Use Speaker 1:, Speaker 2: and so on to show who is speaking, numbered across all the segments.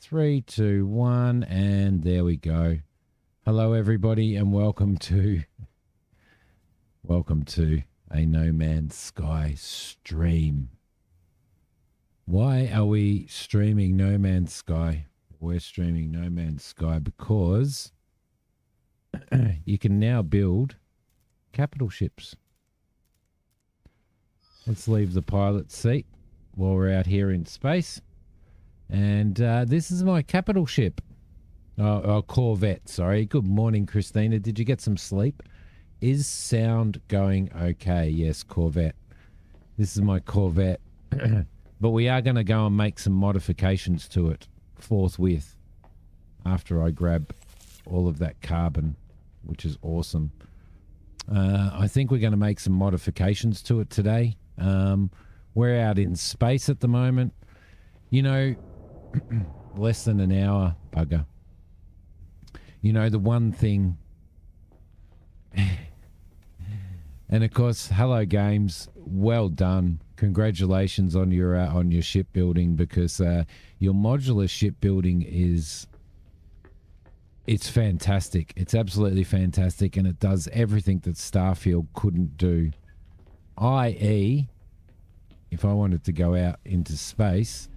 Speaker 1: 3, 2, 1, and there we go. Hello, everybody, and welcome to a No Man's Sky stream. Why are we streaming No Man's Sky? We're streaming No Man's Sky because you can now build capital ships. Let's leave the pilot seat while we're out here in space. And this is my capital ship. Oh, Corvette, sorry. Good morning, Christina. Did you get some sleep? Is sound going okay? Yes, Corvette. This is my Corvette. But we are going to go and make some modifications to it forthwith after I grab all of that carbon, which is awesome. I think we're going to make some modifications to it today. We're out in space at the moment. You know, less than an hour, bugger. You know, the one thing... And of course, hello games, well done. Congratulations on your shipbuilding, because your modular shipbuilding it's fantastic. It's absolutely fantastic, and it does everything that Starfield couldn't do. I.e., if I wanted to go out into space,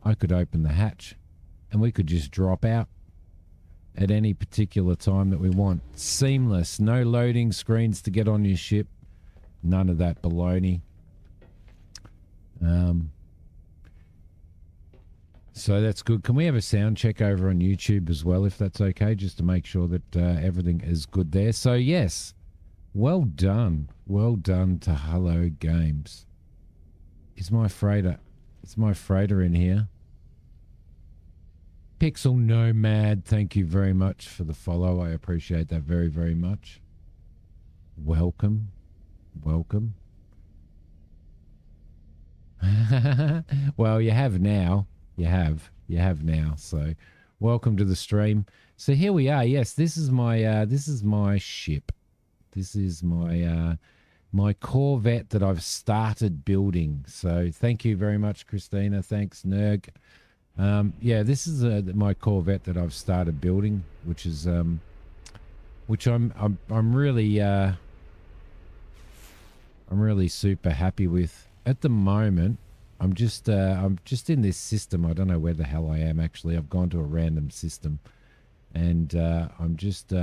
Speaker 1: I could open the hatch and we could just drop out at any particular time that we want. Seamless, no loading screens to get on your ship. None of that baloney. So that's good. Can we have a sound check over on YouTube as well, if that's okay, just to make sure that everything is good there? So yes, well done. Well done to Hello Games. Is my freighter in here? Pixel Nomad, thank you very much for the follow. I appreciate that very, very much. Welcome. Welcome. Well, you have now. You have now. So welcome to the stream. So here we are. Yes, this is my ship. This is my my Corvette that I've started building. So thank you very much, Christina. Thanks, Nerg. Yeah, this is my Corvette that I've started building, which is which I'm really super happy with at the moment. I'm just in this system. I don't know where the hell I am actually. I've gone to a random system, and I'm just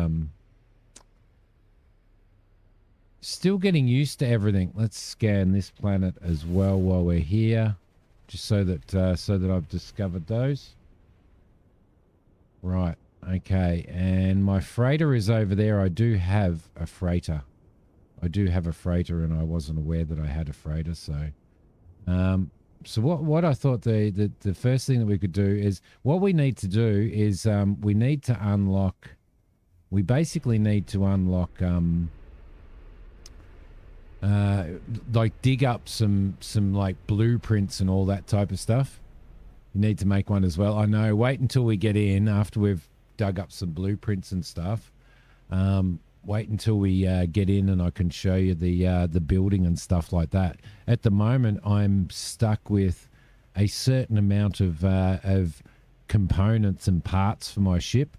Speaker 1: still getting used to everything. Let's scan this planet as well while we're here, just so that I've discovered those. Right. Okay. And my freighter is over there. I do have a freighter. And I wasn't aware that I had a freighter. So, so what I thought the first thing that we could do is, what we need to do is we need to unlock. We basically need to unlock like dig up some like blueprints and all that type of stuff. You need to make one as well. I know. Wait until we get in after we've dug up some blueprints and stuff. Wait until we get in and I can show you the building and stuff like that. At the moment, I'm stuck with a certain amount of components and parts for my ship.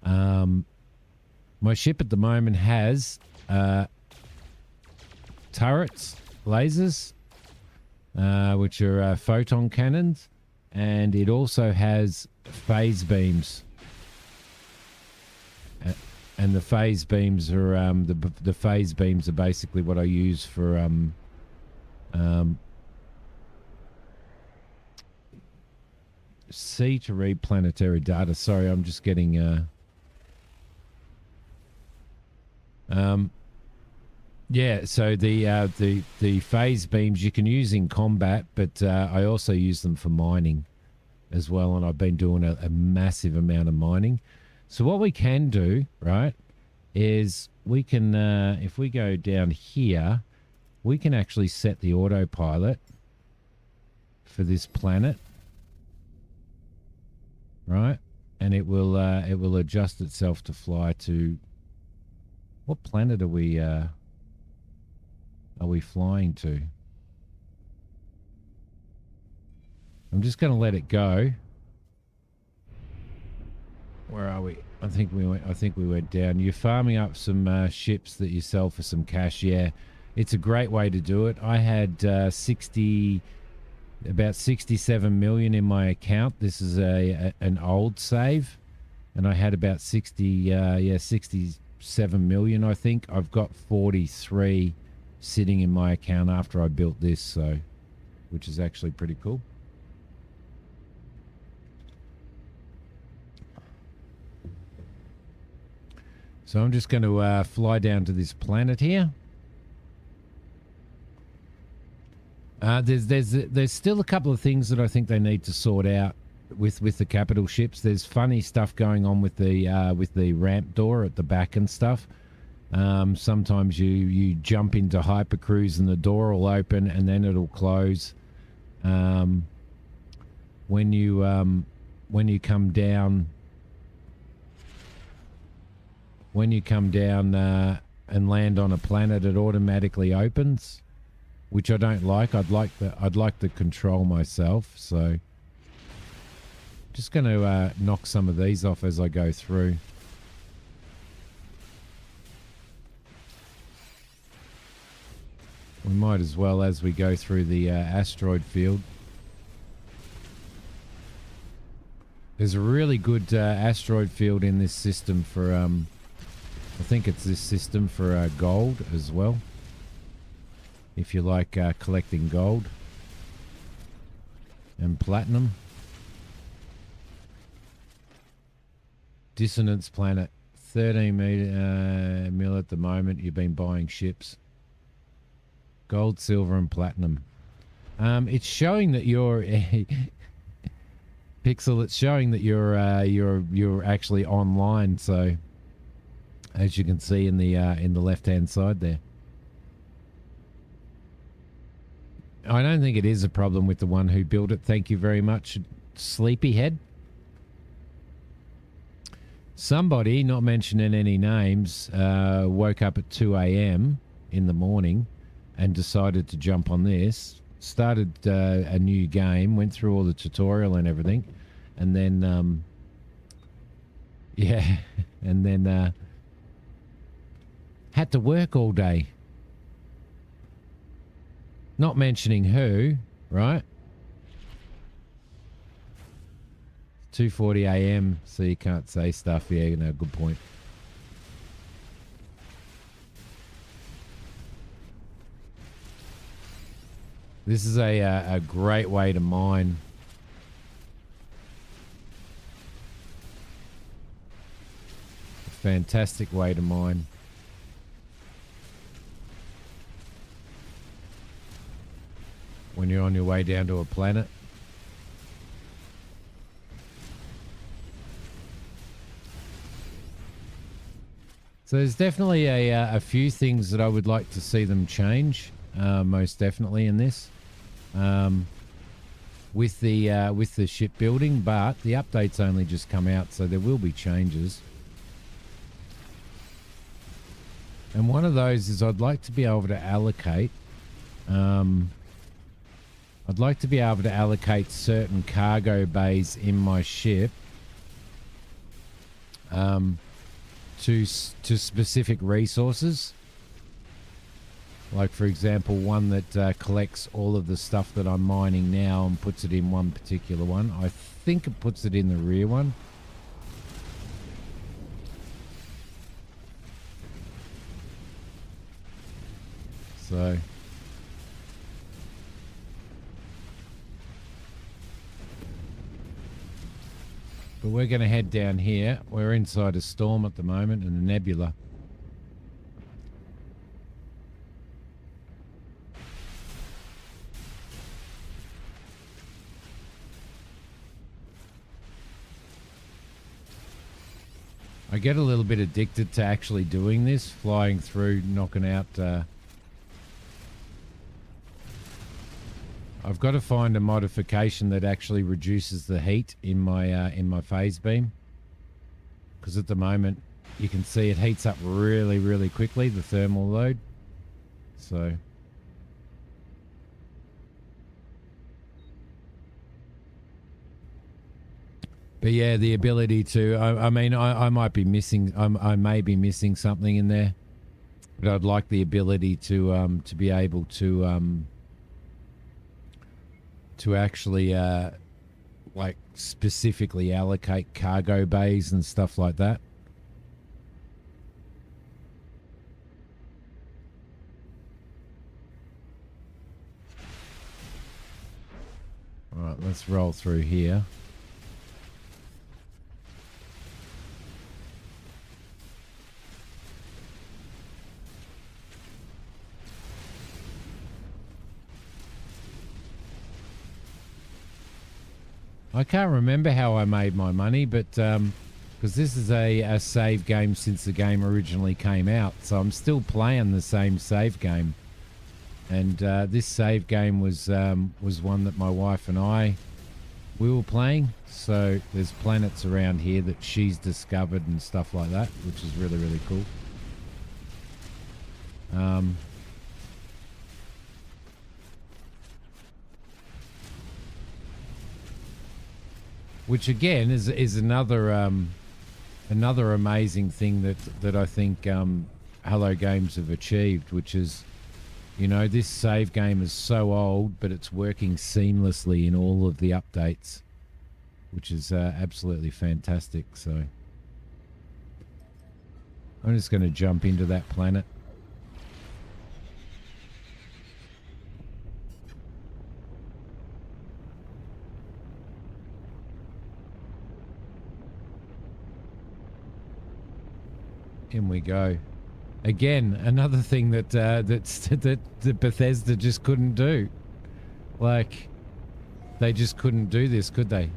Speaker 1: My ship at the moment has turrets, lasers, which are photon cannons, and it also has phase beams. And the phase beams are the phase beams are basically what I use for C to read planetary data. Sorry, I'm just getting yeah, so the phase beams you can use in combat, but I also use them for mining as well, and I've been doing a massive amount of mining. So what we can do, right, is we can, if we go down here, we can actually set the autopilot for this planet, right, and it will adjust itself to fly to, what planet are we flying to? I'm just going to let it go. Where are we? I think we went down. You're farming up some ships that you sell for some cash. Yeah, it's a great way to do it. I had about 67 million in my account. This is an old save, and I had about 67 million. I think I've got 43 sitting in my account after I built this, so which is actually pretty cool. So I'm just going to fly down to this planet here. There's still a couple of things that I think they need to sort out with the capital ships. There's funny stuff going on with the ramp door at the back and stuff. Sometimes you jump into hypercruise and the door will open and then it'll close. When you come down. When you come down and land on a planet, it automatically opens, which I don't like. I'd like the control myself. So, just going to knock some of these off as I go through. We might as well as we go through the asteroid field. There's a really good asteroid field in this system for I think it's this system for gold as well. If you like collecting gold and platinum. Dissonance planet, 13 mil at the moment. You've been buying ships. Gold, silver, and platinum. It's showing that you're Pixel. It's showing that you're actually online. So. As you can see in the left-hand side there. I don't think it is a problem with the one who built it. Thank you very much, Sleepyhead. Somebody, not mentioning any names, woke up at 2 a.m. in the morning and decided to jump on this. Started a new game, went through all the tutorial and everything, and then, yeah, and then... had to work all day. Not mentioning who, right? 2:40 a.m. so you can't say stuff. Yeah, no, good point. This is a great way to mine. A fantastic way to mine. When you're on your way down to a planet. So there's definitely a few things that I would like to see them change, most definitely in this, with the shipbuilding. But the update's only just come out, so there will be changes. And one of those is I'd like to be able to allocate. I'd like to be able to allocate certain cargo bays in my ship to specific resources. Like, for example, one that collects all of the stuff that I'm mining now and puts it in one particular one. I think it puts it in the rear one. So... but we're going to head down here. We're inside a storm at the moment and a nebula. I get a little bit addicted to actually doing this, flying through, knocking out... I've got to find a modification that actually reduces the heat in my phase beam, because at the moment you can see it heats up really, really quickly, the thermal load. So But yeah, the ability to, I mean, I might be missing, I may be missing something in there, but I'd like the ability to be able to actually, like specifically allocate cargo bays and stuff like that. All right, let's roll through here. I can't remember how I made my money, but because this is a save game since the game originally came out, so I'm still playing the same save game. And this save game was one that my wife and we were playing. So there's planets around here that she's discovered and stuff like that, which is really, really cool. Which again is another another amazing thing that I think Hello Games have achieved, which is, you know, this save game is so old, but it's working seamlessly in all of the updates, which is absolutely fantastic. So I'm just going to jump into that planet. In we go. Again, another thing that that Bethesda just couldn't do. Like, they just couldn't do this, could they?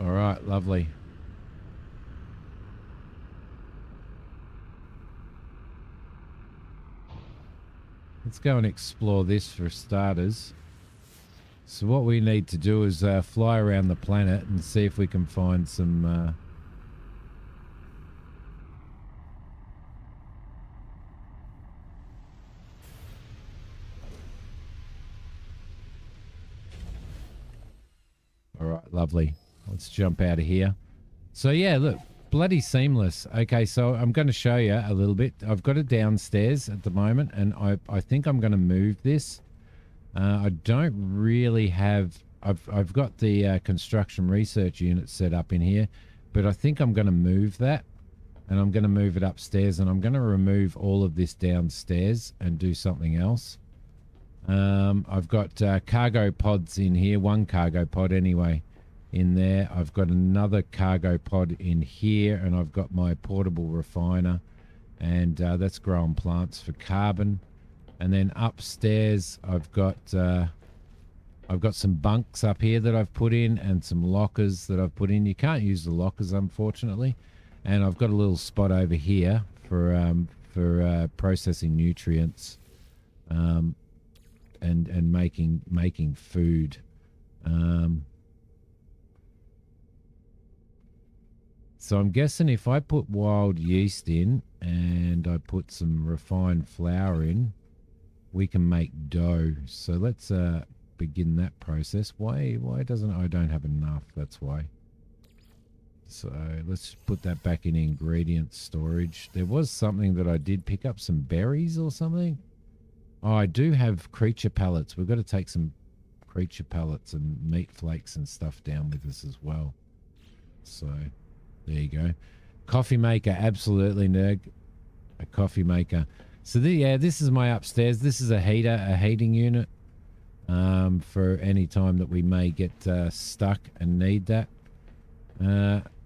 Speaker 1: All right, lovely. Let's go and explore this for starters. So what we need to do is fly around the planet and see if we can find some... All right, lovely. Let's jump out of here. So yeah, look, bloody seamless. Okay, so I'm going to show you a little bit. I've got it downstairs at the moment, and I think I'm going to move this. I don't really have... I've got the construction research unit set up in here, but I think I'm going to move that, and I'm going to move it upstairs, and I'm going to remove all of this downstairs and do something else. I've got cargo pods in here, one cargo pod anyway in there. I've got another cargo pod in here, and I've got my portable refiner, and that's growing plants for carbon. And then upstairs I've got some bunks up here that I've put in, and some lockers that I've put in. You can't use the lockers, unfortunately. And I've got a little spot over here for processing nutrients and making food. So I'm guessing if I put wild yeast in and I put some refined flour in, we can make dough. So let's begin that process. Why doesn't I don't have enough? That's why. So let's put that back in ingredient storage. There was something that I did pick up, some berries or something. Oh, I do have creature pellets. We've got to take some creature pellets and meat flakes and stuff down with us as well. So there you go. Coffee maker, absolutely, nerd. A coffee maker. So yeah, this is my upstairs. This is a heating unit for any time that we may get stuck and need that.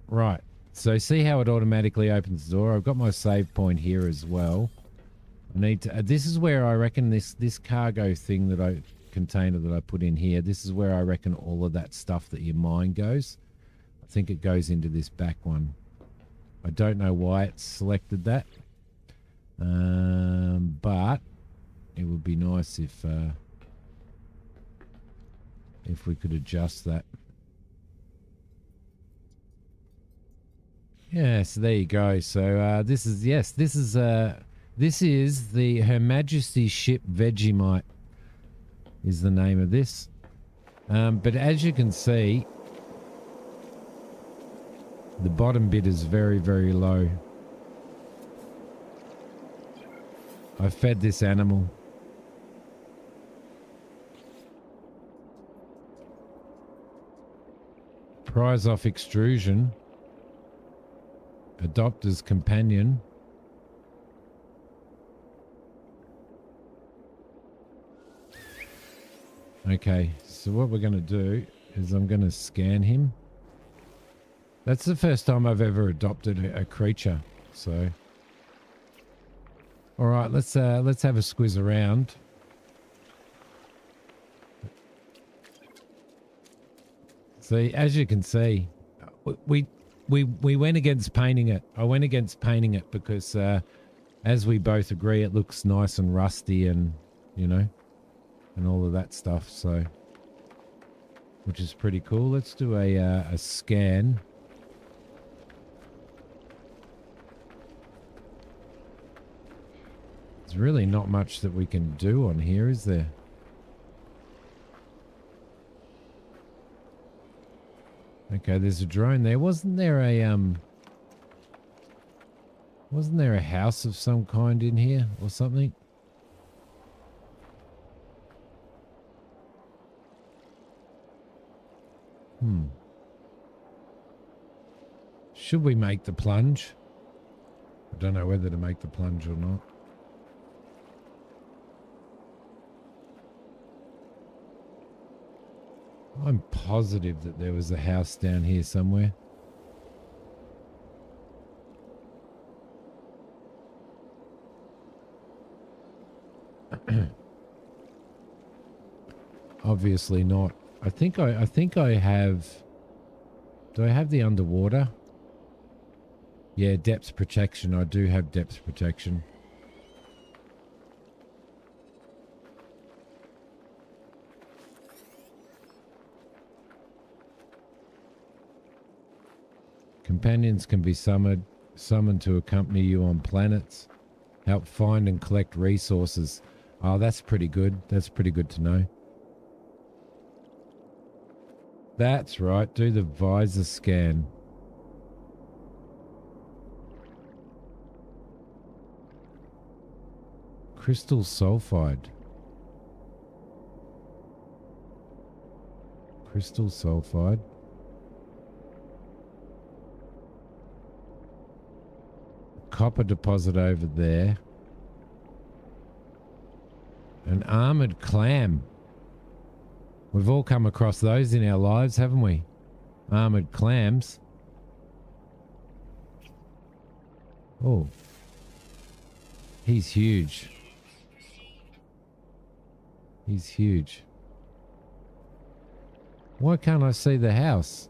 Speaker 1: Right. So see how it automatically opens the door? I've got my save point here as well. I need to. This is where I reckon this cargo thing container that I put in here. This is where I reckon all of that stuff that you mine goes. I think it goes into this back one. I don't know why it's selected that. But it would be nice if we could adjust that. Yes, there you go. So this is the Her Majesty's ship Vegemite is the name of this. But as you can see, the bottom bit is very, very low. I fed this animal. Prize off extrusion. Adopt as companion. Okay, so what we're going to do is I'm going to scan him. That's the first time I've ever adopted a creature. So, all right, let's have a squiz around. See, as you can see, we went against painting it. I went against painting it because, as we both agree, it looks nice and rusty, and and all of that stuff. So, which is pretty cool. Let's do a scan. There's really not much that we can do on here, is there? Okay, there's a drone there. Wasn't there a house of some kind in here or something? Should we make the plunge? I don't know whether to make the plunge or not. I'm positive that there was a house down here somewhere. Obviously not. I think I have. Do I have the underwater? Yeah, depth protection. I do have depth protection. Companions can be summoned to accompany you on planets, help find and collect resources. Oh, that's pretty good. That's pretty good to know. That's right. Do the visor scan. Crystal sulfide. Crystal sulfide. Copper deposit over there. An armored clam. We've all come across those in our lives, haven't we? Armored clams. Oh. He's huge. He's huge. Why can't I see the house?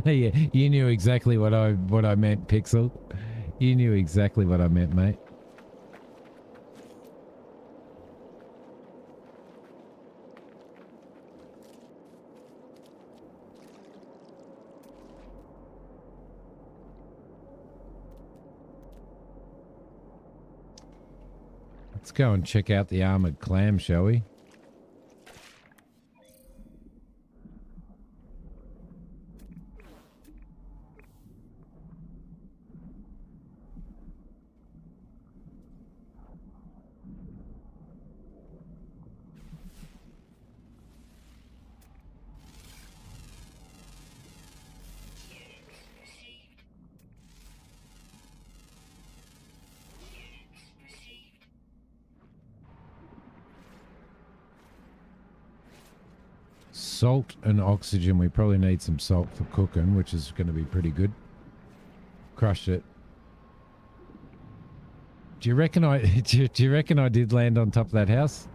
Speaker 1: Yeah, you knew exactly what I meant, Pixel. You knew exactly what I meant, mate. Let's go and check out the armored clam, shall we? Salt and oxygen. We probably need some salt for cooking, which is going to be pretty good. Crushed it. Do you reckon I did land on top of that house?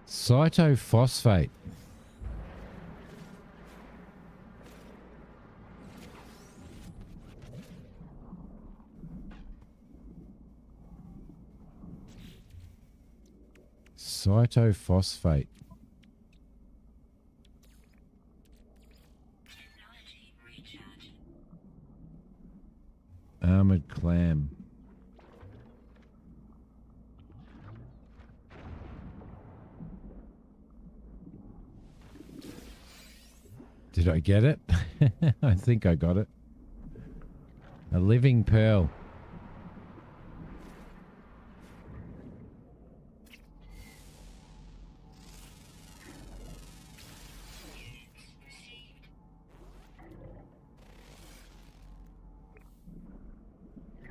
Speaker 1: Cytophosphate. Cytophosphate. Armored clam. Did I get it? I think I got it. A living pearl.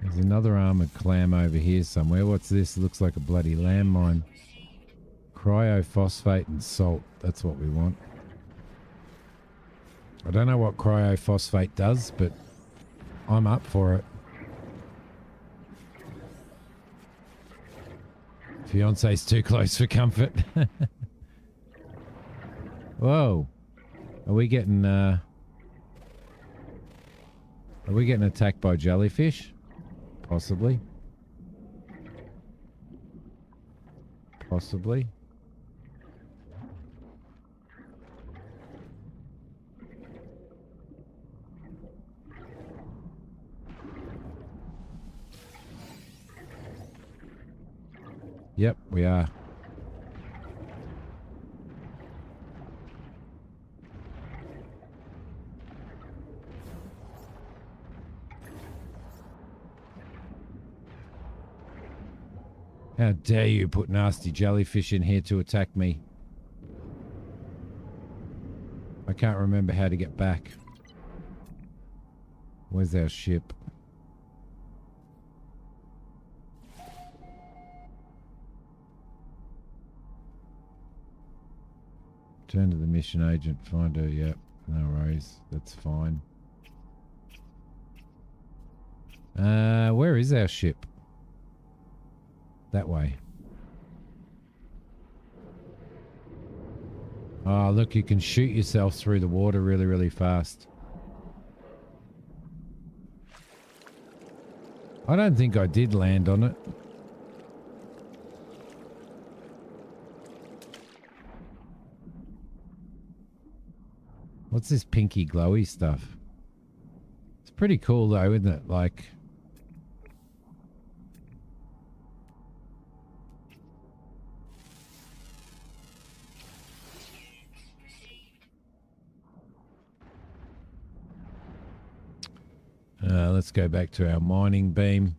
Speaker 1: There's another armored clam over here somewhere. What's this? Looks like a bloody landmine. Cryophosphate and salt. That's what we want. I don't know what cryophosphate does, but I'm up for it. Fiance's too close for comfort. Whoa. Are we getting attacked by jellyfish? Possibly. Possibly. Yep, we are. How dare you put nasty jellyfish in here to attack me? I can't remember how to get back. Where's our ship? Turn to the mission agent, find her. Yep, no worries. That's fine. Where is our ship? That way. Oh, look, you can shoot yourself through the water really, really fast. I don't think I did land on it. What's this pinky glowy stuff? It's pretty cool though, isn't it? Like... let's go back to our mining beam.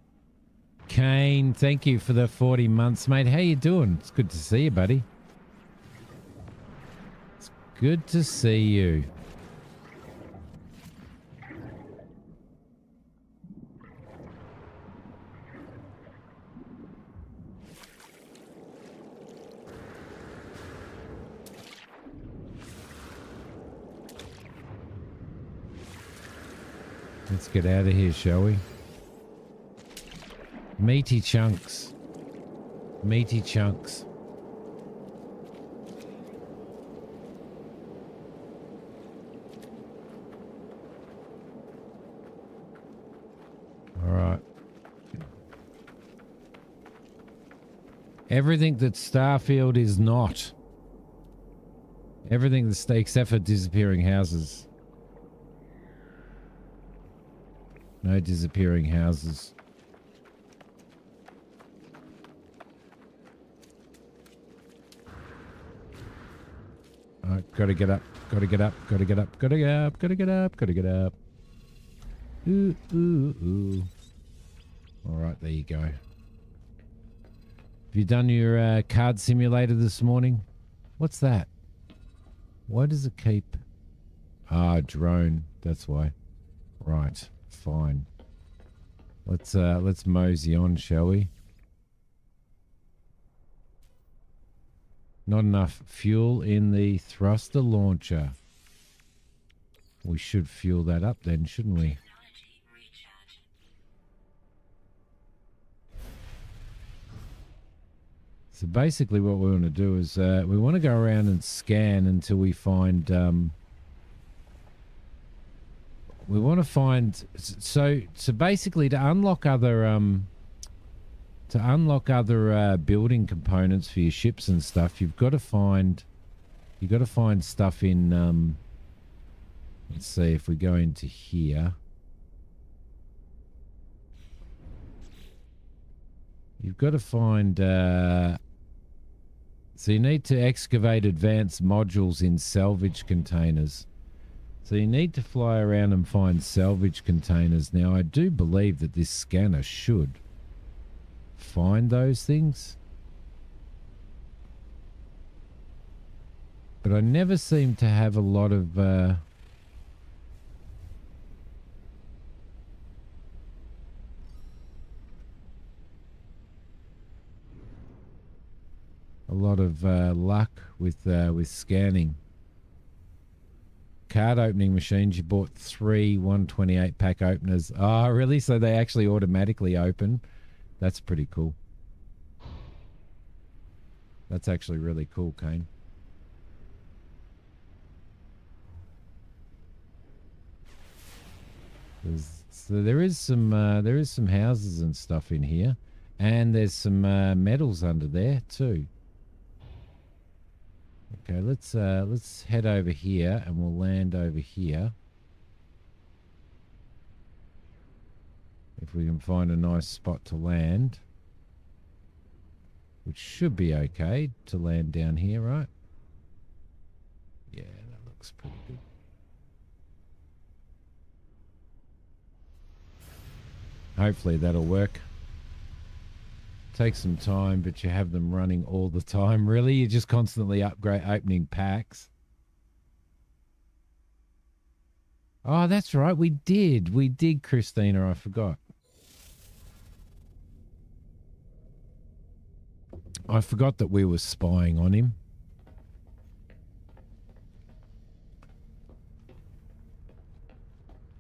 Speaker 1: Kane, thank you for the 40 months, mate. How you doing? It's good to see you, buddy. It's good to see you. Let's get out of here, shall we? Meaty chunks. Meaty chunks. All right. Everything that Starfield is not. Everything that's except for disappearing houses. No disappearing houses. Gotta get up. Gotta get up. Gotta get up. Gotta get up. Gotta get up. Gotta get up. Ooh, ooh, ooh. All right, there you go. Have you done your card simulator this morning? What's that? Why does it keep... Ah, drone. That's why. Right. Fine. Let's mosey on, shall we? Not enough fuel in the thruster launcher. We should fuel that up then, shouldn't we? So basically what we want to do is we want to go around and scan until we find... we want to find... So basically to unlock other... To unlock other building components for your ships and stuff, you've got to find stuff in. Let's see if we go into here. You've got to find. So you need to excavate advanced modules in salvage containers. So you need to fly around and find salvage containers. Now I do believe that this scanner should find those things, but I never seem to have a lot of luck with scanning. Card opening machines. You bought 3 128 pack openers. Oh, really? So they actually automatically open? That's pretty cool. That's actually really cool, Kane. So there is some houses and stuff in here, and there's some metals under there too. Okay, let's head over here and we'll land over here. If we can find a nice spot to land, which should be okay to land down here, right? Yeah, that looks pretty good. Hopefully that'll work. Takes some time, but you have them running all the time. Really, you're just constantly opening packs. Oh, that's right. We did, Christina. I forgot. I forgot that we were spying on him.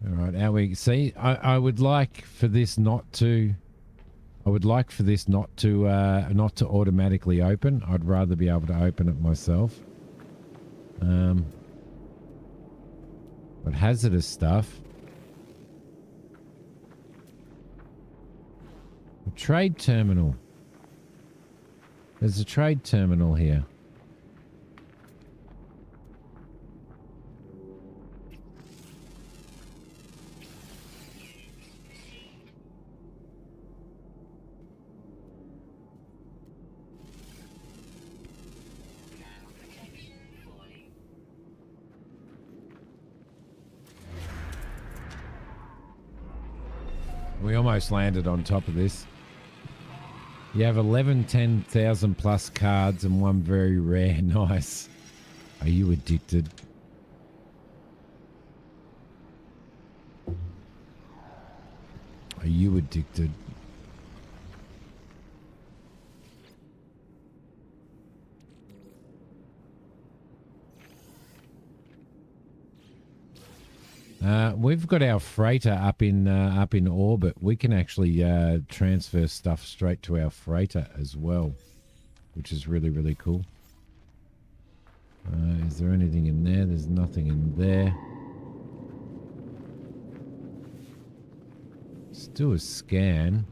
Speaker 1: All right, how we see? I would like for this not to. I would like for this not to automatically open. I'd rather be able to open it myself. But hazardous stuff. A trade terminal. There's a trade terminal here. We almost landed on top of this. You have 11 10,000 plus cards and one very rare. Nice. Are you addicted? Are you addicted? We've got our freighter up in orbit. We can actually transfer stuff straight to our freighter as well, which is really, really cool. Is there anything in there? There's nothing in there. Let's do a scan.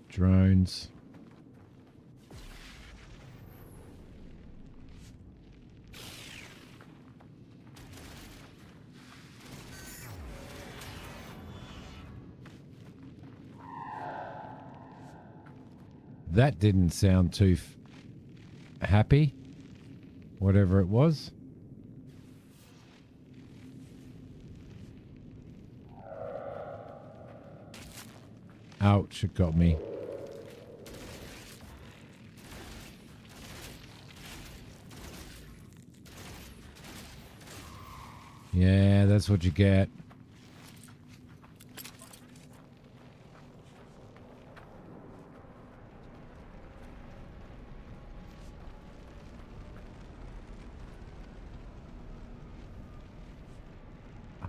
Speaker 1: Drones. That didn't sound too happy, whatever it was. Ouch, it got me. Yeah, that's what you get.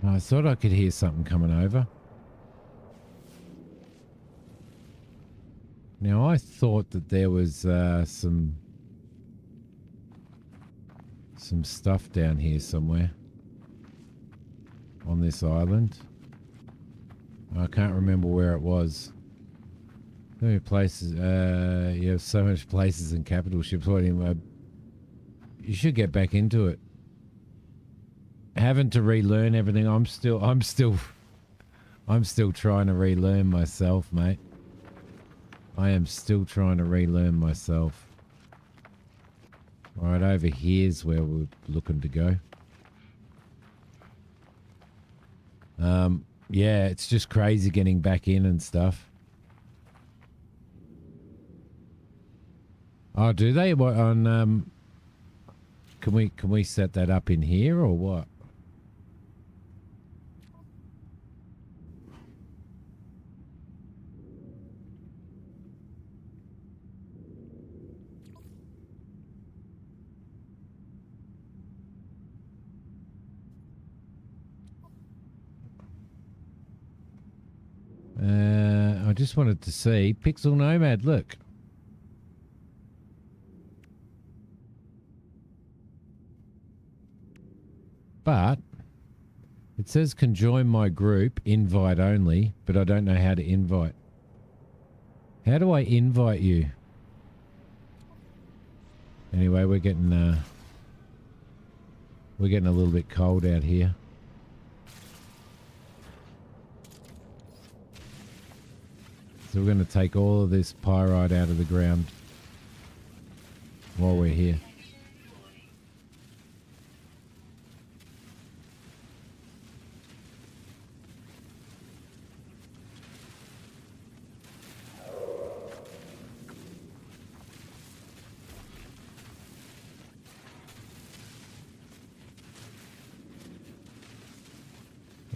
Speaker 1: I thought I could hear something coming over. Now, I thought that there was some stuff down here somewhere on this island. I can't remember where it was. So many places. You have so much places in capital ships. What anyway? You should get back into it. Having to relearn everything. I'm still trying to relearn myself, mate. I am still trying to relearn myself. Right over here's where we're looking to go. Yeah, it's just crazy getting back in and stuff. Oh, do they? What on? Can we set that up in here or what? I just wanted to see Pixel Nomad. Look. But it says can join my group, invite only, but I don't know how to invite. How do I invite you? Anyway, we're getting a little bit cold out here. So we're going to take all of this pyrite out of the ground while we're here.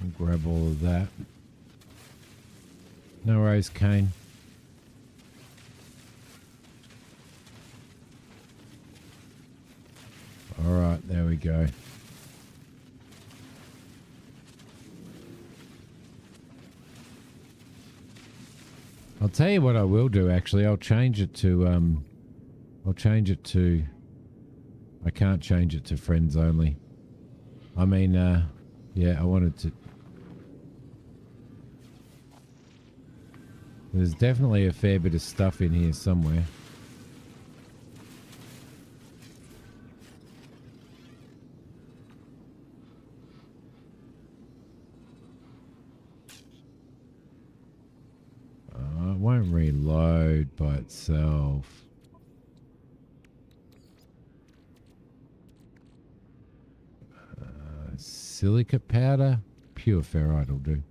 Speaker 1: And grab all of that. No worries, Kane. All right, there we go. I'll tell you what I will do, actually. I'll change it to, I can't change it to friends only. I mean, yeah, I wanted to. There's definitely a fair bit of stuff in here somewhere. It won't reload by itself. Silica powder, pure ferrite will do.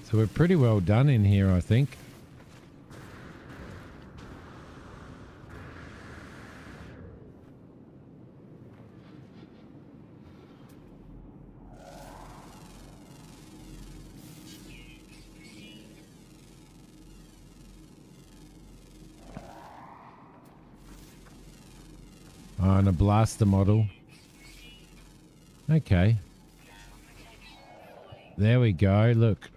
Speaker 1: So we're pretty well done in here, I think. Oh, and a blaster model. Okay. There we go. Look.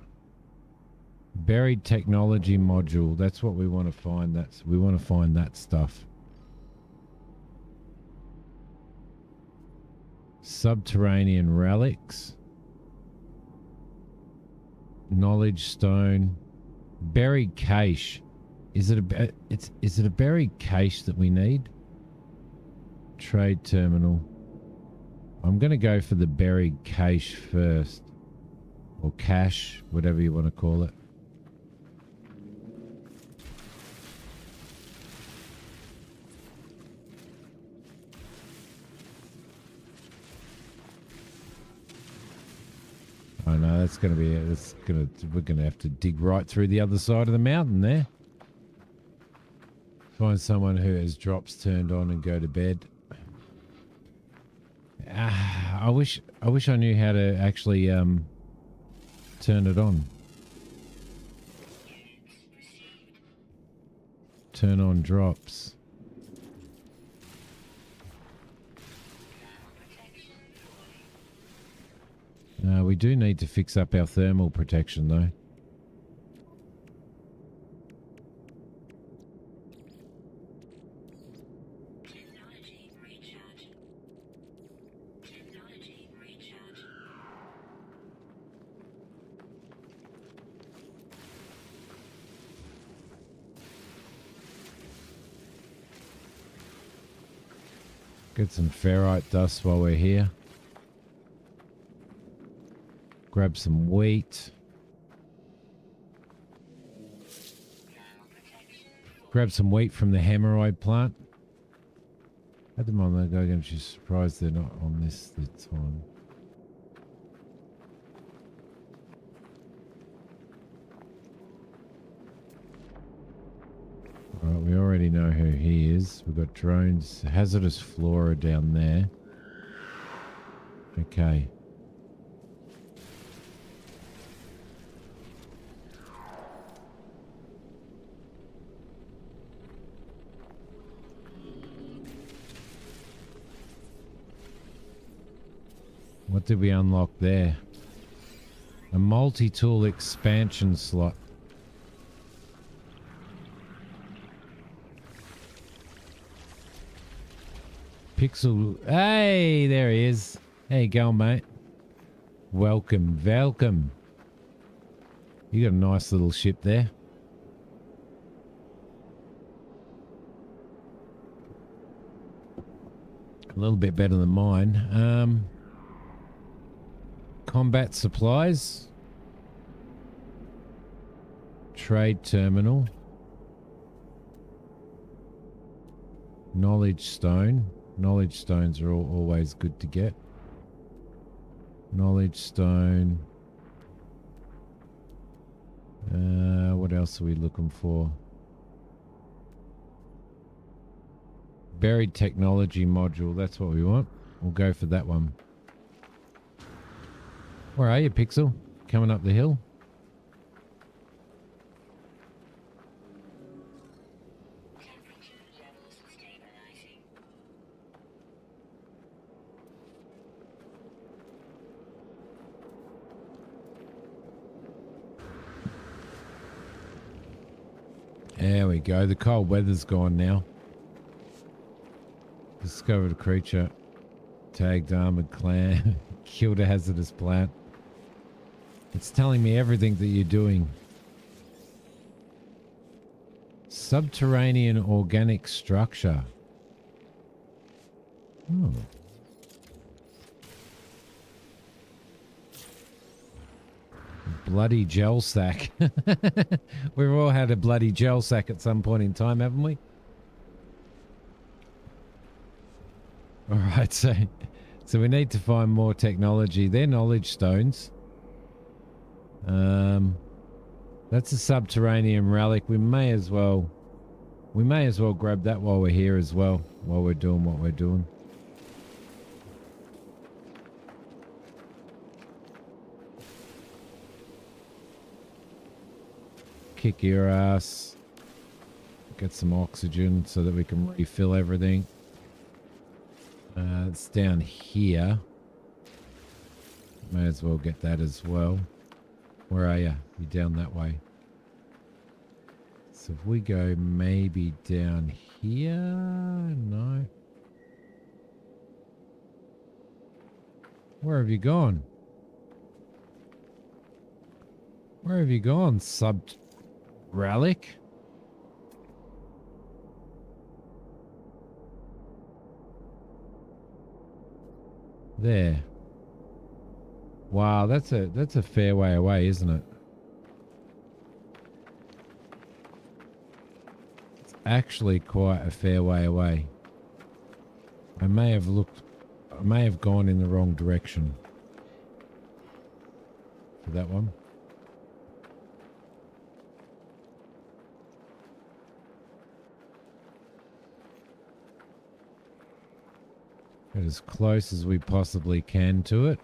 Speaker 1: Buried technology module. That's what we want to find. We want to find that stuff. Subterranean relics. Knowledge stone. Buried cache. Is it a buried cache that we need? Trade terminal. I'm going to go for the buried cache first. Or cache, whatever you want to call it. Oh no, that's going to be we're going to have to dig right through the other side of the mountain there. Find someone who has drops turned on and go to bed. I wish I knew how to actually turn it on. Turn on drops. We do need to fix up our thermal protection though. Get some ferrite dust while we're here. Grab some wheat. Grab some wheat from the hemorrhoid plant. At the moment, I'm just surprised they're not on this time. Alright, we already know who he is. We've got drones. Hazardous flora down there. Okay. What did we unlock there? A multi-tool expansion slot. Pixel. Hey, there he is. How you going, mate? Welcome, welcome. You got a nice little ship there. A little bit better than mine. Combat supplies. Trade terminal. Knowledge stone. Knowledge stones are always good to get. Knowledge stone. What else are we looking for? Buried technology module. That's what we want. We'll go for that one. Where are you, Pixel? Coming up the hill? There we go. The cold weather's gone now. Discovered a creature. Tagged armored clan. Killed a hazardous plant. It's telling me everything that you're doing. Subterranean organic structure. Oh. Bloody gel sack. We've all had a bloody gel sack at some point in time, haven't we? All right, so we need to find more technology. They're knowledge stones. That's a subterranean relic. We may as well grab that while we're here as well, while we're doing what we're doing. Kick your ass. Get some oxygen so that we can refill everything. It's down here. May as well get that as well. Where are you? You're down that way. So if we go maybe down here... No. Where have you gone? Where have you gone, relic? There. Wow, that's a fair way away, isn't it? It's actually quite a fair way away. I may have gone in the wrong direction for that one. Get as close as we possibly can to it.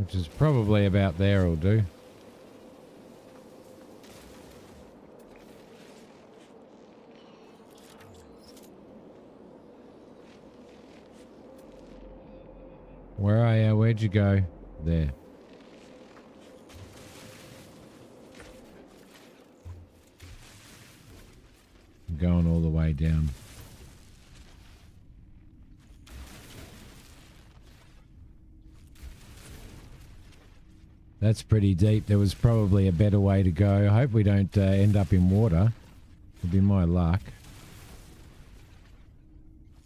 Speaker 1: which is probably about there will do. Where are you? Where'd you go? There. I'm going all the way down. That's pretty deep. There was probably a better way to go. I hope we don't end up in water. Would be my luck.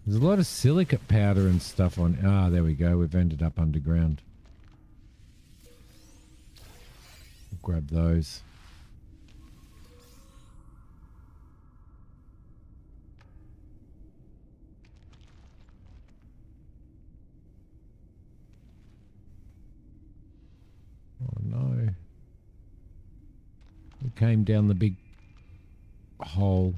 Speaker 1: There's a lot of silicate powder and stuff on... Ah, there we go. We've ended up underground. Grab those. Oh no. We came down the big hole.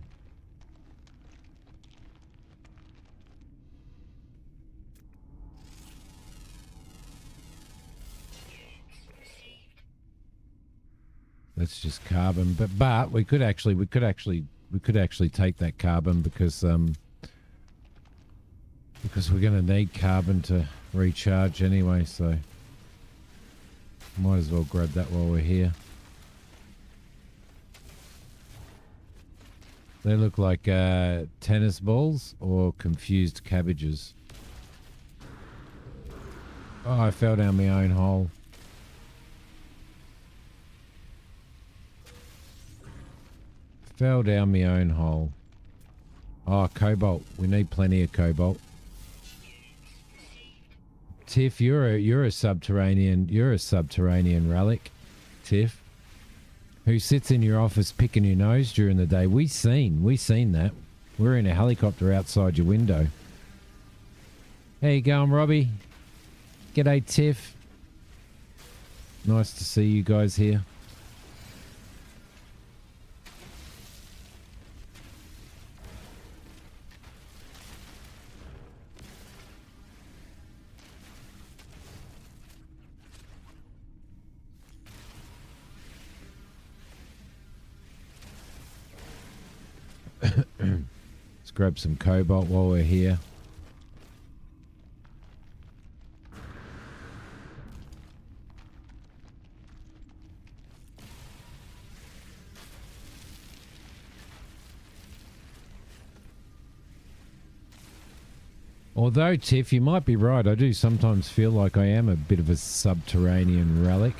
Speaker 1: That's just carbon, but we could actually take that carbon because we're going to need carbon to recharge anyway, so might as well grab that while we're here. They look like tennis balls or confused cabbages. Oh, I fell down my own hole. Fell down my own hole. Oh, cobalt. We need plenty of cobalt. Tiff, you're a subterranean relic. Tiff, who sits in your office picking your nose during the day. We seen that. We're in a helicopter outside your window. How you going, Robbie? G'day, Tiff. Nice to see you guys here. Let's grab some cobalt while we're here. Although, Tiff, you might be right. I do sometimes feel like I am a bit of a subterranean relic.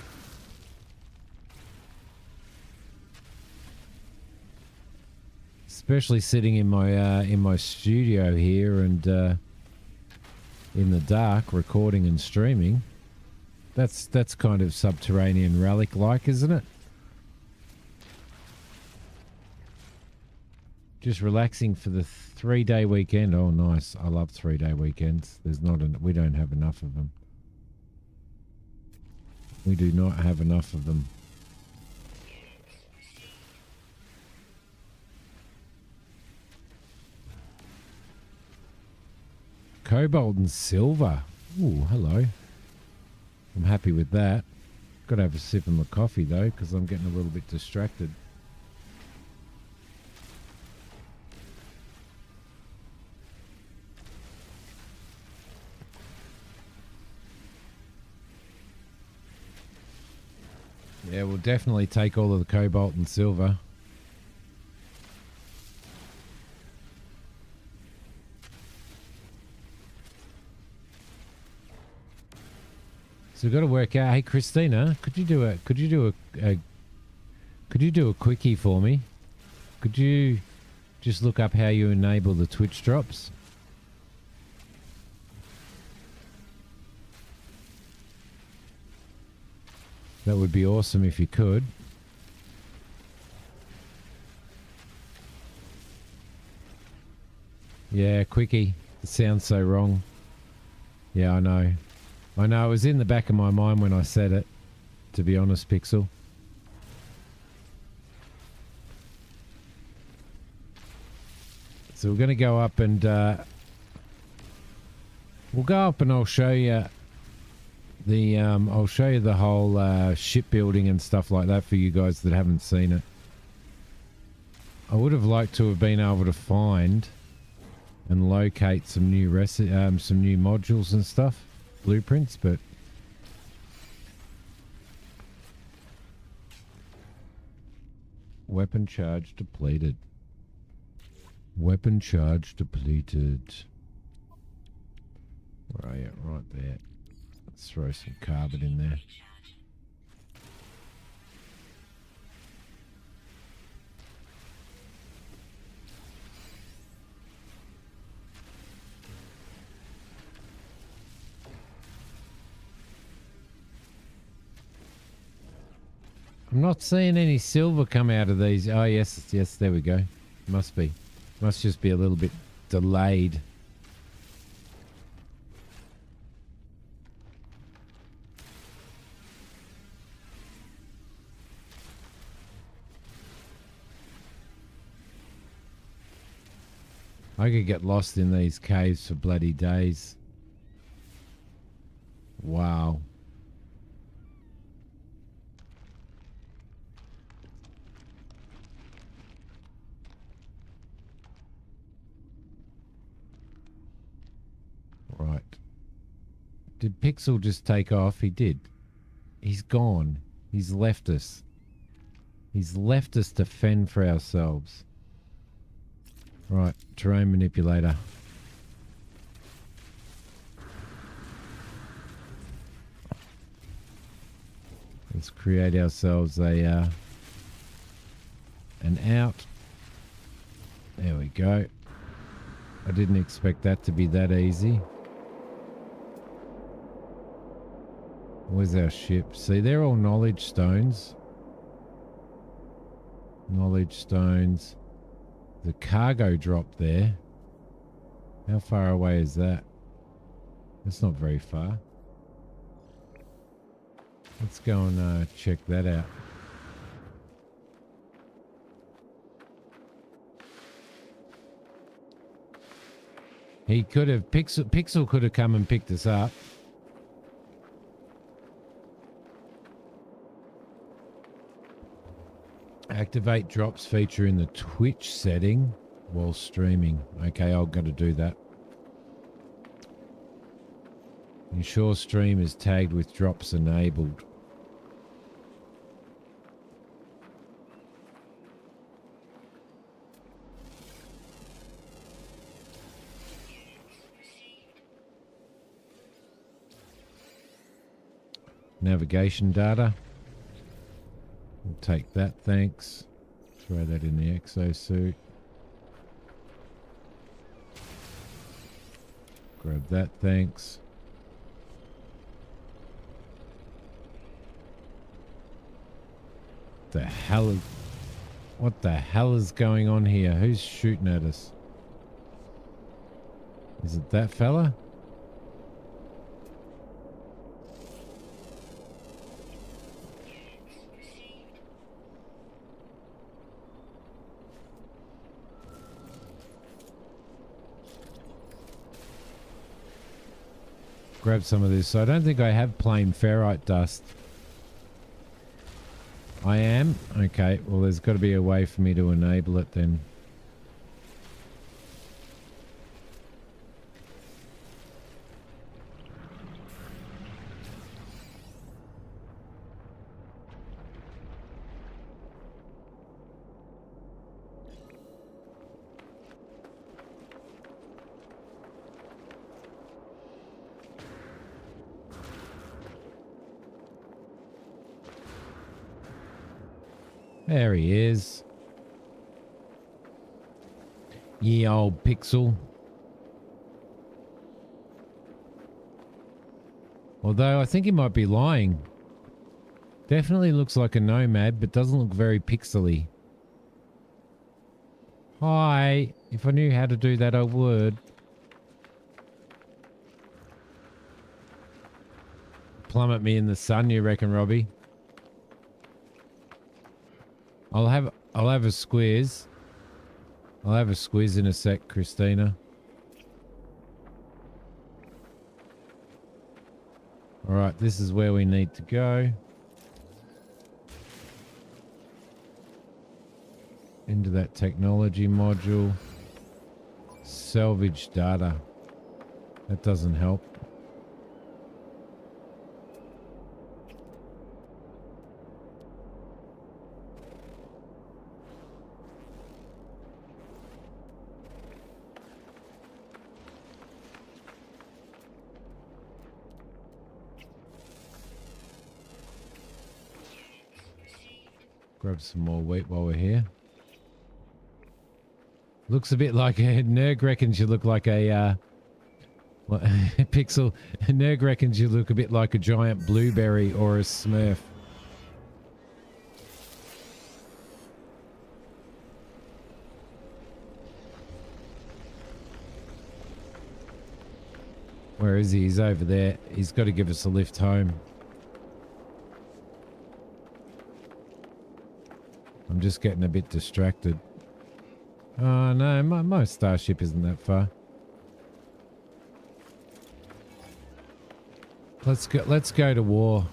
Speaker 1: Especially sitting in my studio here and in the dark, recording and streaming. That's kind of subterranean relic-like, isn't it? Just relaxing for the 3-day weekend. Oh, nice! I love 3-day weekends. We don't have enough of them. We do not have enough of them. Cobalt and silver. Ooh, hello. I'm happy with that. Got to have a sip of my coffee though, because I'm getting a little bit distracted. Yeah, we'll definitely take all of the cobalt and silver. So we've got to work out. Hey, Christina, could you do a quickie for me? Could you just look up how you enable the Twitch drops? That would be awesome if you could. Yeah, quickie. It sounds so wrong. Yeah, I know. I know, it was in the back of my mind when I said it, to be honest, Pixel. So we're going to go up and... we'll go up and I'll show you I'll show you the whole shipbuilding and stuff like that for you guys that haven't seen it. I would have liked to have been able to find and locate some new modules and stuff, blueprints, but weapon charge depleted. Weapon charge depleted. Where are you? Right there. Let's throw some carbon in there. I'm not seeing any silver come out of these. Oh, yes, there we go. Must be. Must just be a little bit delayed. I could get lost in these caves for bloody days. Wow. Right. Did Pixel just take off? He did. He's gone. He's left us. He's left us to fend for ourselves. Right, terrain manipulator. Let's create ourselves an out. There we go. I didn't expect that to be that easy. Where's our ship? See, they're all knowledge stones. Knowledge stones. The cargo drop there. How far away is that? That's not very far. Let's go and check that out. He could have, Pixel could have come and picked us up. Activate drops feature in the Twitch setting while streaming. Okay, I've got to do that. Ensure stream is tagged with drops enabled. Navigation data. We'll take that, thanks. Throw that in the exosuit. Grab that, thanks. What the hell is going on here? Who's shooting at us? Is it that fella? Grab some of this. So I don't think I have plain ferrite dust. I am? Okay, well there's got to be a way for me to enable it then. There he is. Ye old Pixel. Although I think he might be lying. Definitely looks like a nomad, but doesn't look very pixely. Hi. If I knew how to do that, I would. Plummet me in the sun, you reckon, Robbie? I'll have a squiz. I'll have a squiz in a sec, Christina. All right, this is where we need to go. Into that technology module. Salvage data. That doesn't help. Grab some more wheat while we're here. Looks a bit like a Nerg reckons you look like a Pixel. Nerg reckons you look a bit like a giant blueberry or a Smurf. Where is he? He's over there. He's got to give us a lift home. I'm just getting a bit distracted. Oh no, my starship isn't that far. Let's go to war.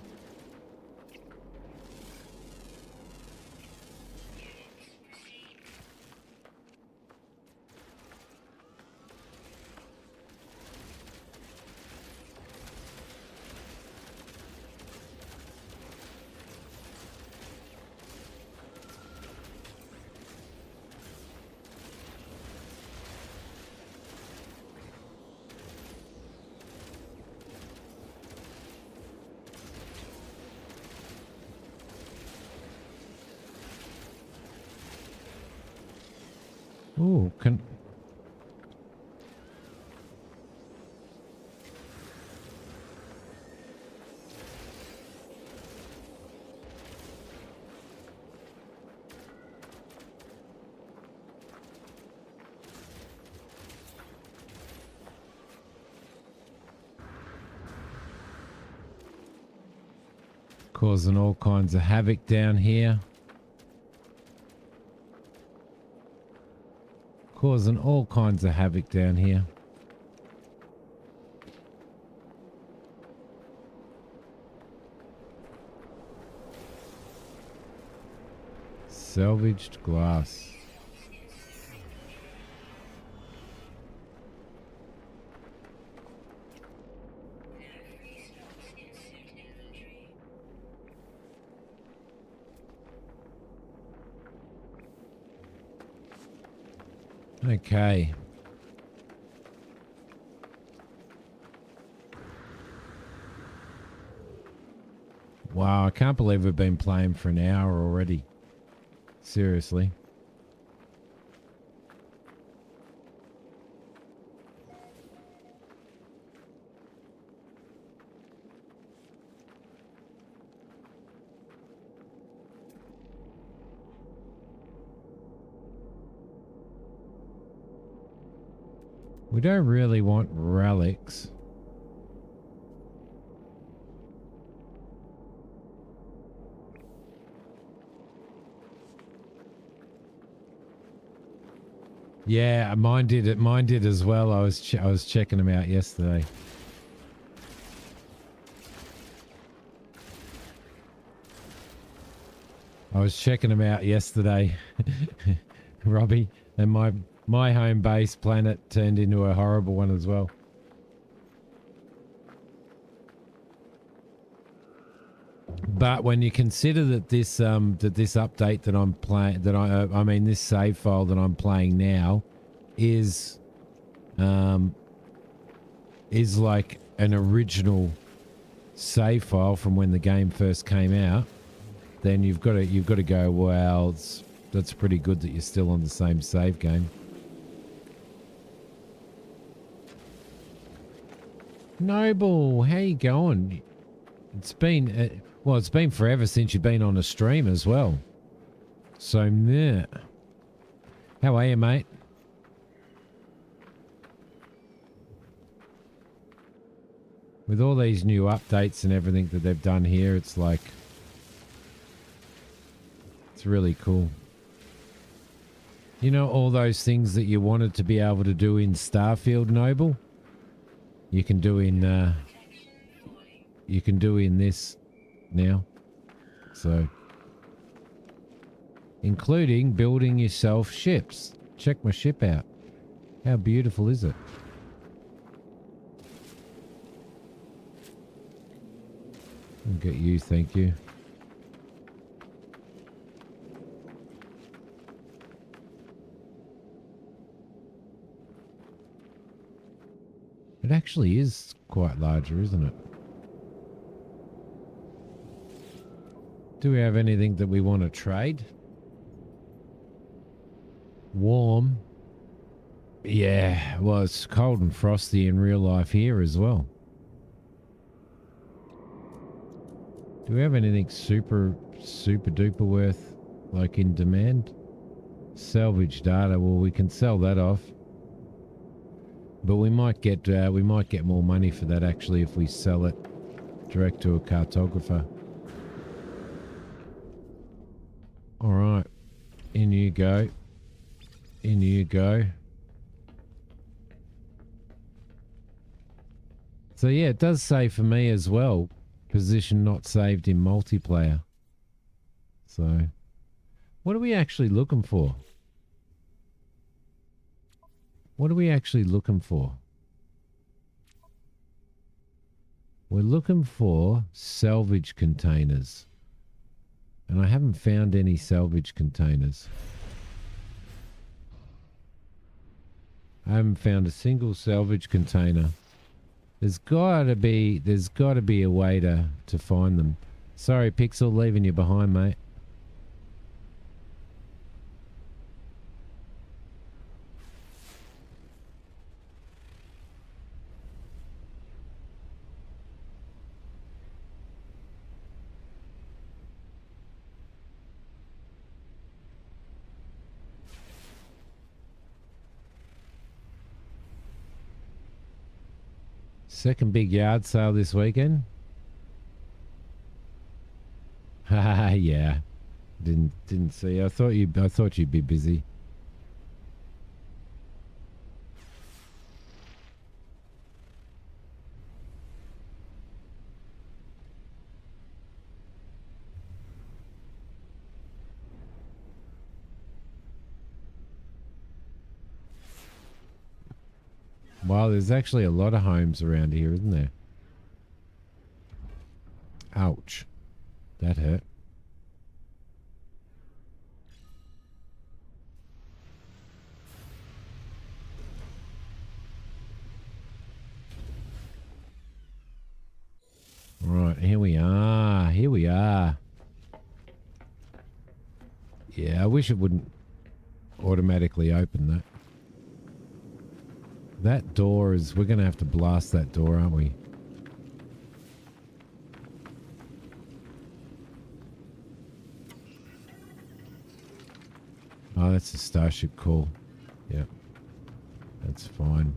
Speaker 1: Ooh, causing all kinds of havoc down here. Causing all kinds of havoc down here. Salvaged glass. Okay. Wow, I can't believe we've been playing for an hour already. Seriously. We don't really want relics. Yeah, mine did it. Mine did as well. I was checking them out yesterday. I was checking them out yesterday, Robbie, and my home base planet turned into a horrible one as well. But when you consider that this update that I'm playing, I mean this save file that I'm playing now, is like an original save file from when the game first came out, then you've got to go, well, that's pretty good that you're still on the same save game. Noble, how you going? It's been well, it's been forever since you've been on a stream as well. So, yeah. How are you, mate? With all these new updates and everything that they've done here, it's like, it's really cool. You know, all those things that you wanted to be able to do in Starfield, Noble, you can do in you can do in this now. So, including building yourself ships. Check my ship out. How beautiful is it? I'll get you, thank you. It actually is quite larger, isn't it? Do we have anything that we want to trade? Warm. Yeah, well, it's cold and frosty in real life here as well. Do we have anything super duper worth, like, in demand? Salvage data. Well, we can sell that off. But we might get more money for that actually if we sell it direct to a cartographer. All right, in you go. In you go. So yeah, it does say for me as well, position not saved in multiplayer. So, what are we actually looking for? What are we actually looking for? We're looking for salvage containers. And I haven't found any salvage containers. I haven't found a single salvage container. There's gotta be a way to find them. Sorry, Pixel, leaving you behind, mate. Second big yard sale this weekend. Haha, yeah. Didn't see. I thought you'd be busy. Wow, there's actually a lot of homes around here, isn't there? Ouch. That hurt. Right, here we are. Here we are. Yeah, I wish it wouldn't automatically open that. That door is... We're going to have to blast that door, aren't we? Oh, that's a starship call. Yep. That's fine.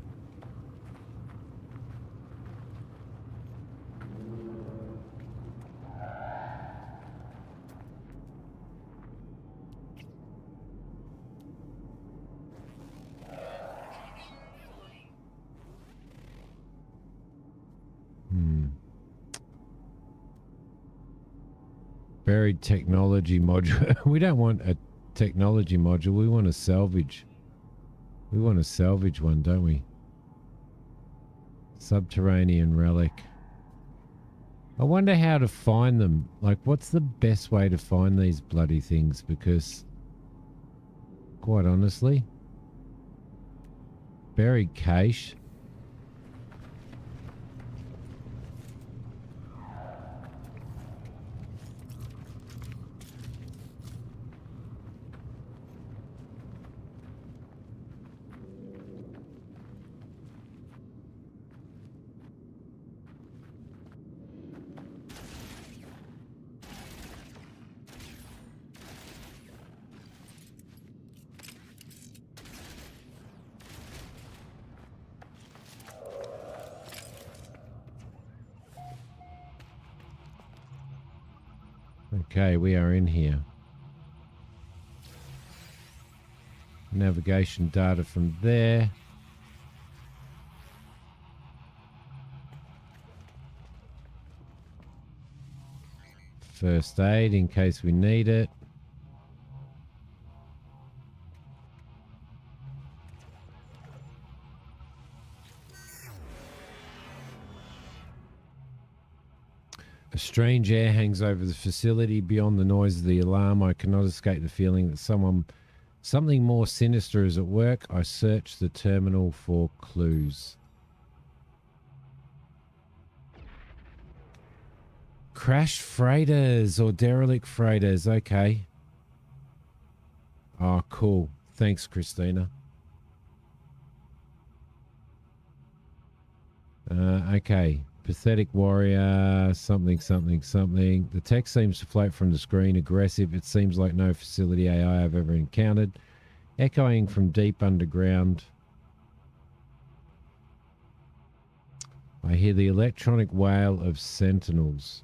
Speaker 1: Buried technology module. We don't want a technology module. We want a salvage. We want a salvage one, don't we? Subterranean relic. I wonder how to find them. Like, what's the best way to find these bloody things? Because, quite honestly, buried cache. Okay, we are in here. Navigation data from there. First aid in case we need it. A strange air hangs over the facility. Beyond the noise of the alarm, I cannot escape the feeling that something more sinister is at work. I search the terminal for clues. Crashed freighters or derelict freighters. Okay. Oh, cool. Thanks, Christina. Okay. Pathetic warrior, something, something, something. The text seems to float from the screen. Aggressive. It seems like no facility AI I've ever encountered. Echoing from deep underground. I hear the electronic wail of sentinels.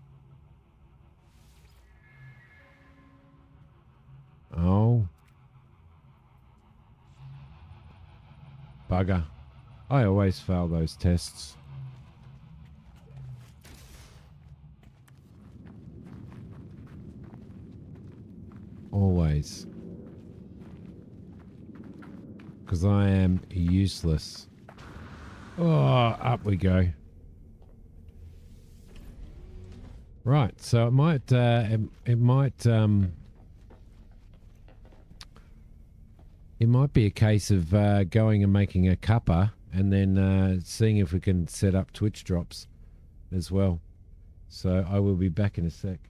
Speaker 1: Oh. Bugger. I always fail those tests. Always. Because I am useless. Oh, up we go. Right, so it might be a case of going and making a cuppa and then seeing if we can set up Twitch drops as well. So I will be back in a sec.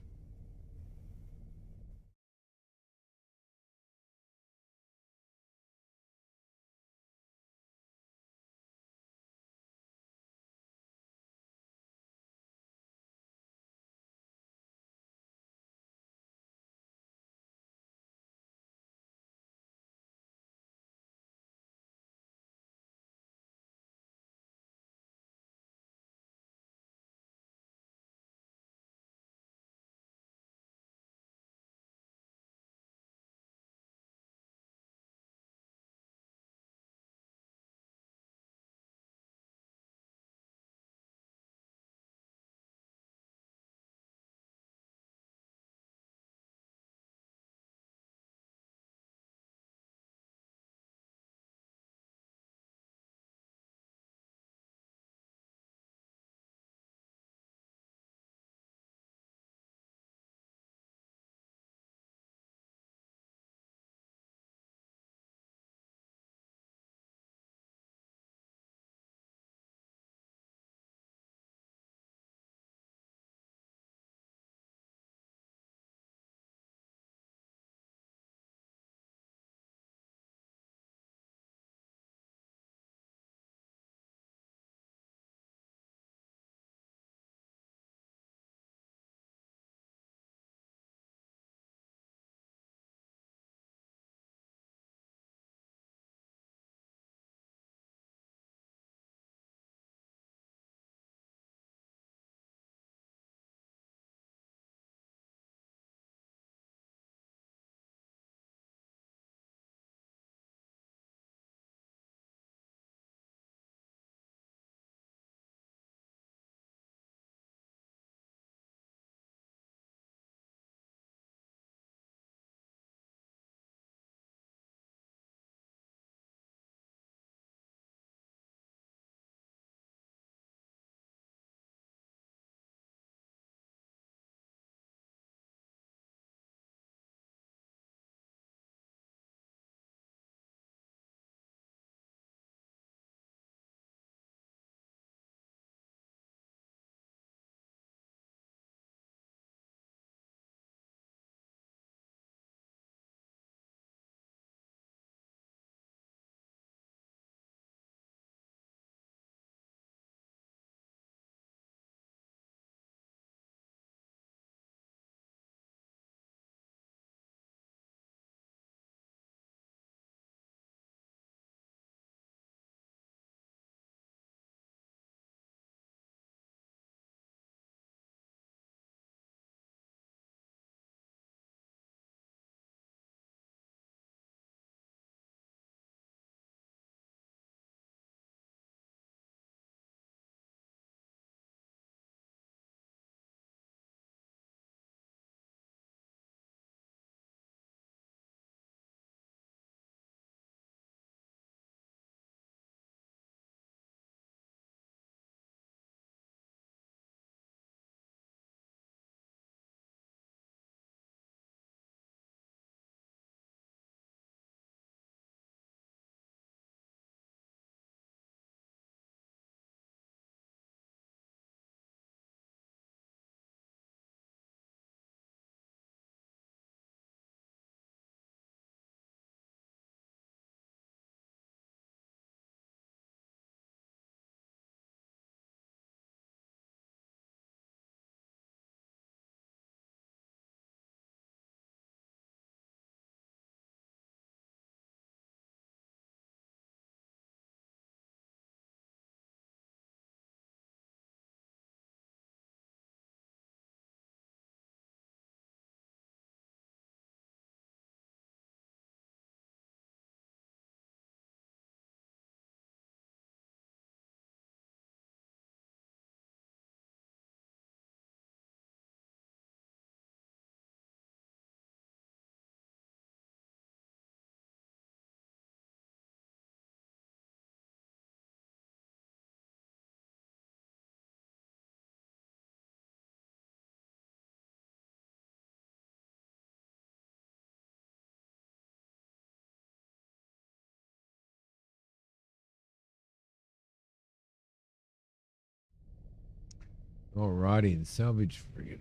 Speaker 1: Alrighty, the salvage frigate.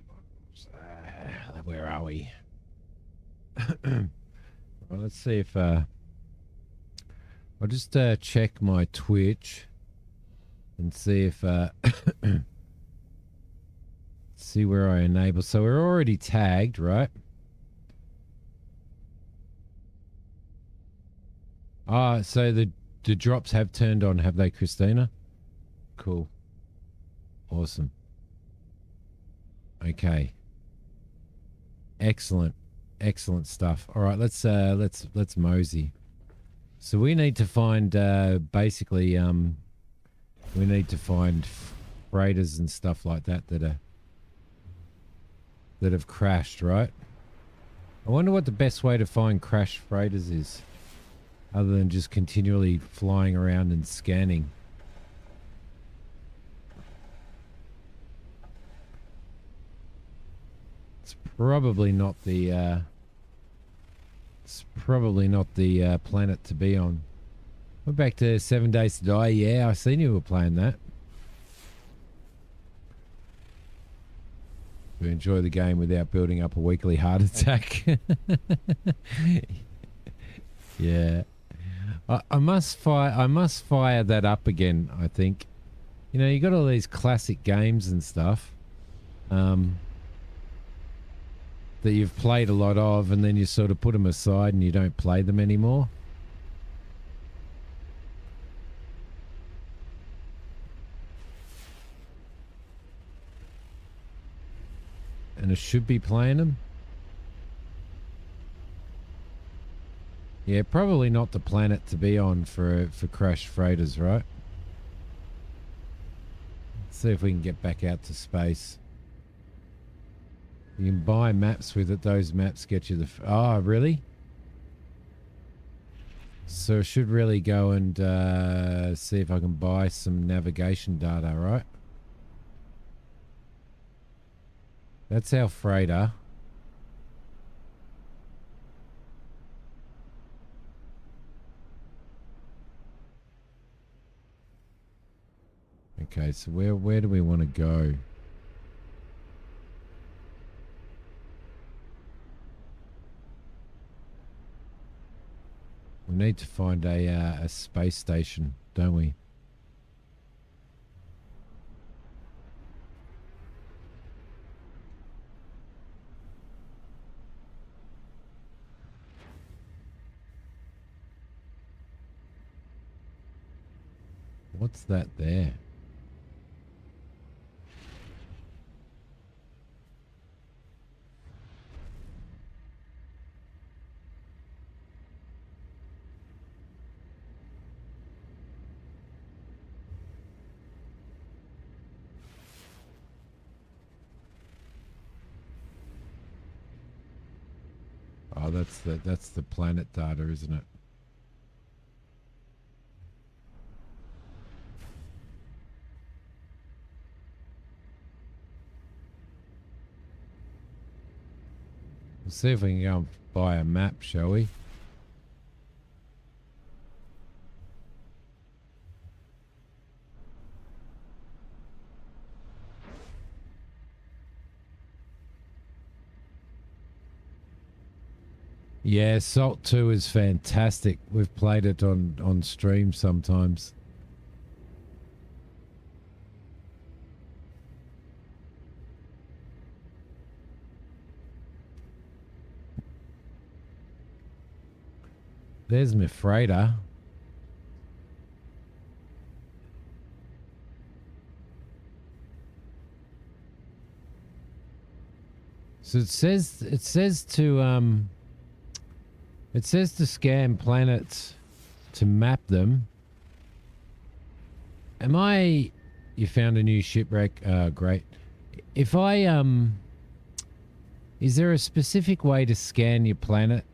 Speaker 1: Where are we? Well, let's see if I'll just check my Twitch and see if see where I enable. So we're already tagged, right? Ah, so the drops have turned on, have they, Christina? Cool. Awesome. Okay. Excellent. Excellent stuff. All right, let's mosey. So we need to find basically we need to find freighters and stuff like that that have crashed, right? I wonder what the best way to find crashed freighters is, other than just continually flying around and scanning. It's probably not the planet to be on. We're back to 7 Days to Die. Yeah, I seen you were playing that. We enjoy the game without building up a weekly heart attack. Yeah. I must fire that up again, I think. You know, you got all these classic games and stuff that you've played a lot of, and then you sort of put them aside and you don't play them anymore. And I should be playing them. Yeah, probably not the planet to be on for crashed freighters, right? Let's see if we can get back out to space. You can buy maps with it. Those maps get you the... Oh, really? So I should really go and see if I can buy some navigation data, right? That's our freighter. Okay, so where do we want to go? We need to find a space station, don't we? What's that there? Oh, that's the planet data, isn't it? We'll see if we can go and buy a map, shall we? Yeah, Salt 2 is fantastic. We've played it on stream sometimes. There's my freighter. So it says to scan planets to map them. You found a new shipwreck? Great. If is there a specific way to scan your planet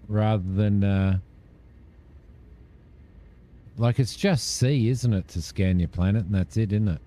Speaker 1: rather than, like it's just C, isn't it, to scan your planet, and that's it, isn't it?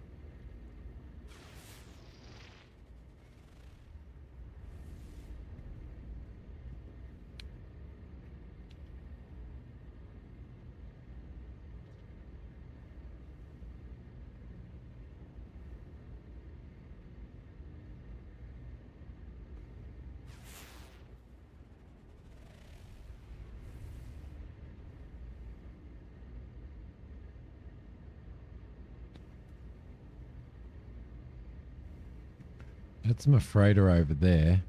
Speaker 1: That's my freighter over there.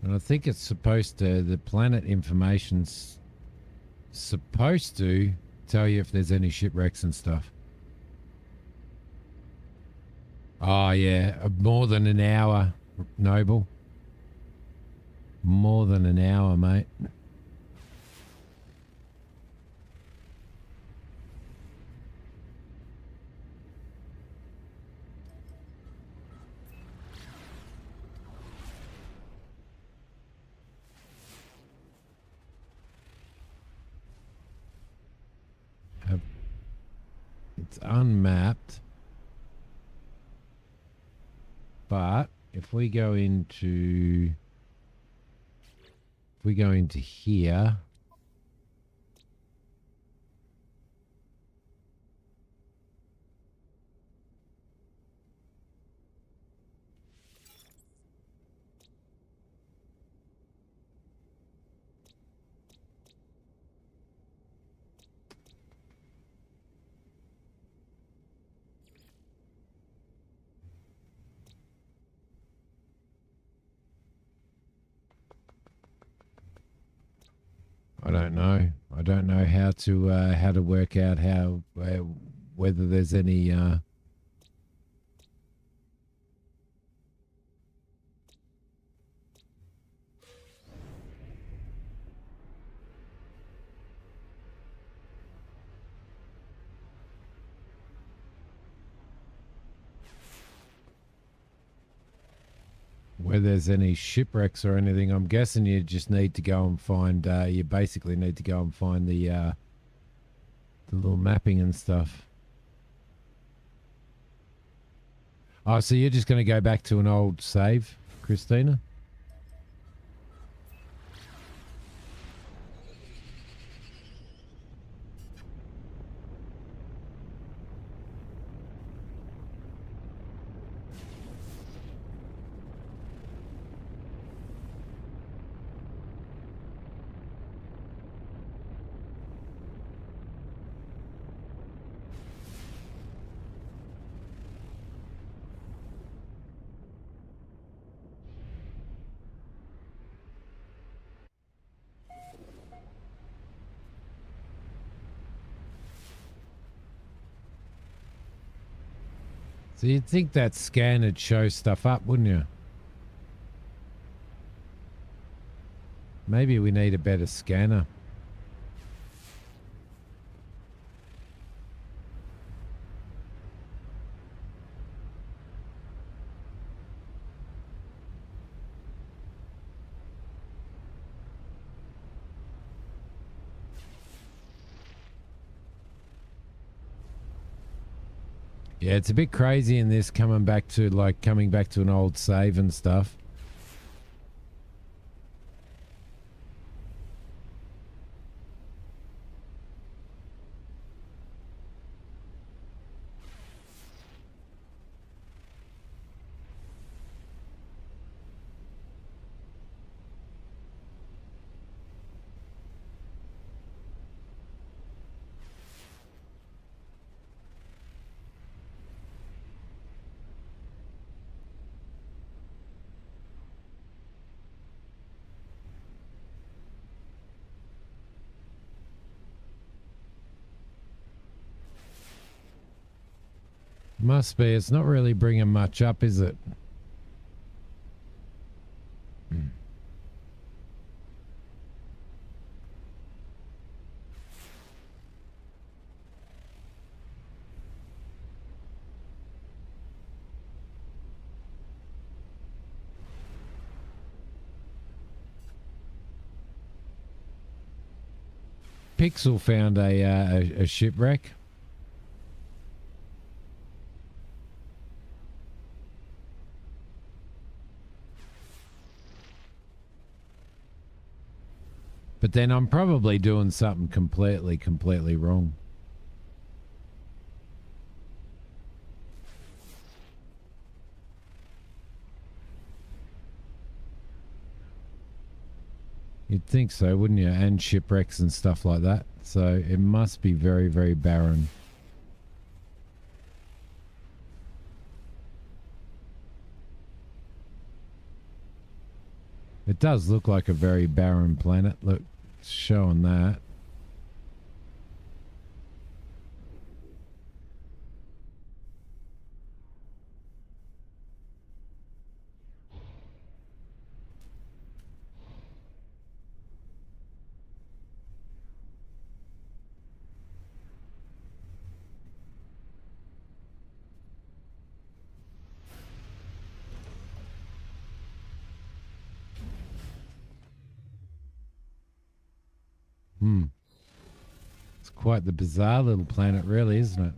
Speaker 1: And I think it's supposed to, the planet information's supposed to tell you if there's any shipwrecks and stuff. Oh, yeah. More than an hour, Noble. More than an hour, mate. It's unmapped. But if we go into here, I don't know. I don't know how to work out whether there's any shipwrecks or anything. I'm guessing you just need to go and find. You basically need to go and find the little mapping and stuff. Oh, so you're just going to go back to an old save, Christina? So you'd think that scan would show stuff up, wouldn't you? Maybe we need a better scanner. Yeah, it's a bit crazy in this coming back to an old save and stuff. Must be. It's not really bringing much up, is it? Pixel found a shipwreck. But then I'm probably doing something completely wrong. You'd think so, wouldn't you? And shipwrecks and stuff like that. So it must be very, very barren. It does look like a very barren planet. Look, it's showing that. It's quite the bizarre little planet, really, isn't it?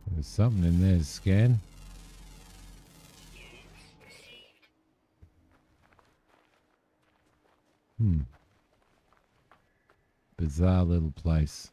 Speaker 1: There's something in there to scan. Bizarre little place.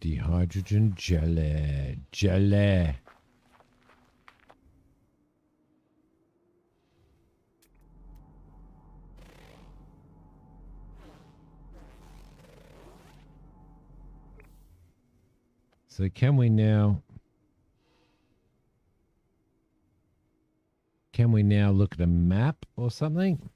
Speaker 1: Dehydrogen jelly. Jelly. So can we now look at a map or something?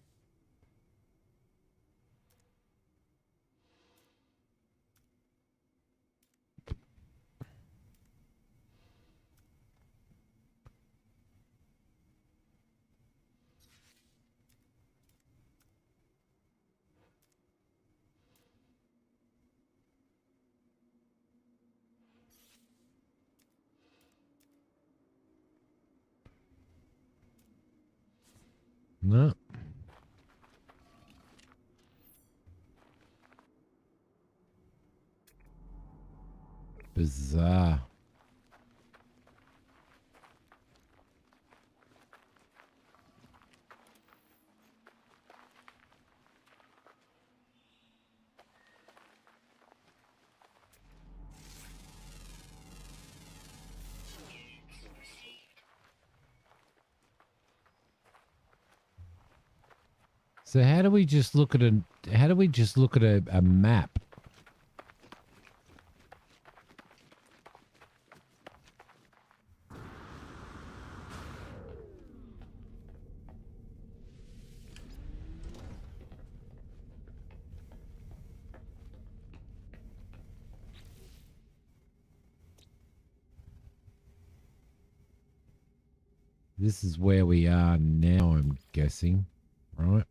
Speaker 1: No. Bizarre. So how do we just look at a map? This is where we are now, I'm guessing, right?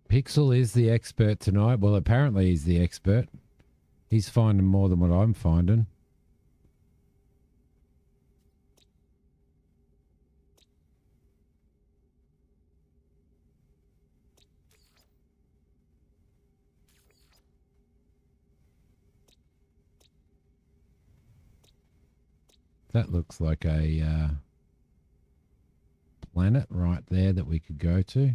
Speaker 1: Pixel is the expert tonight. Well, apparently he's the expert. He's finding more than what I'm finding. That looks like a planet right there that we could go to.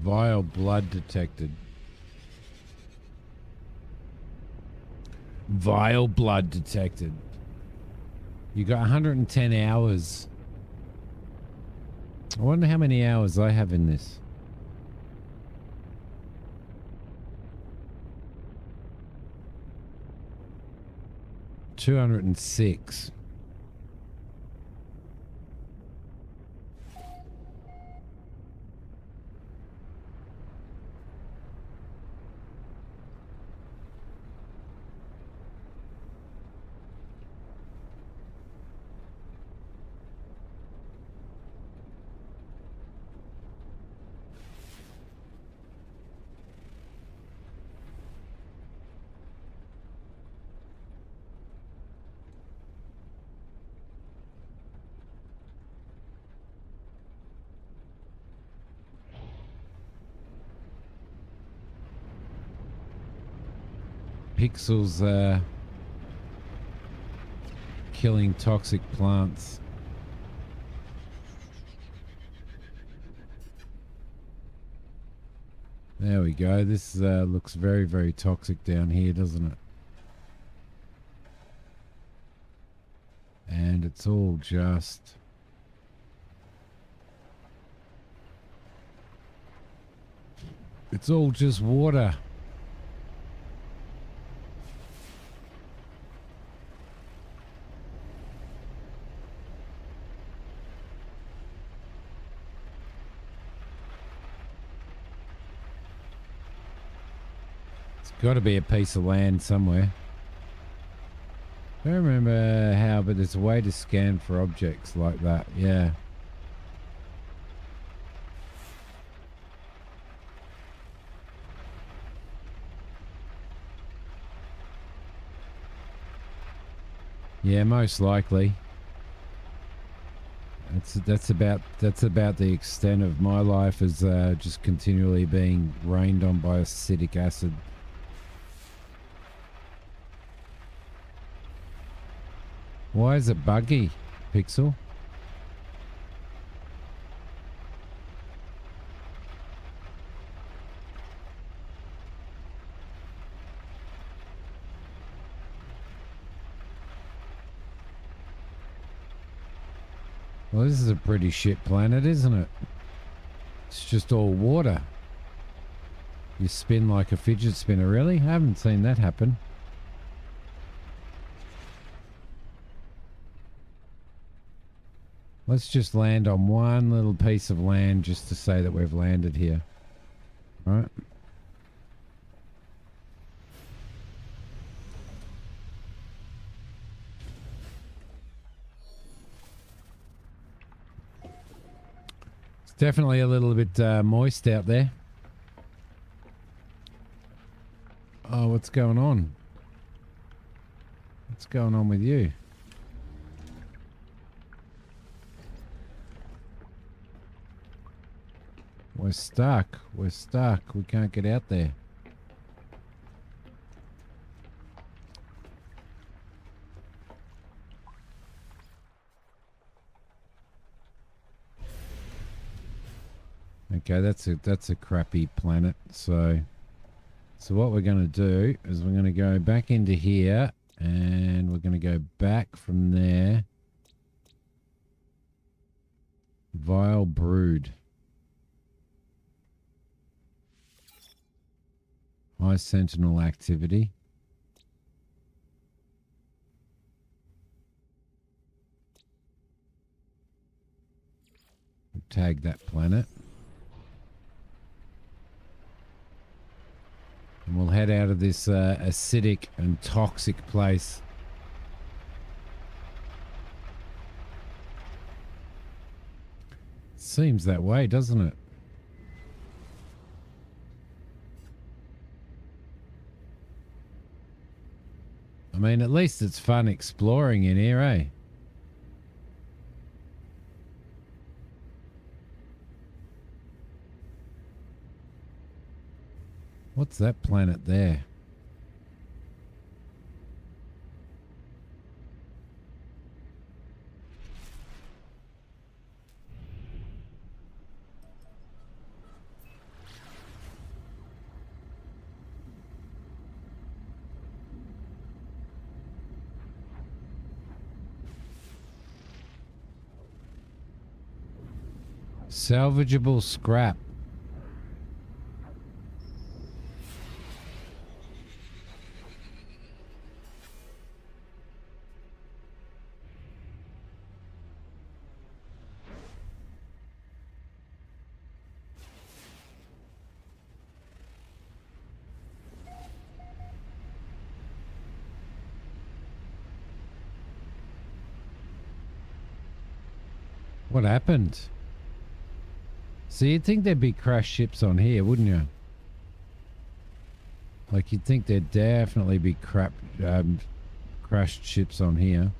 Speaker 1: Vile blood detected. Vile blood detected. You got 110 hours. I wonder how many hours I have in this. $206. Pixels killing toxic plants. There we go. This looks very, very toxic down here, doesn't it? And it's all just... It's all just water. Got to be a piece of land somewhere. I don't remember how, but there's a way to scan for objects like that. Yeah. Yeah, most likely. That's about the extent of my life, is just continually being rained on by acidic acid. Why is it buggy, Pixel? Well, this is a pretty shit planet, isn't it? It's just all water. You spin like a fidget spinner, really? I haven't seen that happen. Let's just land on one little piece of land just to say that we've landed here. All right. It's definitely a little bit moist out there. Oh, what's going on? What's going on with you? We're stuck. We're stuck. We can't get out there. Okay, that's a crappy planet. So what we're going to do is we're going to go back into here, and we're going to go back from there. Vile brood. High sentinel activity. Tag that planet. And we'll head out of this acidic and toxic place. Seems that way, doesn't it? I mean, at least it's fun exploring in here, eh? What's that planet there? Salvageable scrap. What happened? So you'd think there'd be crashed ships on here, wouldn't you? Like you'd think there'd definitely be crashed ships on here.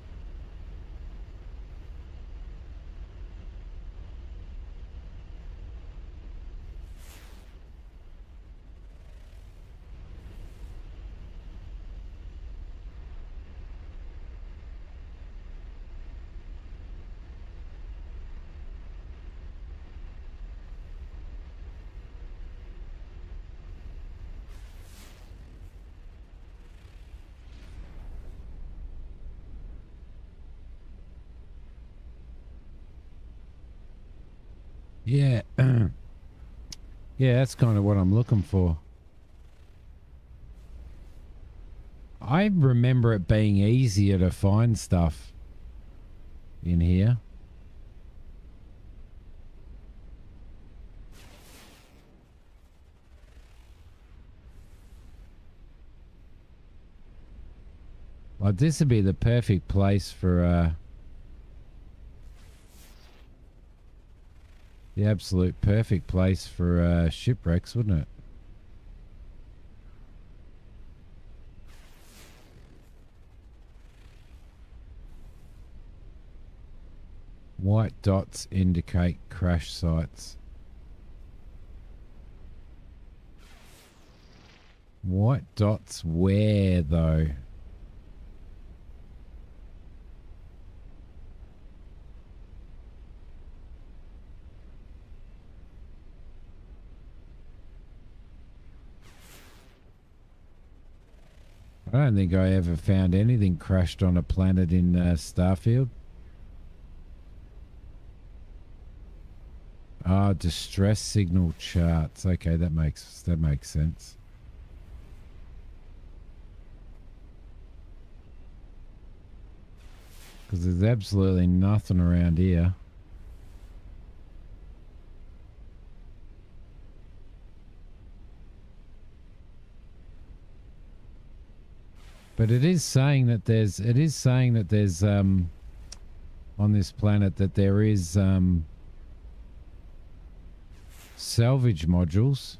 Speaker 1: Yeah. Yeah, that's kind of what I'm looking for. I remember it being easier to find stuff in here. Like this would be the perfect place for the absolute perfect place for shipwrecks, wouldn't it? White dots indicate crash sites. White dots where, though? I don't think I ever found anything crashed on a planet in Starfield. Ah, distress signal charts. Okay, that makes sense. Because there's absolutely nothing around here. But it is saying that there's on this planet that there is salvage modules.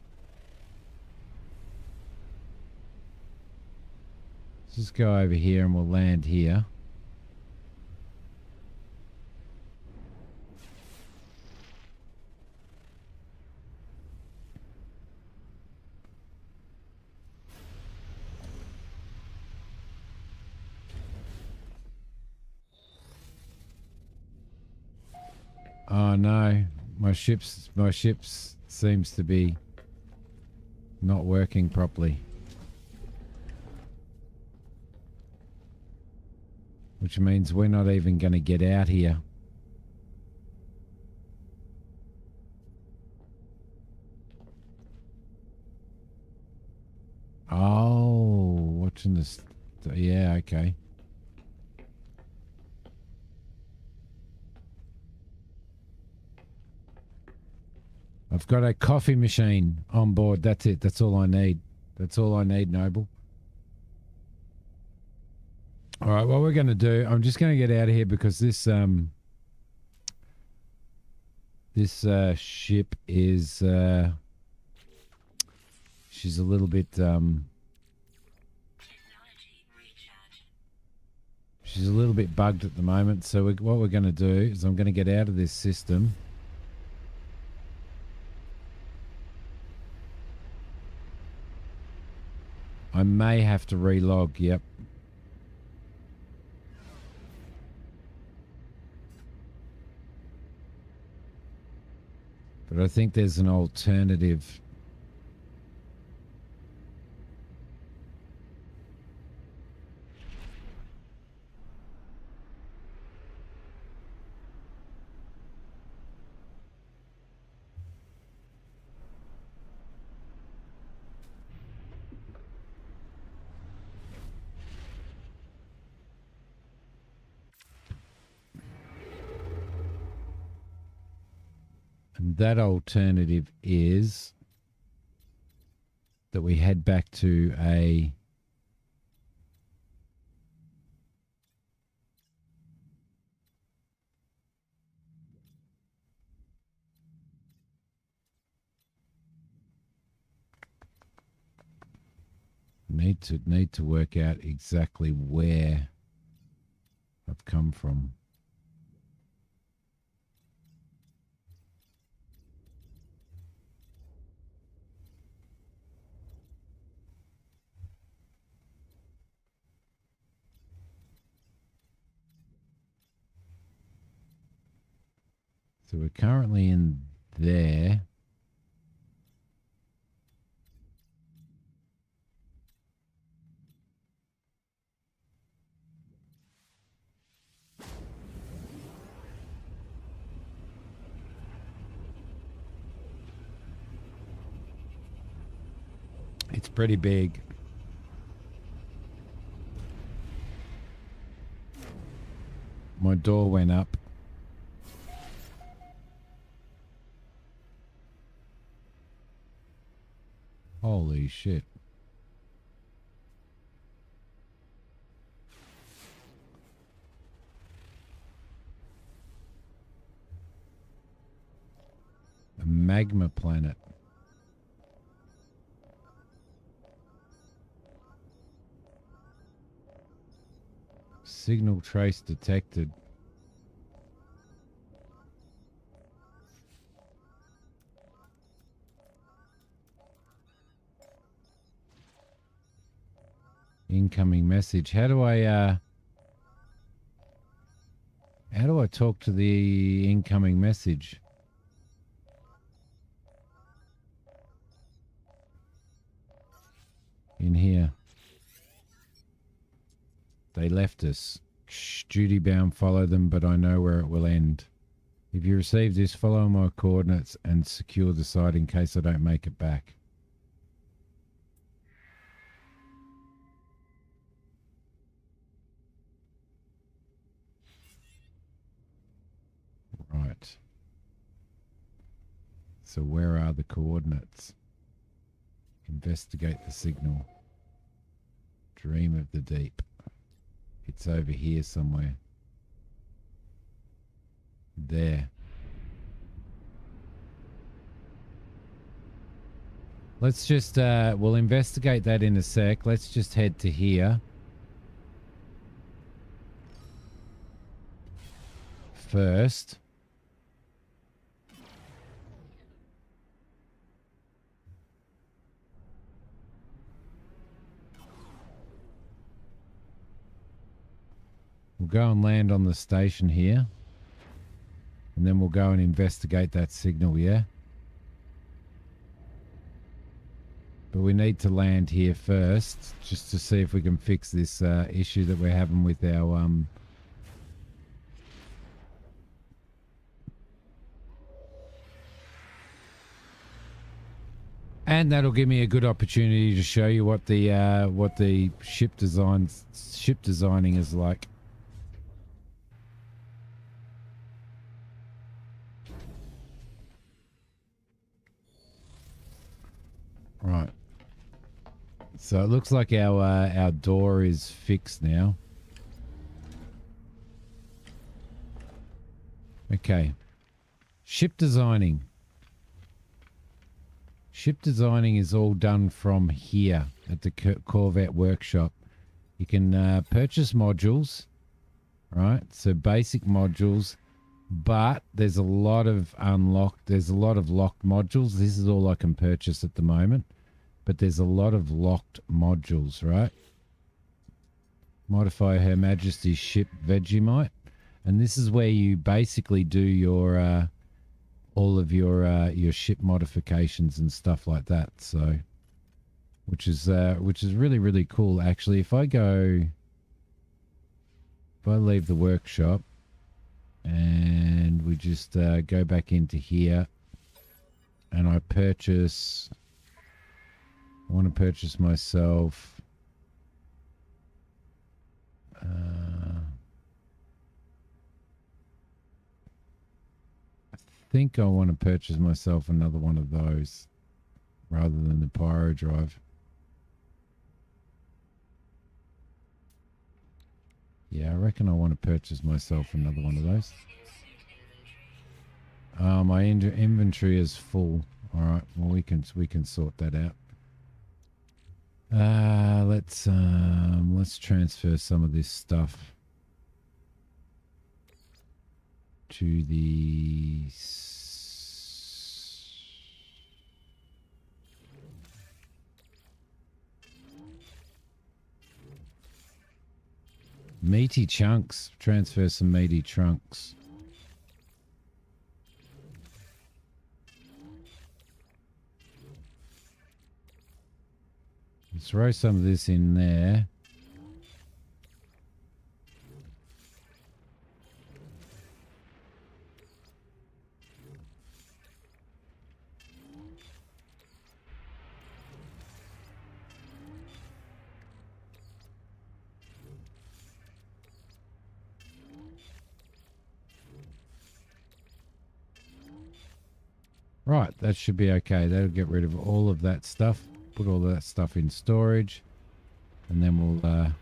Speaker 1: Let's just go over here and we'll land here. Oh no, my ships seems to be not working properly. Which means we're not even going to get out here. Watching this. Yeah, okay. I've got a coffee machine on board. That's it. That's all I need. That's all I need, Noble. All right, what we're going to do, I'm just going to get out of here because this ship is she's a little bit she's a little bit bugged at the moment. So what we're going to do is I'm going to get out of this system. I may have to relog, yep. But I think there's an alternative. And that alternative is that we head back to a need to work out exactly where I've come from. So we're currently in there. It's pretty big. My door went up. Holy shit. A magma planet. Signal trace detected. Incoming message. How do I talk to the incoming message? In here. They left us. Duty bound, follow them, but I know where it will end. If you receive this, follow my coordinates and secure the site in case I don't make it back. Right. So where are the coordinates? Investigate the signal. Dream of the deep. It's over here somewhere. There. Let's just, we'll investigate that in a sec. Let's just head to here. First. We'll go and land on the station here. And then we'll go and investigate that signal, yeah? But we need to land here first, just to see if we can fix this issue that we're having with our... And that'll give me a good opportunity to show you what the ship designing is like. Right. So it looks like our door is fixed now. Okay. Ship designing. Ship designing is all done from here at the Corvette workshop. You can purchase modules, right? So basic modules, but there's a lot of locked modules. This is all I can purchase at the moment, but there's a lot of locked modules, right? Modify Her Majesty's ship Vegemite, and this is where you basically do your all of your ship modifications and stuff like that. So, which is really cool actually. If I leave the workshop and we just go back into here, and I want to purchase myself I think I want to purchase myself another one of those rather than the Pyro Drive. Yeah, I reckon I want to purchase myself another one of those. My inventory is full. All right, well we can sort that out. Let's transfer some of this stuff to the meaty chunks. Transfer some meaty trunks. Let's throw some of this in there. Right, that should be okay. That'll get rid of all of that stuff. Put all that stuff in storage, and then we'll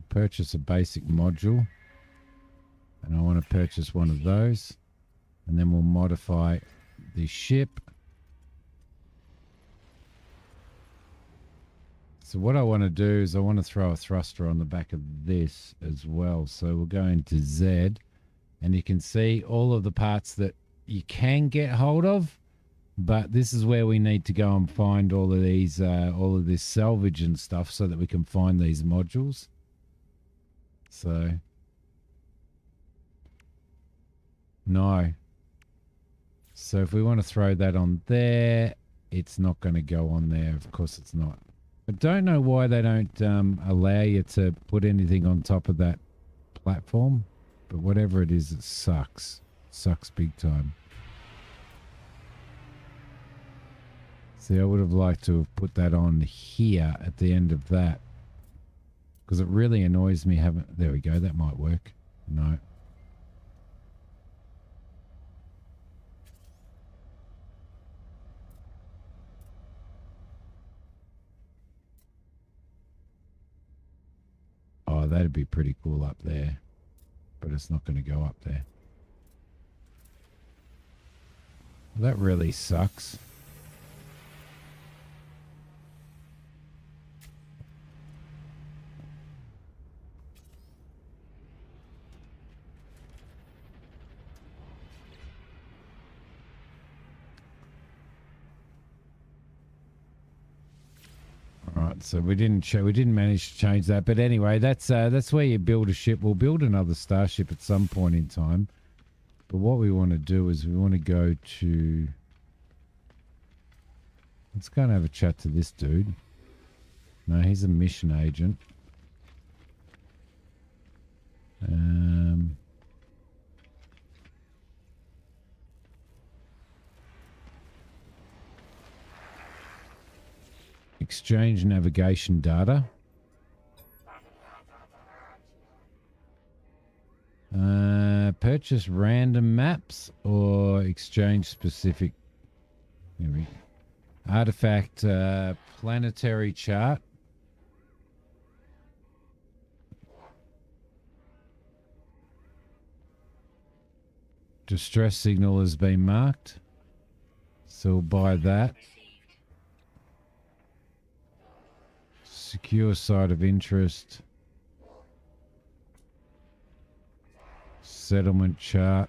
Speaker 1: purchase a basic module, and I want to purchase one of those, and then we'll modify the ship. So what I want to do is I want to throw a thruster on the back of this as well. So we'll go into Z, and you can see all of the parts that you can get hold of, but this is where we need to go and find all of these, all of this salvage and stuff, so that we can find these modules. So, no. So if we want to throw that on there, it's not going to go on there. Of course it's not. I don't know why they don't allow you to put anything on top of that platform, but whatever it is, it sucks. It sucks big time. See, I would have liked to have put that on here at the end of that, because it really annoys me having... There we go, that might work. No. Oh, that'd be pretty cool up there, but it's not going to go up there. That really sucks. Right, so we didn't manage to change that, but anyway, that's where you build a ship. We'll build another starship at some point in time, but what we want to do is we want to go to... Let's go and have a chat to this dude. No, he's a mission agent. exchange navigation data. Purchase random maps or exchange specific. Here we go. Artifact planetary chart. Distress signal has been marked. So we'll buy that. Secure site of interest. Settlement chart.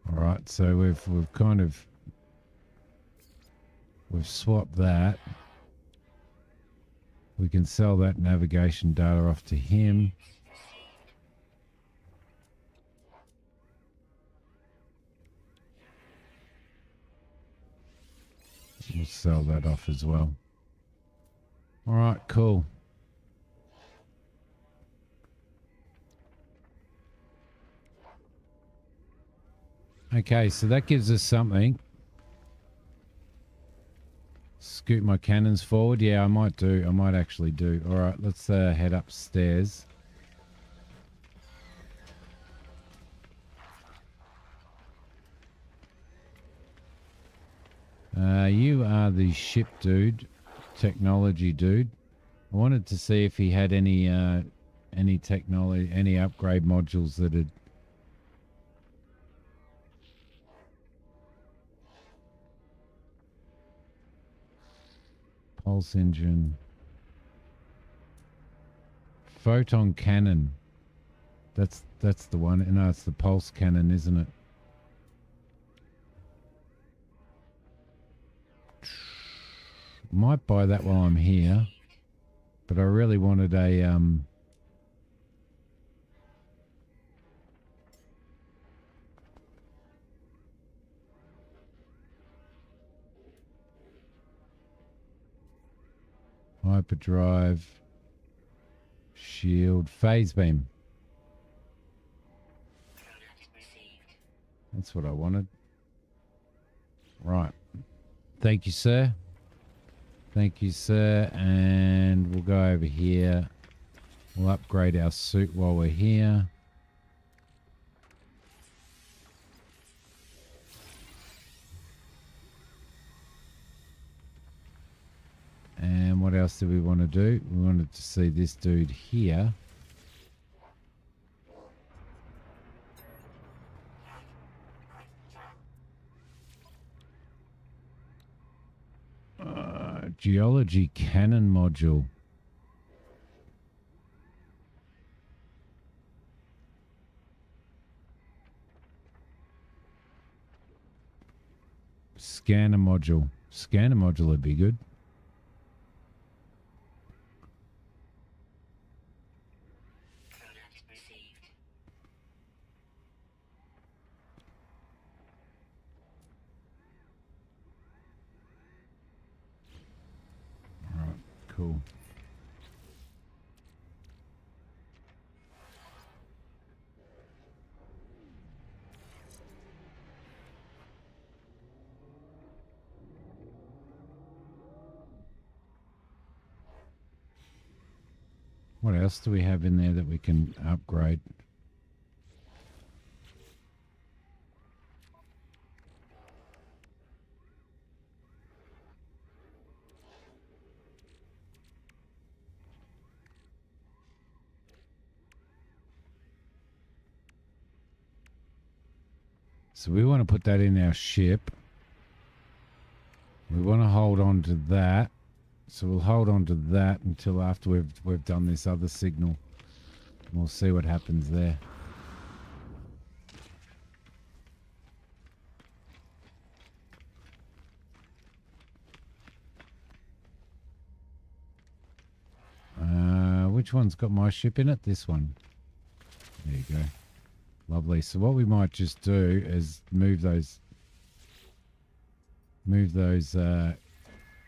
Speaker 1: All right, so we've kind of swapped that. We can sell that navigation data off to him. We'll sell that off as well. All right, cool. Okay, so that gives us something. Scoot my cannons forward. Yeah, I might do. I might actually do. All right, let's head upstairs. You are the ship dude, technology dude. I wanted to see if he had any technology, any upgrade modules that had. Pulse engine. Photon cannon. That's the one. No, it's the pulse cannon, isn't it? Might buy that while I'm here, but I really wanted a hyperdrive, shield, phase beam. That's what I wanted. Right. Thank you, sir. Thank you, sir. And we'll go over here. We'll upgrade our suit while we're here. And what else do we want to do? We wanted to see this dude here. Geology cannon module. Scanner module. Scanner module would be good. Cool. What else do we have in there that we can upgrade? So we want to put that in our ship. We want to hold on to that. So we'll hold on to that until after we've done this other signal. We'll see what happens there. Which one's got my ship in it? This one. There you go. Lovely. So what we might just do is move those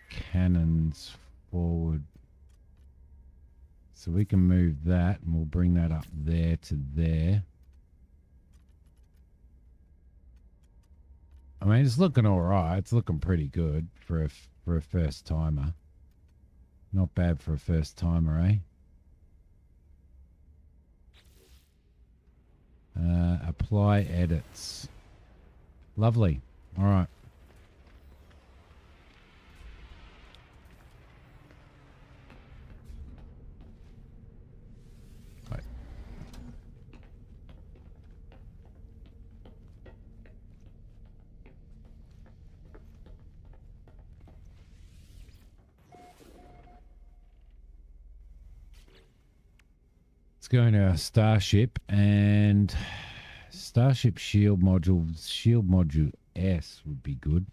Speaker 1: cannons forward. So we can move that and we'll bring that up there to there. I mean, it's looking all right. It's looking pretty good for a first timer. Not bad for a first timer, eh? Apply edits. Lovely. All right. Let's go into our starship and starship shield module S would be good.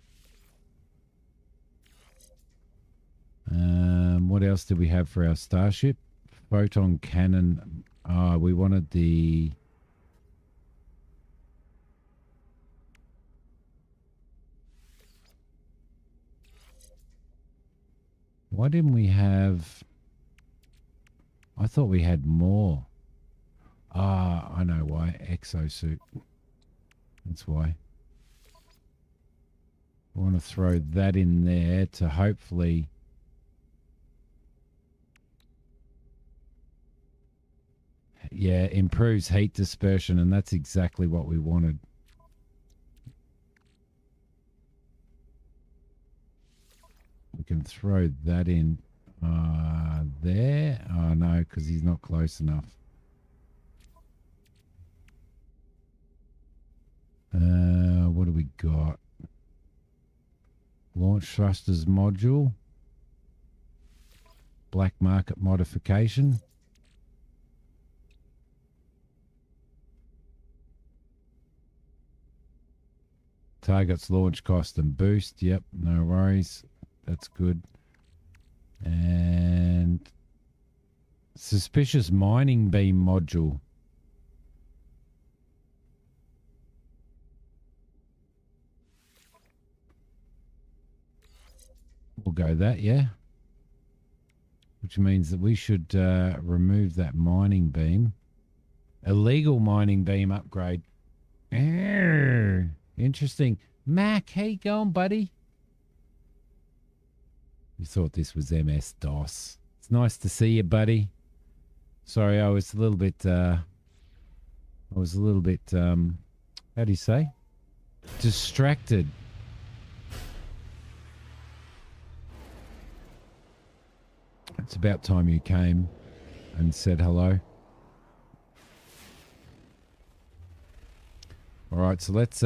Speaker 1: What else did we have for our starship? Photon cannon. We wanted the why didn't we have I thought we had more. I know why. Exosuit. That's why. I want to throw that in there to hopefully improves heat dispersion, and that's exactly what we wanted. We can throw that in there. Oh no, because he's not close enough. What do we got? Launch thrusters module. Black market modification. Targets launch cost and boost. Yep, no worries. That's good. And suspicious mining beam module. We'll go that, yeah. Which means that we should remove that mining beam. Illegal mining beam upgrade. Interesting. Mac, how you going, buddy? You thought this was MS-DOS. It's nice to see you, buddy. Sorry, I was a little bit, how do you say? Distracted. It's about time you came and said hello. All right, so let's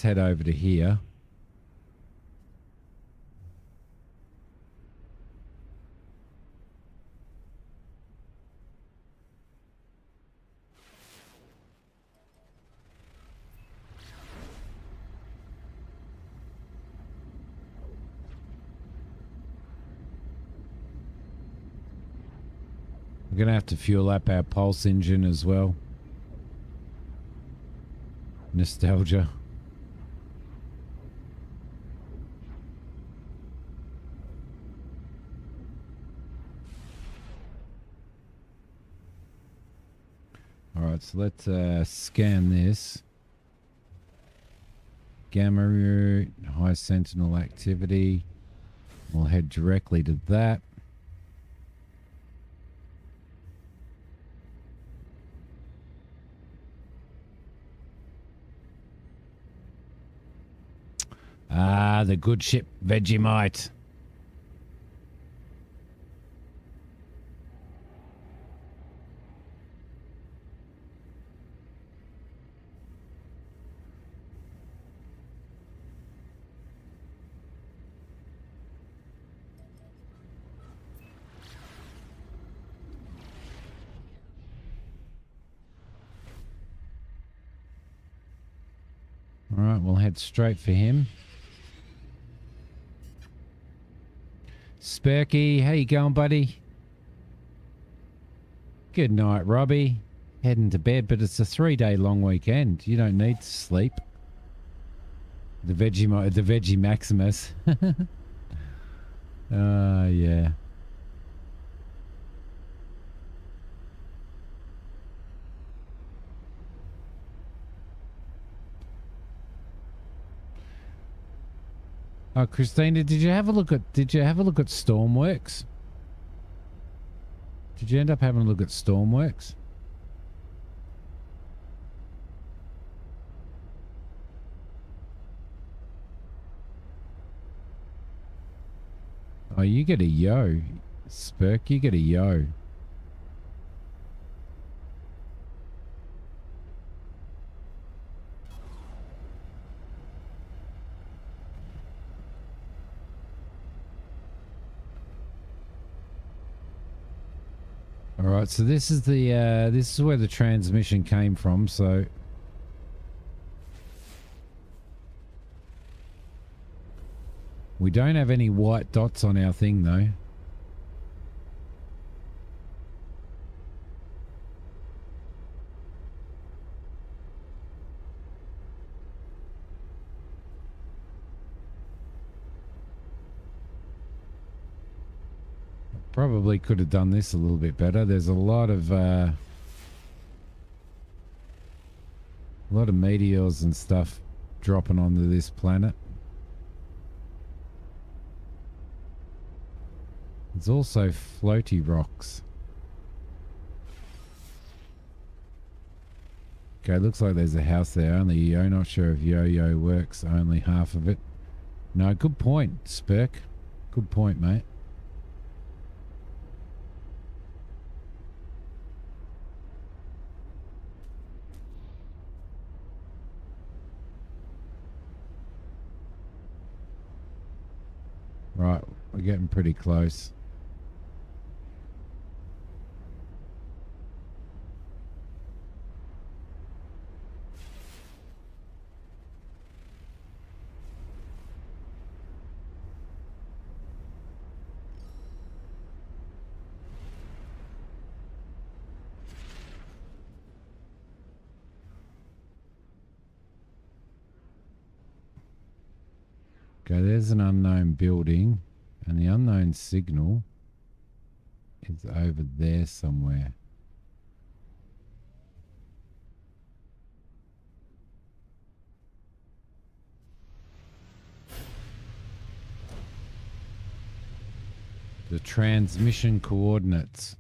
Speaker 1: head over to here. We're going to have to fuel up our pulse engine as well. Nostalgia. All right, so let's scan this. Gamma route, high sentinel activity. We'll head directly to that. Ah, the good ship Vegemite. All right, we'll head straight for him. Sparky, how you going, buddy? Good night, Robbie. Heading to bed, but it's a 3-day long weekend. You don't need to sleep. The Veggie Maximus. Yeah. Oh, Christina, did you have a look at Stormworks? Did you end up having a look at Stormworks? Oh, you get a yo. Spurk, you get a yo. All right, so this is the this is where the transmission came from. So we don't have any white dots on our thing though. Probably could have done this a little bit better. There's a lot of meteors and stuff dropping onto this planet. There's also floaty rocks. Okay, looks like there's a house there. Only yo. Not sure if yo-yo works. Only half of it. No, good point, Spurk. Good point, mate. Right, we're getting pretty close. Okay, there's an unknown building, and the unknown signal is over there somewhere. The transmission coordinates.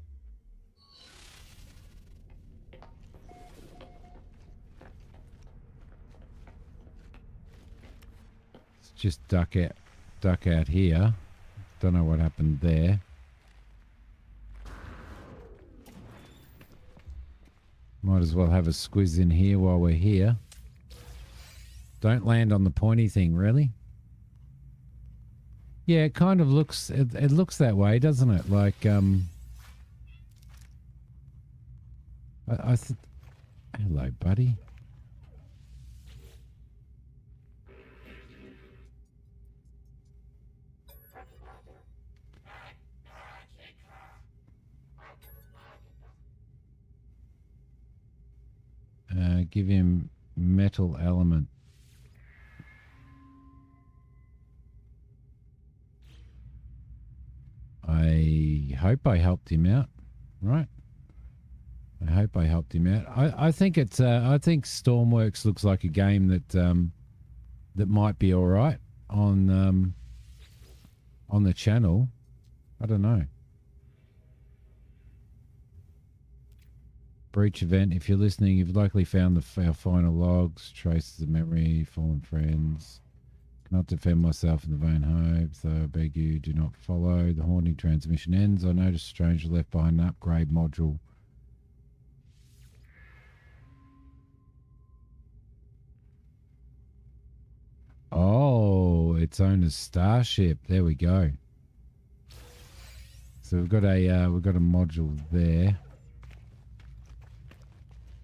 Speaker 1: Just duck out here. Don't know what happened there. Might as well have a squiz in here while we're here. Don't land on the pointy thing, really. Yeah, it kind of looks, it looks that way, doesn't it? Like, hello, buddy. Give him metal element. I hope I helped him out, right? I hope I helped him out. I think it's I think Stormworks looks like a game that that might be all right on the channel. I don't know. Breach event. If you're listening, you've likely found our final logs, traces of memory, fallen friends. Cannot defend myself in the vain hope, so I beg you do not follow. The haunting transmission ends. I noticed a stranger left behind an upgrade module. Oh, its own a starship. There we go. So we've got a module there.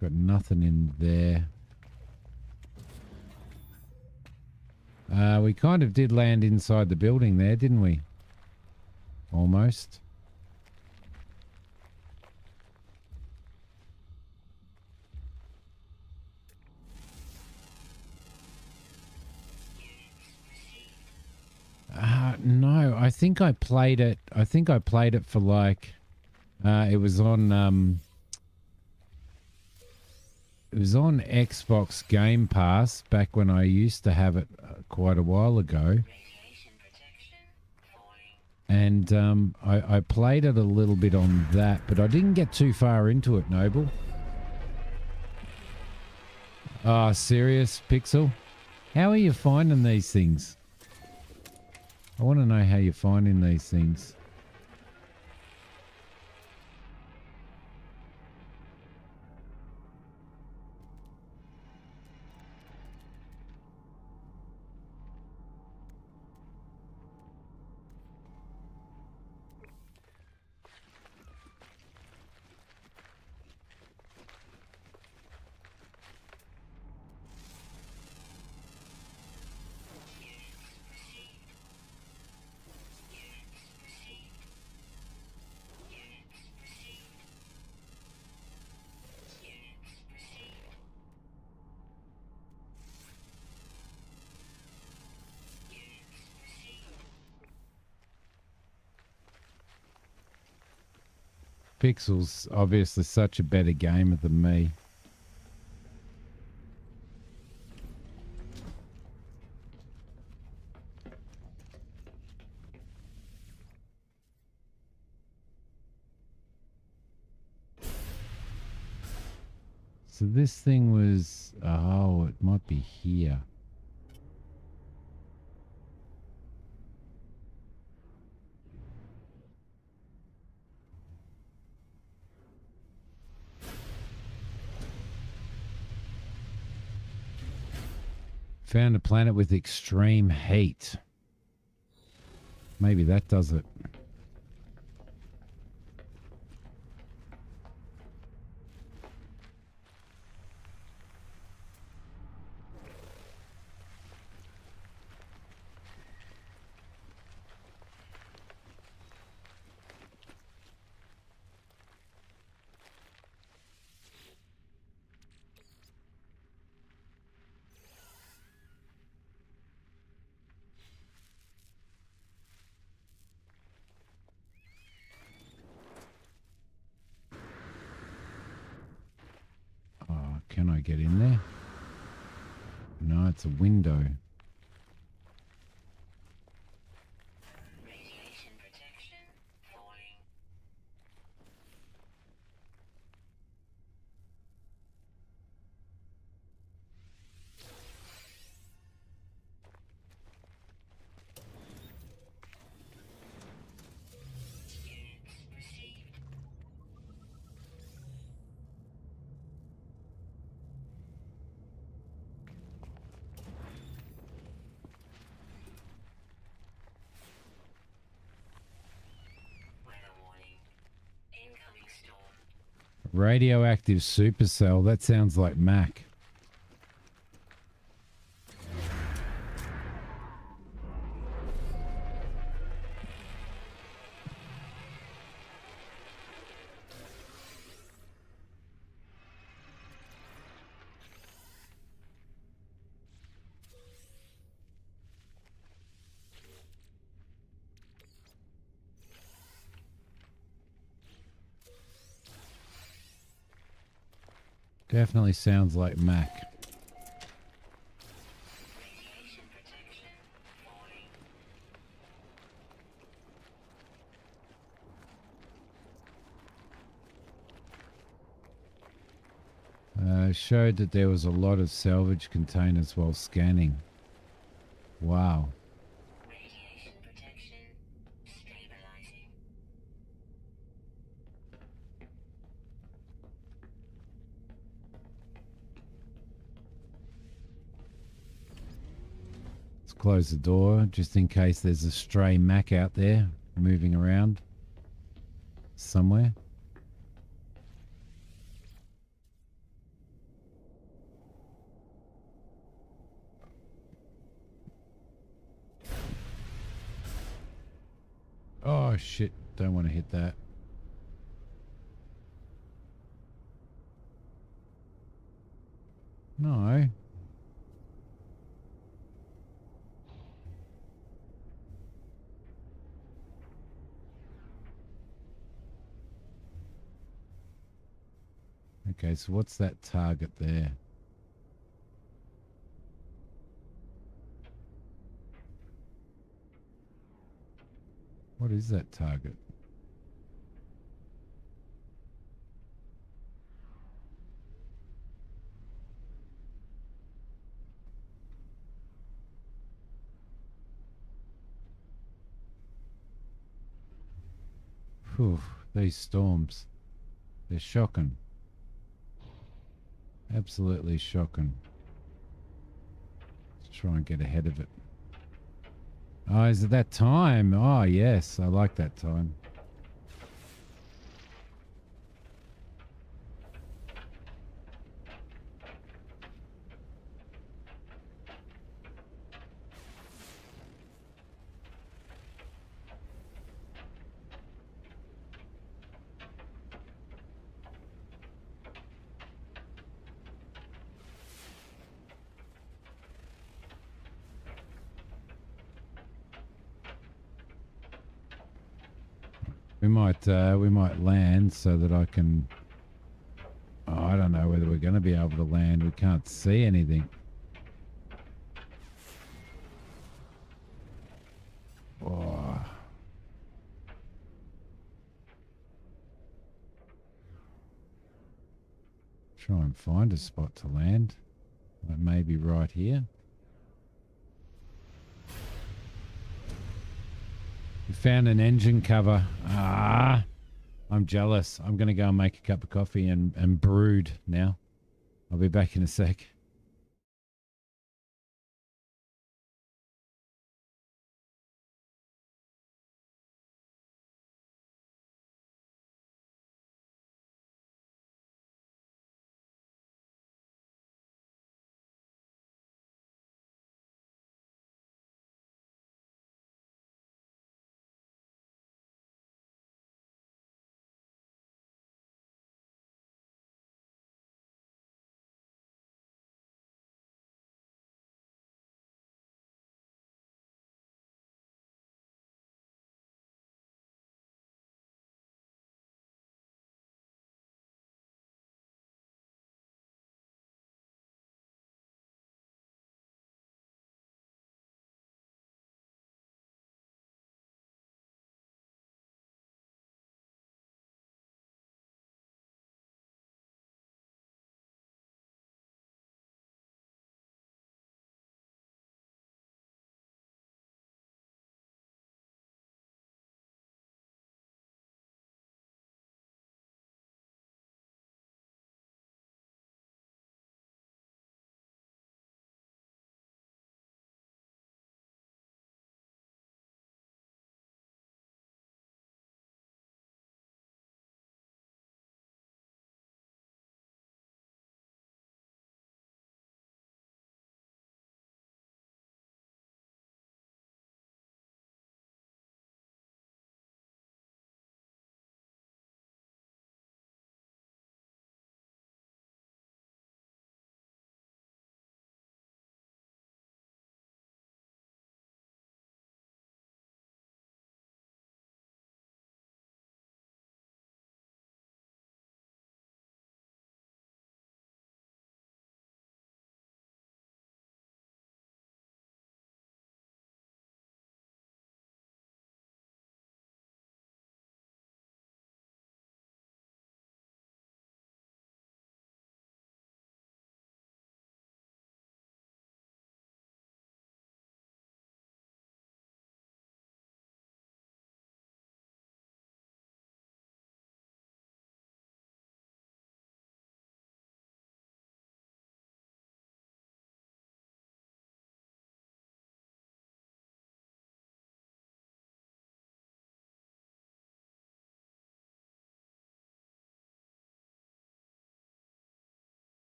Speaker 1: Got nothing in there. We kind of did land inside the building there, didn't we? Almost. No, I think I played it. I think I played it for like, it was on Xbox Game Pass back when I used to have it quite a while ago. And I played it a little bit on that, but I didn't get too far into it, Noble. Oh, serious, Pixel? How are you finding these things? I want to know how you're finding these things. Pixel's obviously such a better gamer than me. So this thing was... Oh, it might be here. Found a planet with extreme heat. Maybe that does it. Can I get in there? No, it's a window.
Speaker 2: Radiation protection falling. Units received.
Speaker 1: Radioactive supercell. That sounds like Mac. Definitely sounds like Mac.
Speaker 2: Radiation protection falling.
Speaker 1: Showed that there was a lot of salvage containers while scanning. Wow.
Speaker 2: Radiation protection stabilizing.
Speaker 1: Let's close the door just in case there's a stray Mac out there moving around somewhere. Oh shit, don't want to hit that. No. Okay, so what's that target there? What is that target? Whew, these storms. They're shocking. Absolutely shocking. Let's try and get ahead of it. Oh, is it that time? Oh, yes. I like that time. We might land so that I can. Oh, I don't know whether we're going to be able to land. We can't see anything. Oh. Try and find a spot to land. Like maybe right here. We found an engine cover. Ah, I'm jealous. I'm going to go and make a cup of coffee and brood now. I'll be back in a sec.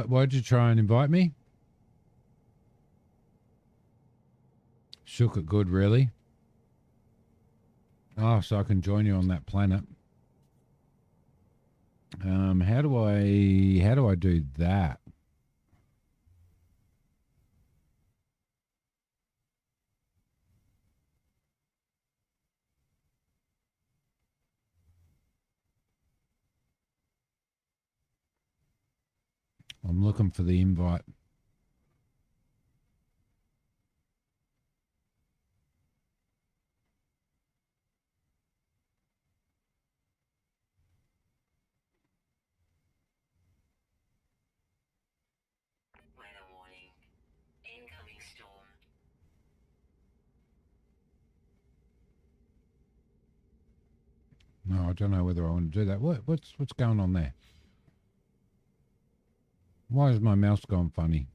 Speaker 1: Why'd you try and invite me? Shook it good, really? Oh, so I can join you on that planet. How do I do that? I'm looking for the invite.
Speaker 2: Weather warning. Incoming storm.
Speaker 1: No, I don't know whether I want to do that. What's going on there? Why is my mouse gone funny?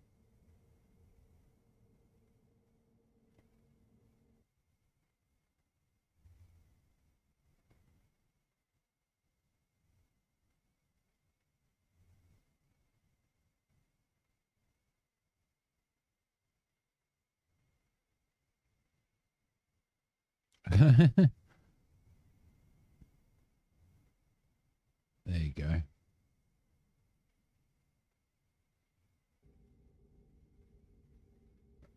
Speaker 1: There you go.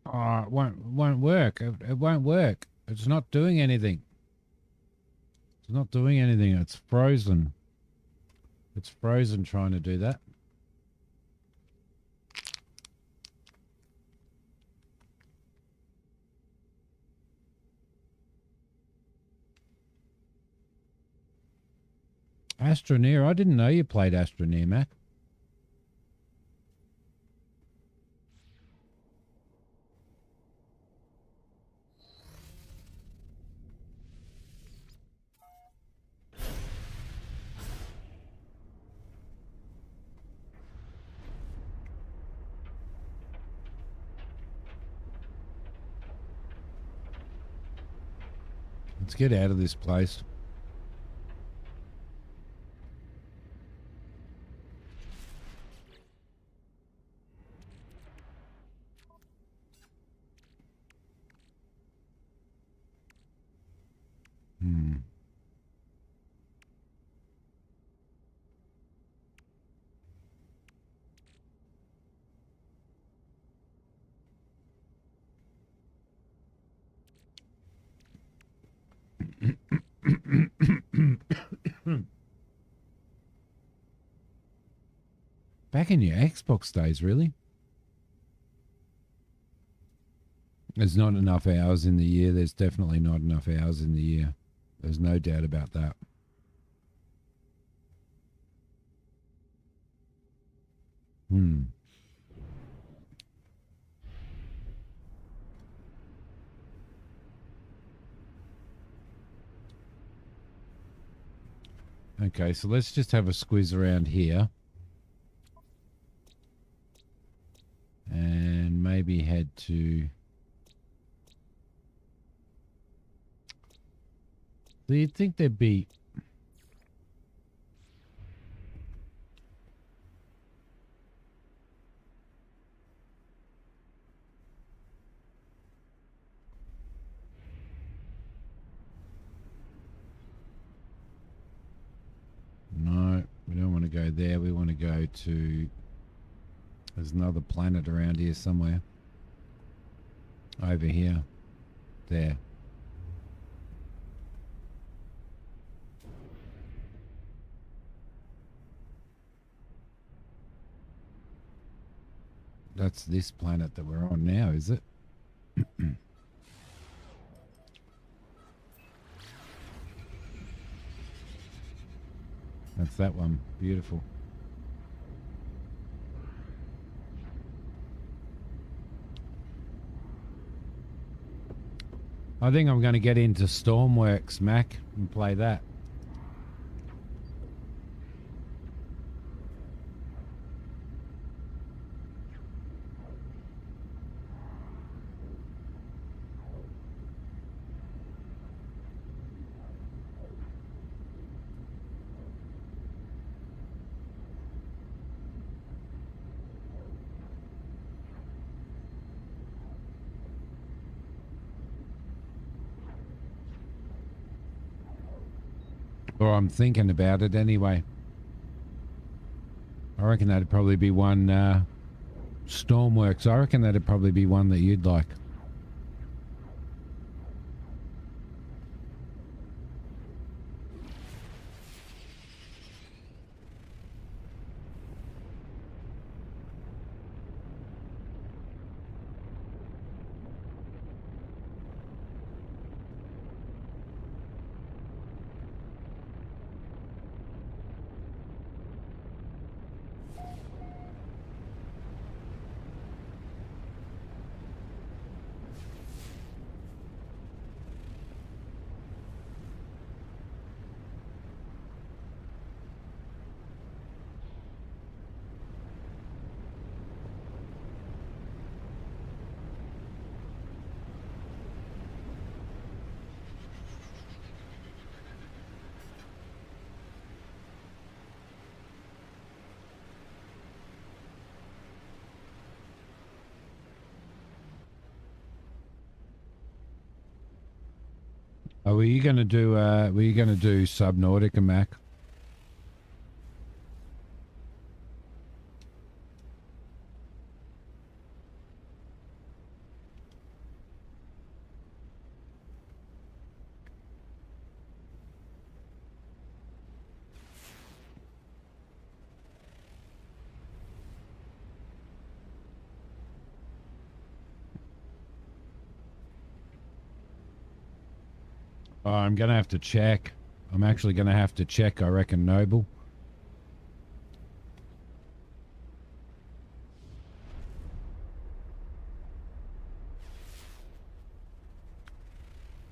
Speaker 1: Oh, it won't work. It won't work. It's not doing anything. It's not doing anything. It's frozen. It's frozen trying to do that. Astroneer, I didn't know you played Astroneer, Mac. Let's get out of this place. Hmm. Back in your Xbox days, really? There's not enough hours in the year. There's definitely not enough hours in the year. There's no doubt about that. Hmm. Okay, so let's just have a squeeze around here. And maybe head to... Do you think there'd be... No, we don't want to go there. We want to go to... There's another planet around here somewhere. Over here. There. That's this planet that we're on now, is it? That's that one. Beautiful. I think I'm going to get into Stormworks, Mac, and play that. Or I'm thinking about it anyway. I reckon that'd probably be one, Stormworks. I reckon that'd probably be one that you'd like. Oh, were you gonna do Subnautica, Mac? Oh, I'm gonna have to check. I'm actually gonna have to check, I reckon, Noble.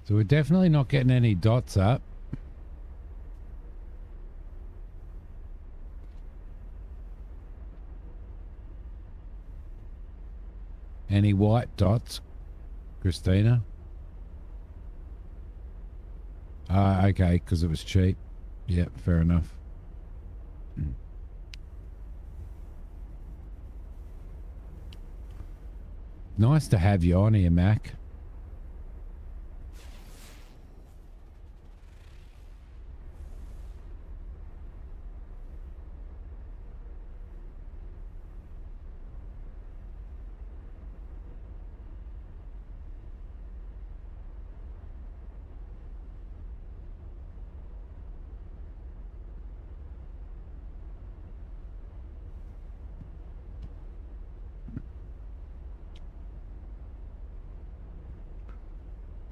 Speaker 1: So we're definitely not getting any dots up. Any white dots, Christina? Okay, because it was cheap. Yeah, fair enough. Nice to have you on here, Mac.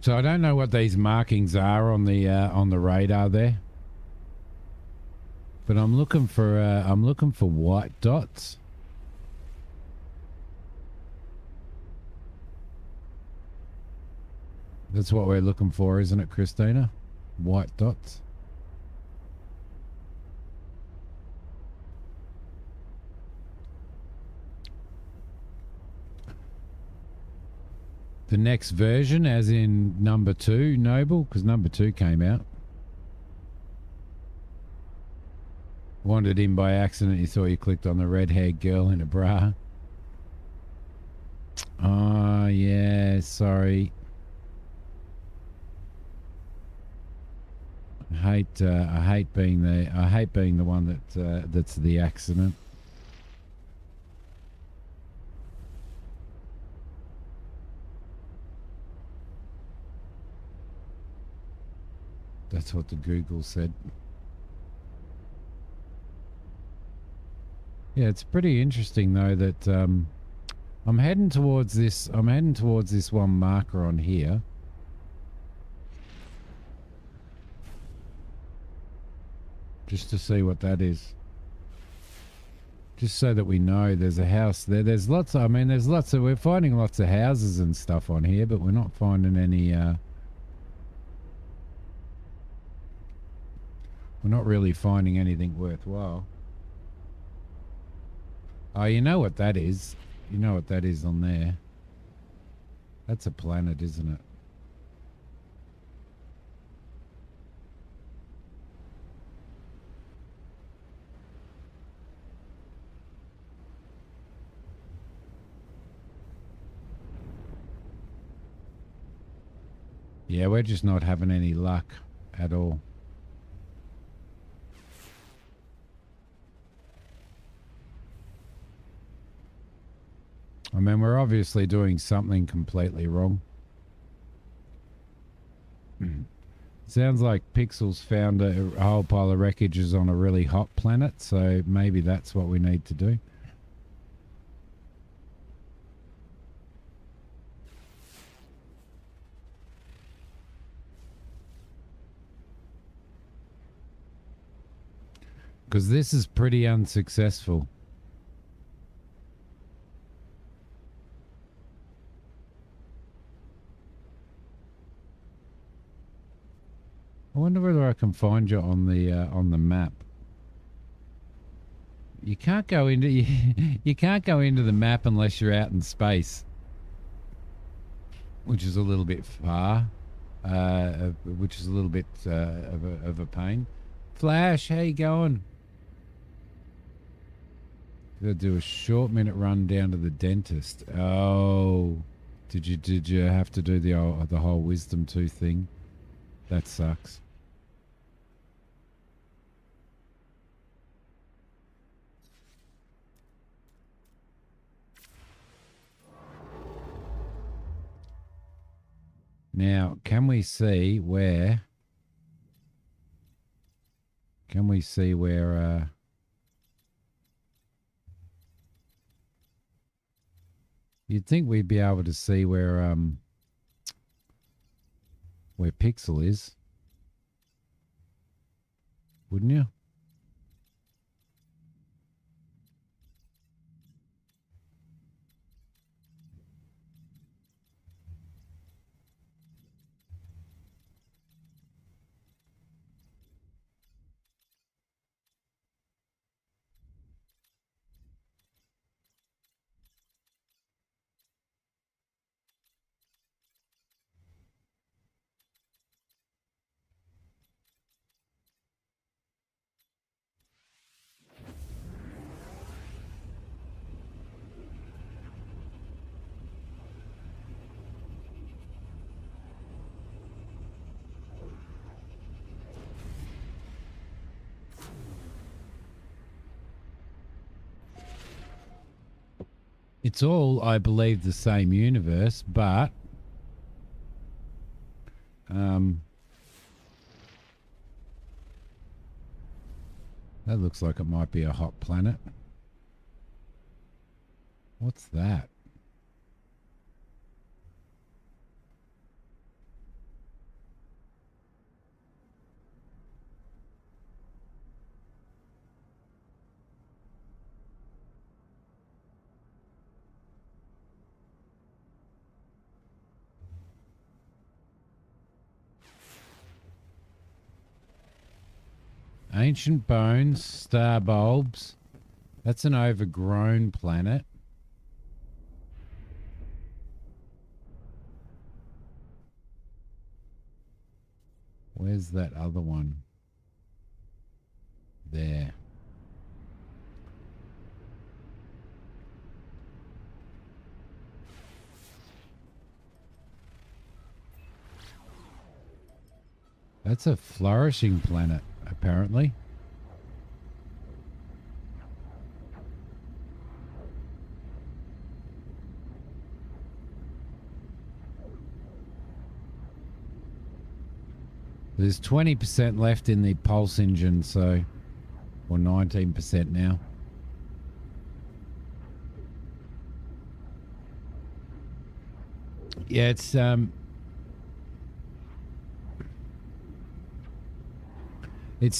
Speaker 1: So I don't know what these markings are on the radar there, but I'm looking for white dots. That's what we're looking for, isn't it, Christina? White dots. The next version, as in number 2, Noble, because number 2 came out. Wandered in by accident, you thought you clicked on the red-haired girl in a bra. Oh, yeah, sorry. I hate being the one that's the accident. That's what the Google said. Yeah, it's pretty interesting though that I'm heading towards this one marker on here. Just to see what that is. Just so that we know there's a house there. There's lots of, we're finding lots of houses and stuff on here, but we're not finding any we're not really finding anything worthwhile. Oh, you know what that is? You know what that is on there? That's a planet, isn't it? Yeah, we're just not having any luck at all. I mean, we're obviously doing something completely wrong. Sounds like Pixel's found a whole pile of wreckages on a really hot planet, so maybe that's what we need to do. Because this is pretty unsuccessful. I wonder whether I can find you on the map. You can't go into you can't go into the map unless you're out in space, which is a little bit far, which is a little bit of a pain. Flash, how you going? Gotta do a short minute run down to the dentist. Oh, did you have to do the whole wisdom tooth thing? That sucks. Now, can we see where? Can we see where? You'd think we'd be able to see where Pixel is, wouldn't you? It's all, I believe, the same universe, but that looks like it might be a hot planet. What's that? Ancient bones, star bulbs. That's an overgrown planet. Where's that other one? There. That's a flourishing planet, apparently. There's 20% left in the pulse engine, so, or 19% now. Yeah, it's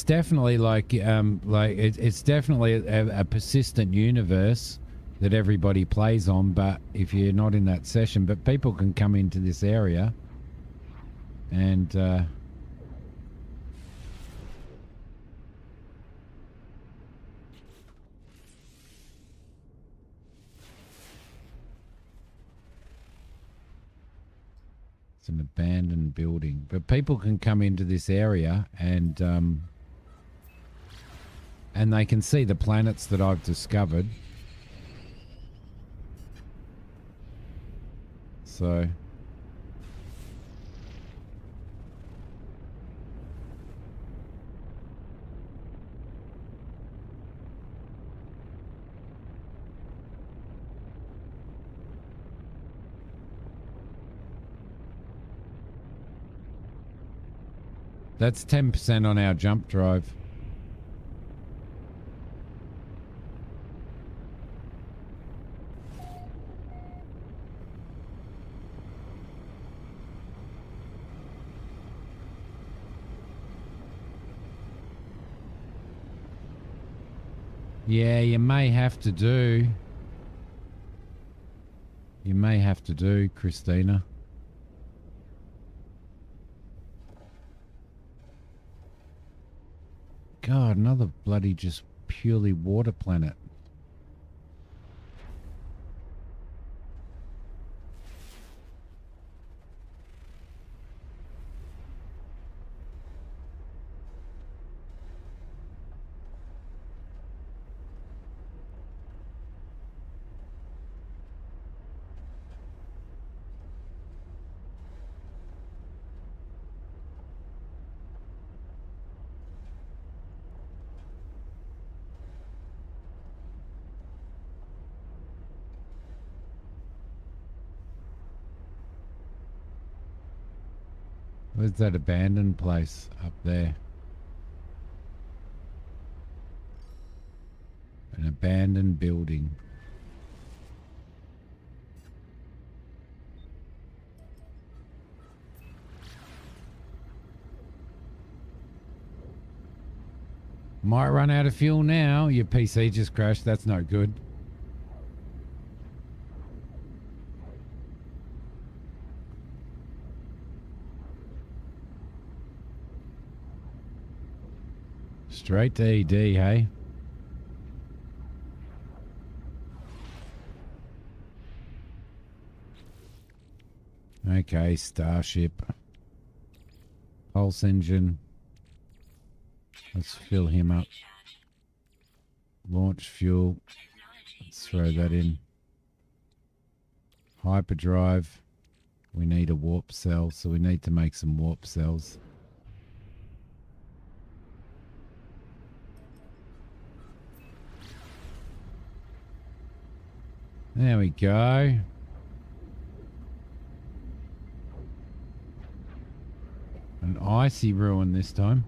Speaker 1: definitely it's definitely a persistent universe that everybody plays on, but if you're not in that session, but people can come into this area and it's an abandoned building, but people can come into this area and they can see the planets that I've discovered. So That's 10% on our jump drive. Yeah, you may have to do. You may have to do, Christina. God, another bloody just purely water planet. Where's that abandoned place up there? An abandoned building. Might run out of fuel now. Your PC just crashed. That's no good. Straight to ED, hey? Okay, Starship. Pulse engine. Let's fill him up. Launch fuel. Let's throw that in. Hyperdrive. We need a warp cell, so we need to make some warp cells. There we go. An icy ruin this time.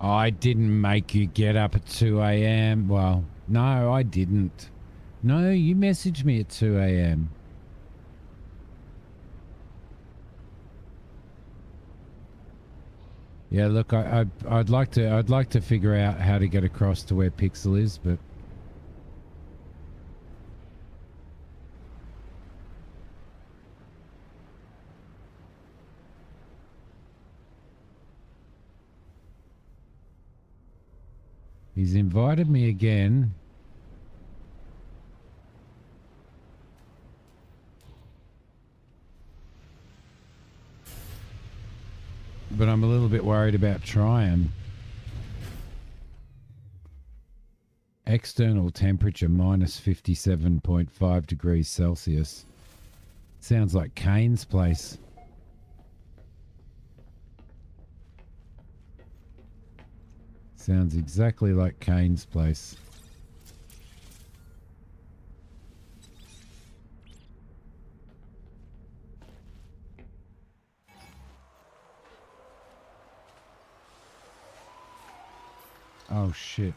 Speaker 1: I didn't make you get up at 2 a.m. Well, no, I didn't. No, you messaged me at 2 a.m. Yeah, look, I'd like to figure out how to get across to where Pixel is, but he's invited me again. But I'm a little bit worried about trying. External temperature minus 57.5 degrees Celsius. Sounds like Kane's place. Sounds exactly like Kane's place. Oh shit.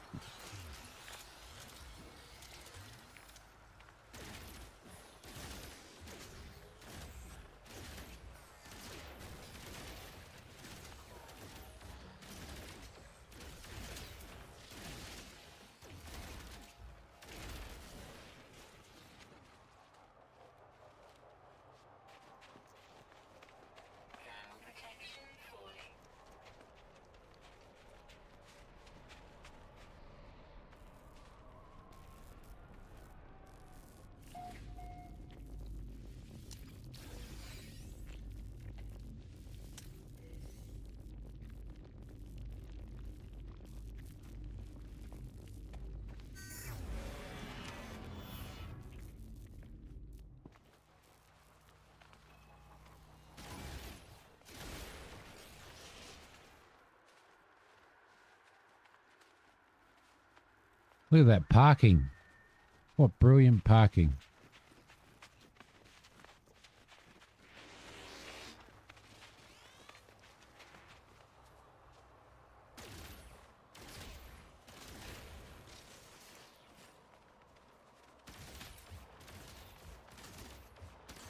Speaker 1: Look at that parking. What brilliant parking.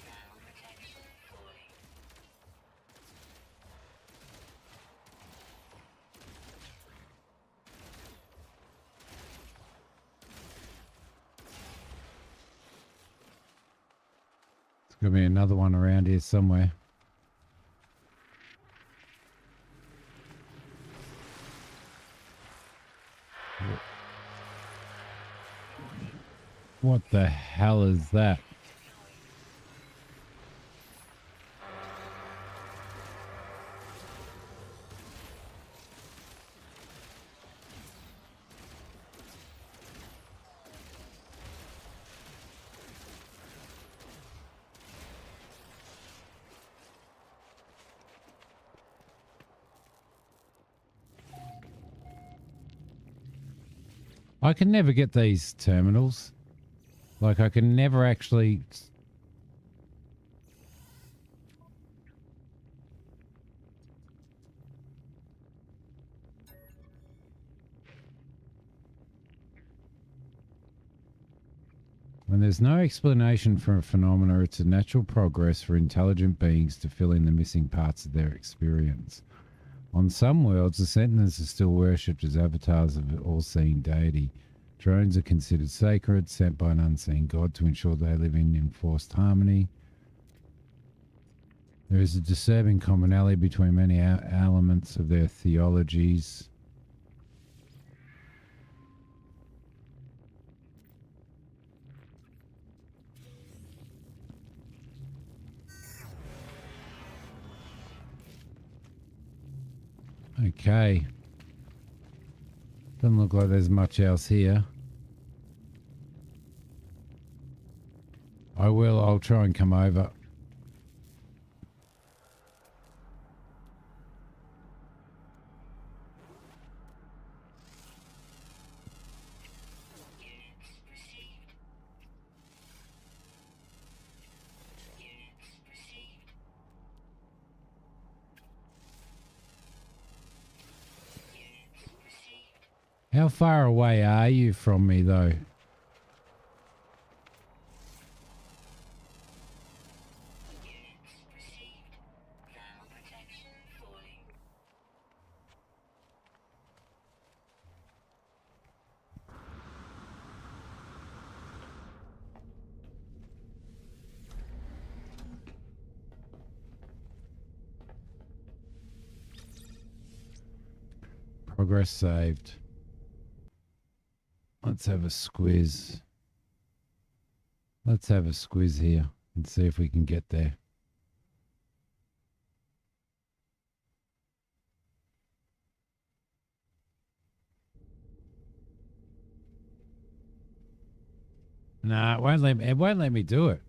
Speaker 2: Thermal protection falling.
Speaker 1: There's got to be another one around here somewhere. What the hell is that? I can never get these terminals. Like, I can never actually... When there's no explanation for a phenomena, it's a natural progress for intelligent beings to fill in the missing parts of their experience. On some worlds, the Sentinels are still worshipped as avatars of an all-seeing deity. Drones are considered sacred, sent by an unseen god to ensure they live in enforced harmony. There is a disturbing commonality between many elements of their theologies. Okay. Doesn't look like there's much else here. I'll try and come over.
Speaker 2: Units received. Units received. Units received.
Speaker 1: How far away are you from me, though?
Speaker 2: Units received. Thermal protection falling.
Speaker 1: Progress saved. Let's have a squiz. Let's have a squiz here and see if we can get there. Nah, it won't let me do it.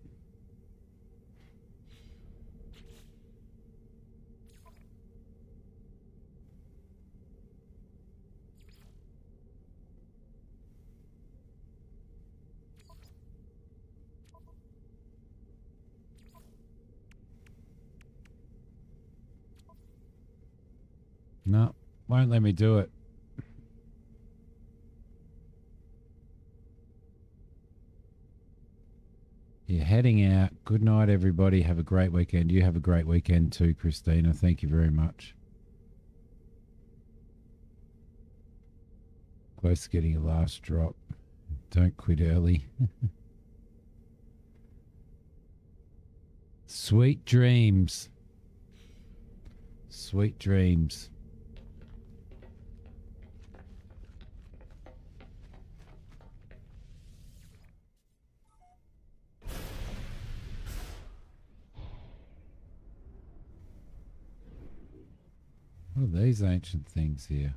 Speaker 1: No, won't let me do it. You're heading out. Good night, everybody. Have a great weekend. You have a great weekend too, Christina. Thank you very much. Close to getting a last drop. Don't quit early. Sweet dreams. Sweet dreams. What are these ancient things here?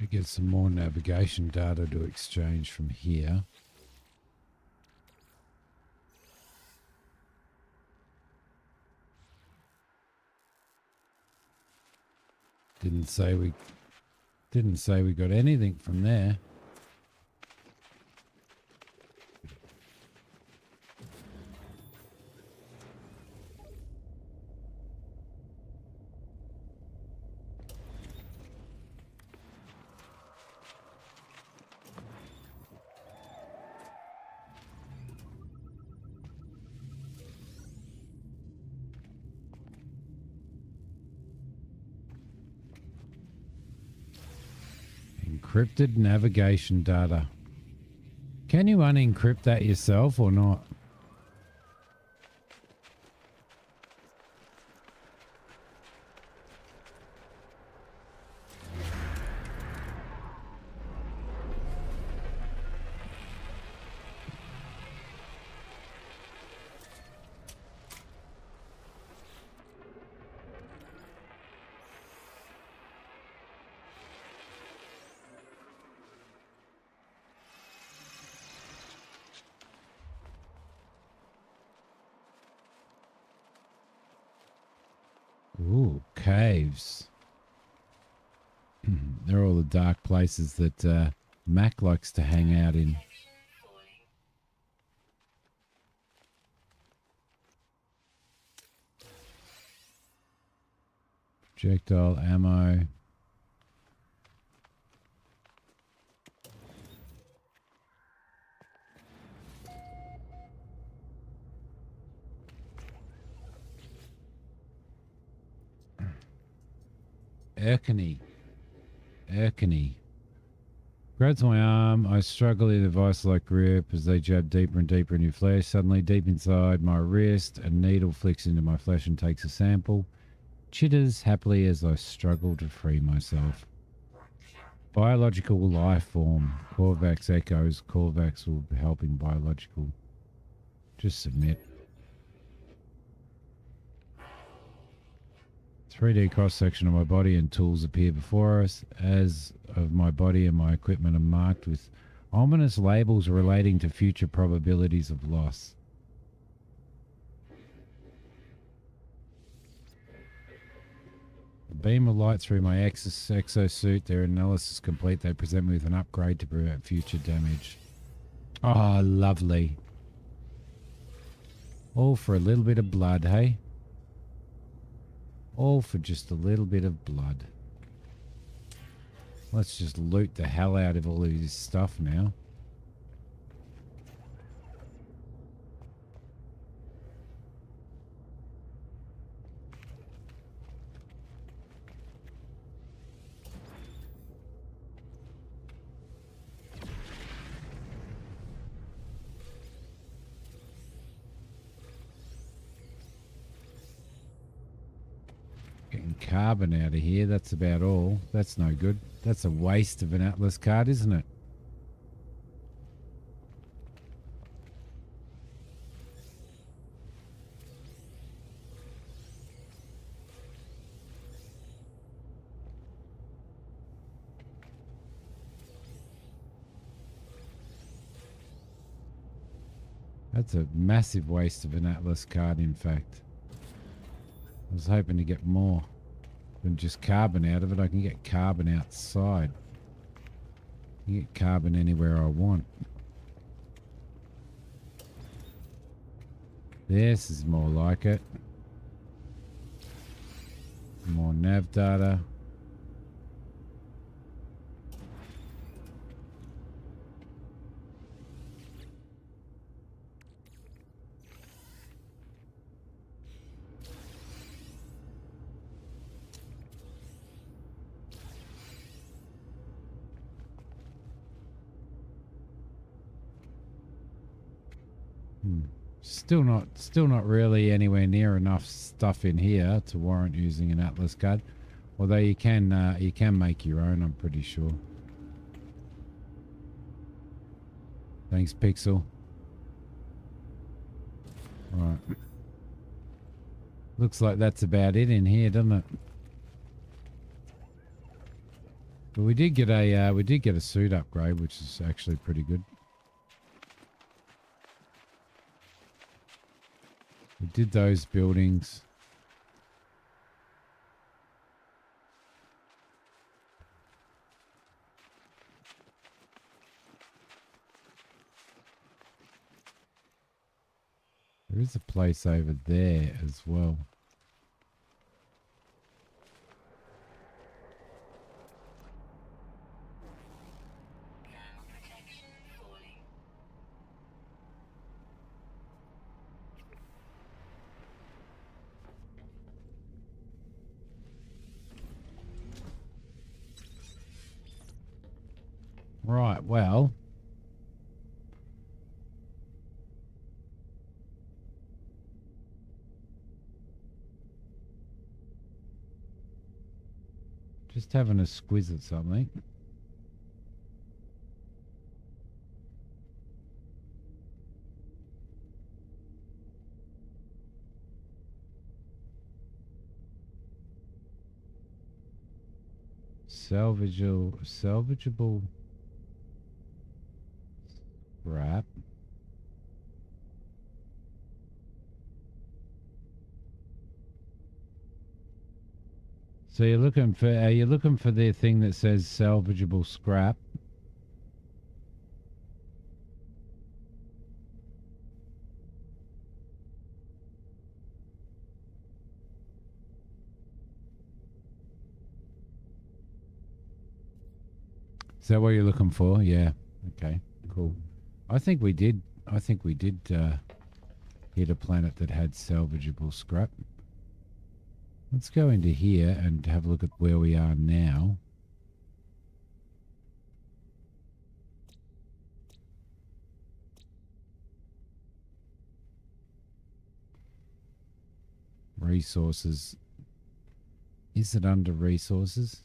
Speaker 1: Should get some more navigation data to exchange from here. Didn't say we got anything from there. Encrypted navigation data. Can you unencrypt that yourself or not? Ooh, caves. They're all the dark places that Mac likes to hang out in. Projectile ammo. Erkany. Grabs my arm. I struggle in a vice-like grip as they jab deeper and deeper into your flesh. Suddenly, deep inside my wrist, a needle flicks into my flesh and takes a sample. Chitters happily as I struggle to free myself. Biological life form. Corvax echoes. Corvax will be helping biological. Just submit. 3D cross-section of my body and tools appear before us. As of my body and my equipment are marked with ominous labels relating to future probabilities of loss. A beam of light through my exosuit. Their analysis complete. They present me with an upgrade to prevent future damage. Oh, lovely. All for a little bit of blood, hey? All for just a little bit of blood. Let's just loot the hell out of all of this stuff now. Getting carbon out of here, that's about all. That's no good. That's a waste of an Atlas card, isn't it? That's a massive waste of an Atlas card, in fact. I was hoping to get more than just carbon out of it. I can get carbon outside. I can get carbon anywhere I want. This is more like it. More nav data. Still not really anywhere near enough stuff in here to warrant using an Atlas card. Although you can make your own, I'm pretty sure. Thanks, Pixel. Right. Looks like that's about it in here, doesn't it? But we did get a suit upgrade, which is actually pretty good. We did those buildings. There is a place over there as well.
Speaker 2: Thermal protection falling.
Speaker 1: Right, well. Just having a squiz at something. Salvageable scrap. So you're looking for the thing that says salvageable scrap. Is that what you're looking for? Yeah. Okay. Cool. I think we did hit a planet that had salvageable scrap. Let's go into here and have a look at where we are now. Resources. Is it under resources?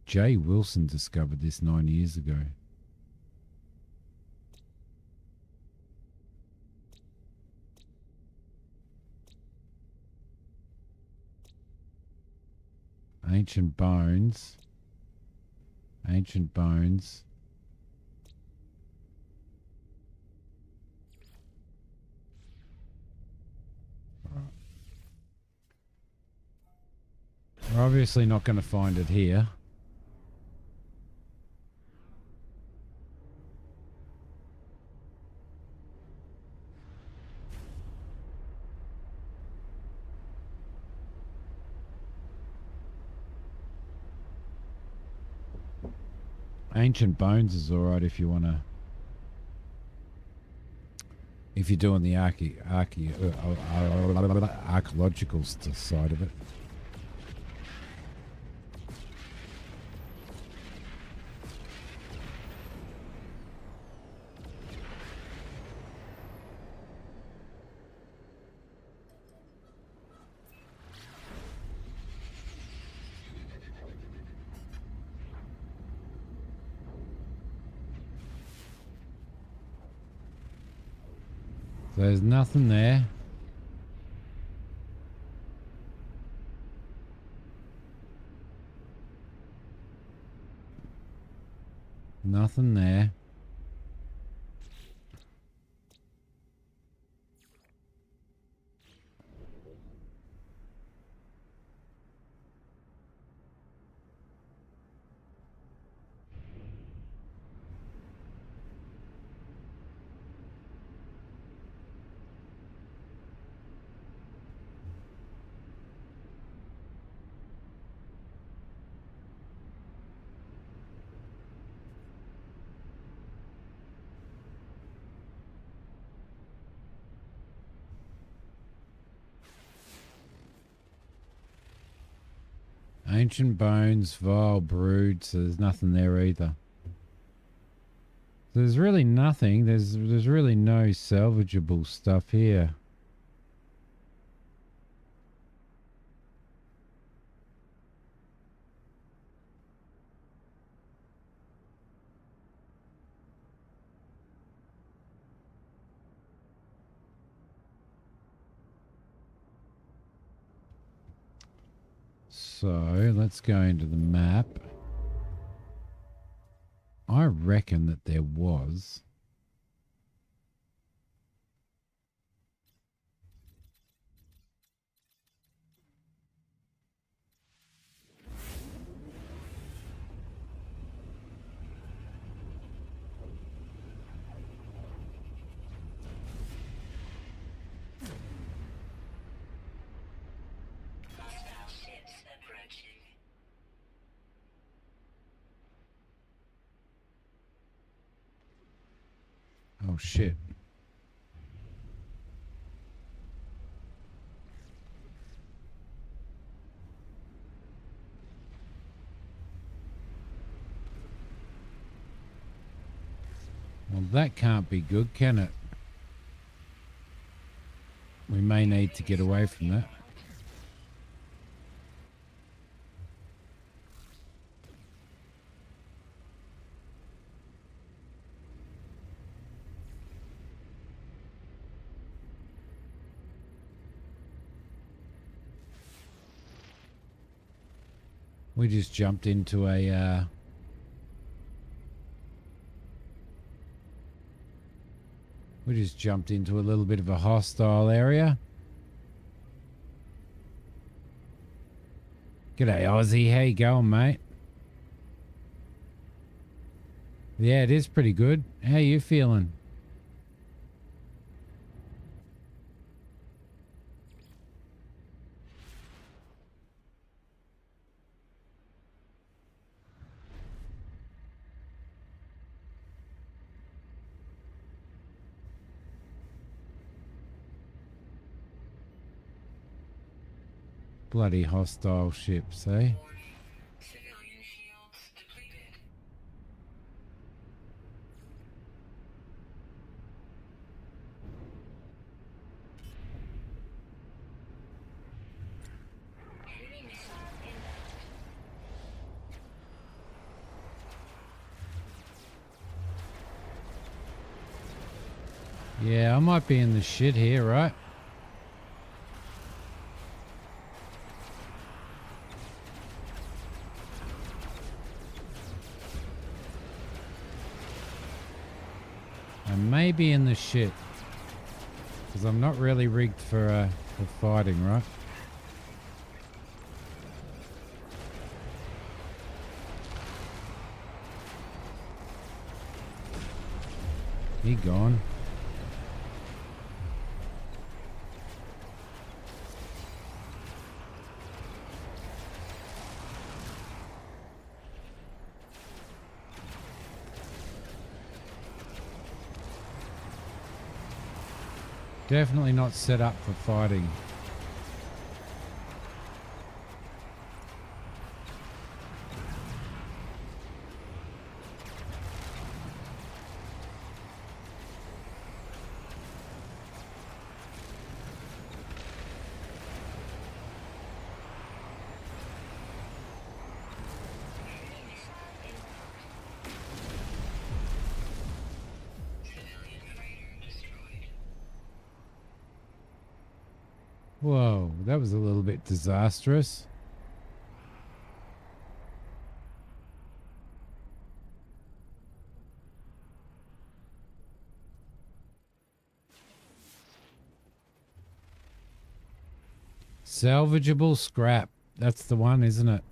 Speaker 1: Jay Wilson discovered this 9 years ago. Ancient bones. Ancient bones. We're obviously not going to find it here. Ancient bones is alright if you want to. If you're doing the archaeological side of it. So there's nothing there. Nothing there. Ancient bones, vile brood, so there's nothing there either. There's really nothing. There's really no salvageable stuff here. So let's go into the map. I reckon that there was.
Speaker 2: Hostile ships approaching.
Speaker 1: Oh shit. Well, that can't be good, can it? We may need to get away from that. We just jumped into a little bit of a hostile area. G'day, Aussie. How you going, mate? Yeah, it is pretty good. How you feeling? Bloody hostile ships, eh?
Speaker 2: Warning. Civilian shields depleted. Enemy missile inbound.
Speaker 1: Yeah, I might be in the shit here, right? I may be in the shit. Because I'm not really rigged for fighting, right? He gone. Definitely not set up for fighting.
Speaker 2: Enemy missile inbound. Civilian freighter destroyed.
Speaker 1: Whoa, that was a little bit disastrous. Salvageable scrap. That's the one, isn't it?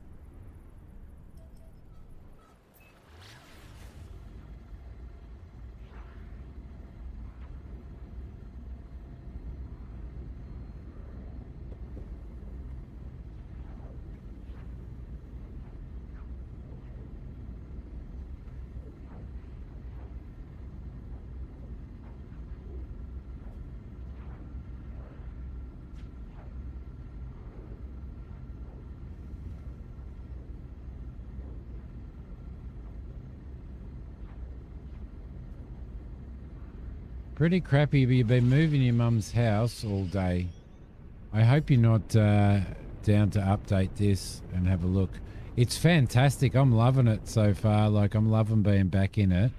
Speaker 1: Pretty crappy, but you've been moving your mum's house all day. I hope you're not down to update this and have a look. It's fantastic. I'm loving it so far. Like, I'm loving being back in it.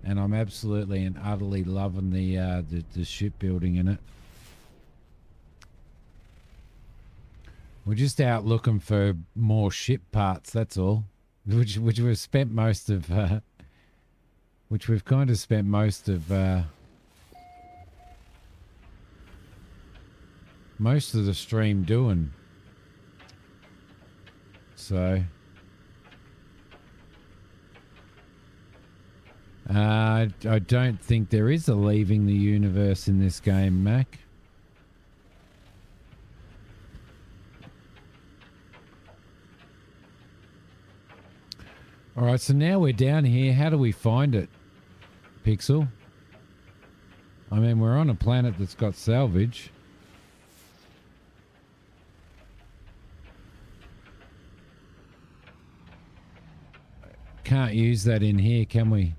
Speaker 1: And I'm absolutely and utterly loving the shipbuilding in it. We're just out looking for more ship parts, that's all. Which we've spent most of which we've kind of spent most of the stream doing. So I don't think there is a leaving the universe in this game, Mac. All right, so now we're down here. How do we find it, Pixel? I mean, we're on a planet that's got salvage. Can't use that in here, can we?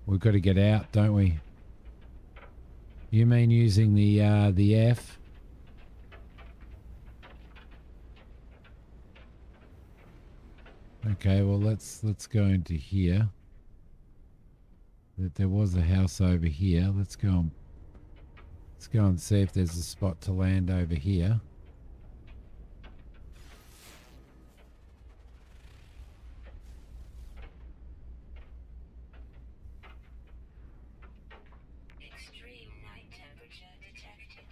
Speaker 1: We've got to get out, don't we? You mean using the F? Okay, well let's go into here. There was a house over here. Let's go and see if there's a spot to land over here.
Speaker 2: Extreme night temperature detected.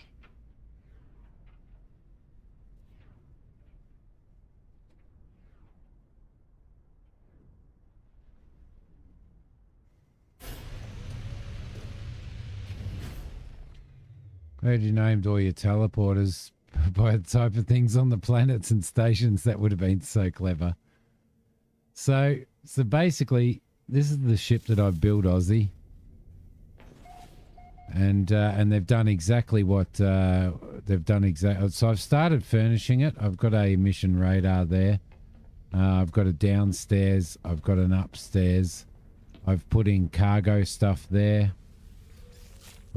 Speaker 1: Glad you named all your teleporters by the type of things on the planets and stations. That would have been so clever. So basically, this is the ship that I've built, Aussie, and they've done exactly what they've done. So I've started furnishing it. I've got a mission radar there. I've got a downstairs. I've got an upstairs. I've put in cargo stuff there.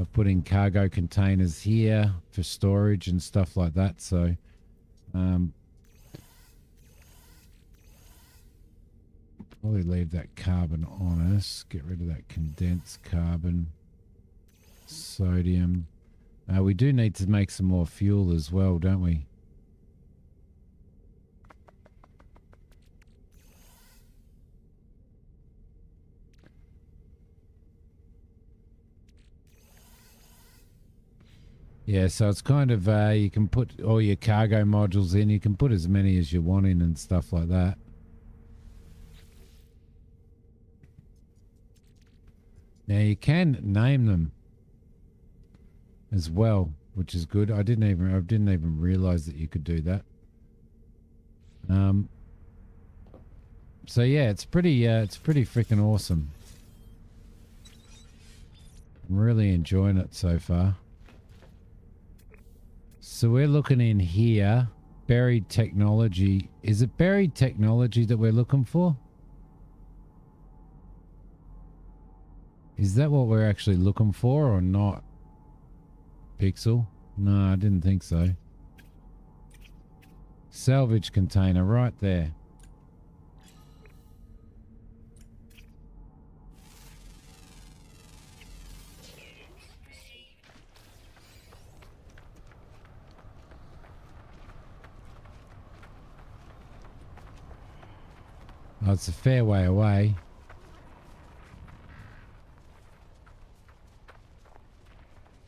Speaker 1: I've put in cargo containers here for storage and stuff like that. So, probably leave that carbon on us. Get rid of that condensed carbon. Sodium. We do need to make some more fuel as well, don't we? Yeah, so it's kind of, you can put all your cargo modules in. You can put as many as you want in and stuff like that. Now you can name them as well, which is good. I didn't even realize that you could do that. So yeah, it's pretty freaking awesome. I'm really enjoying it so far. So we're looking in here. Buried technology. Is it buried technology that we're looking for? Is that what we're actually looking for or not? Pixel? No, I didn't think so. Salvage container right there. Oh, it's a fair way away.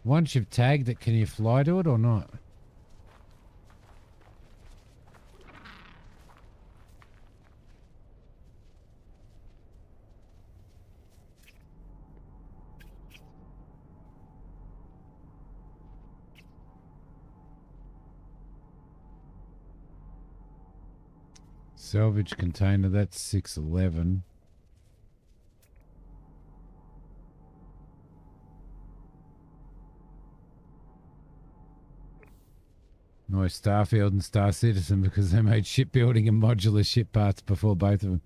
Speaker 1: Once you've tagged it, can you fly to it or not? Salvage container, that's 611. Nice Starfield and Star Citizen because they made shipbuilding and modular ship parts before both of them.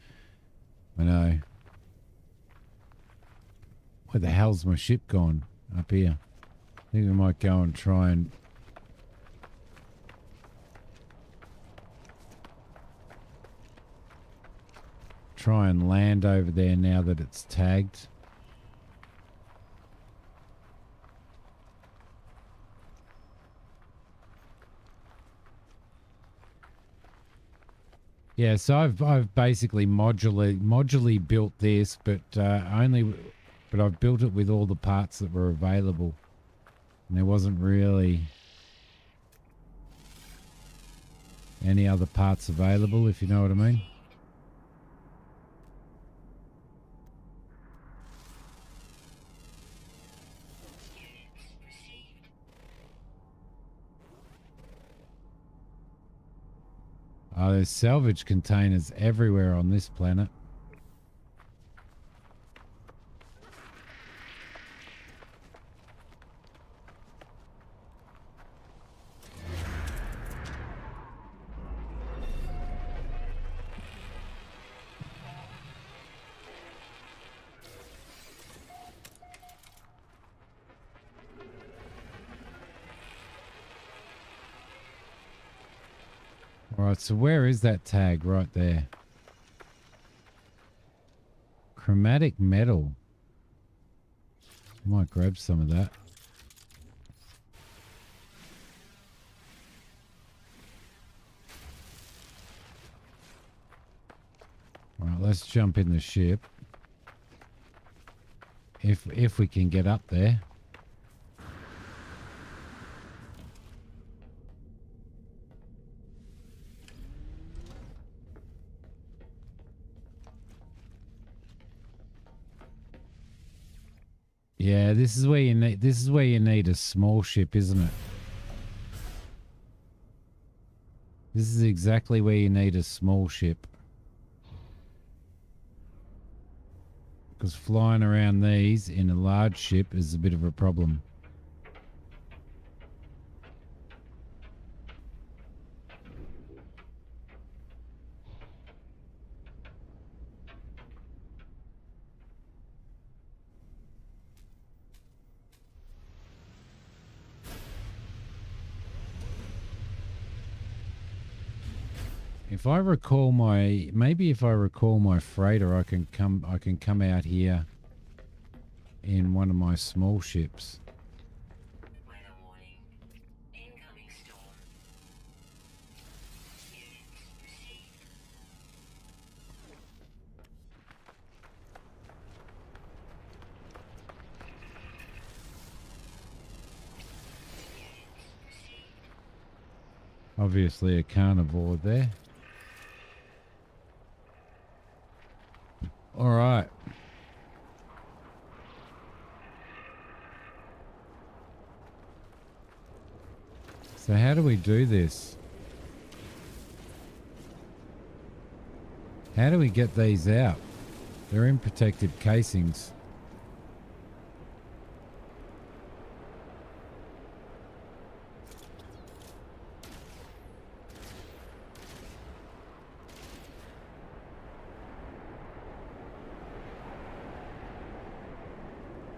Speaker 1: I know. Where the hell's my ship gone? Up here. I think we might go and try and... land over there now that it's tagged. Yeah, so I've basically modularly built this, but but I've built it with all the parts that were available, and there wasn't really any other parts available, if you know what I mean. Oh, there's salvage containers everywhere on this planet. All right, so where is that tag? Right there. Chromatic metal. I might grab some of that. All right, let's jump in the ship. If we can get up there. Yeah, this is where you need a small ship, isn't it? This is exactly where you need a small ship. Because flying around these in a large ship is a bit of a problem. If I recall if I recall my freighter, I can come out here in one of my small ships.
Speaker 2: Weather warning. Incoming storm. Units received. Units received.
Speaker 1: Obviously a carnivore there. All right. So how do we do this? How do we get these out? They're in protective casings.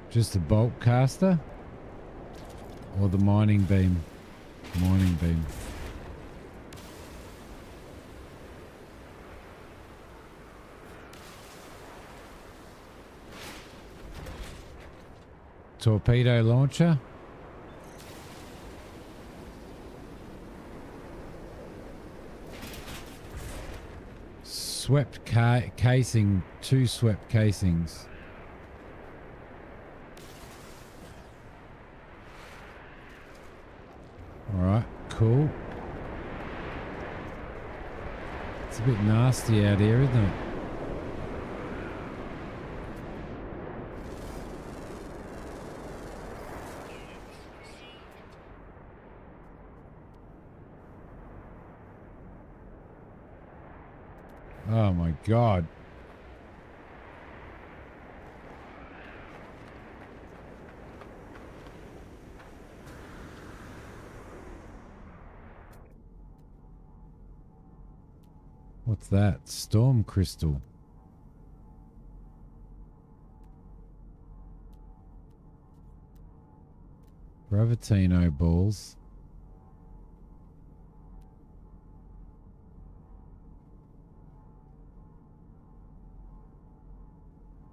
Speaker 1: Just a bolt caster? Or the mining beam? Mining beam. Torpedo launcher? Swept casing, 2 swept casings. Alright, cool. It's a bit nasty out here, isn't it? Oh my God. What's that? Storm crystal. Gravitino balls.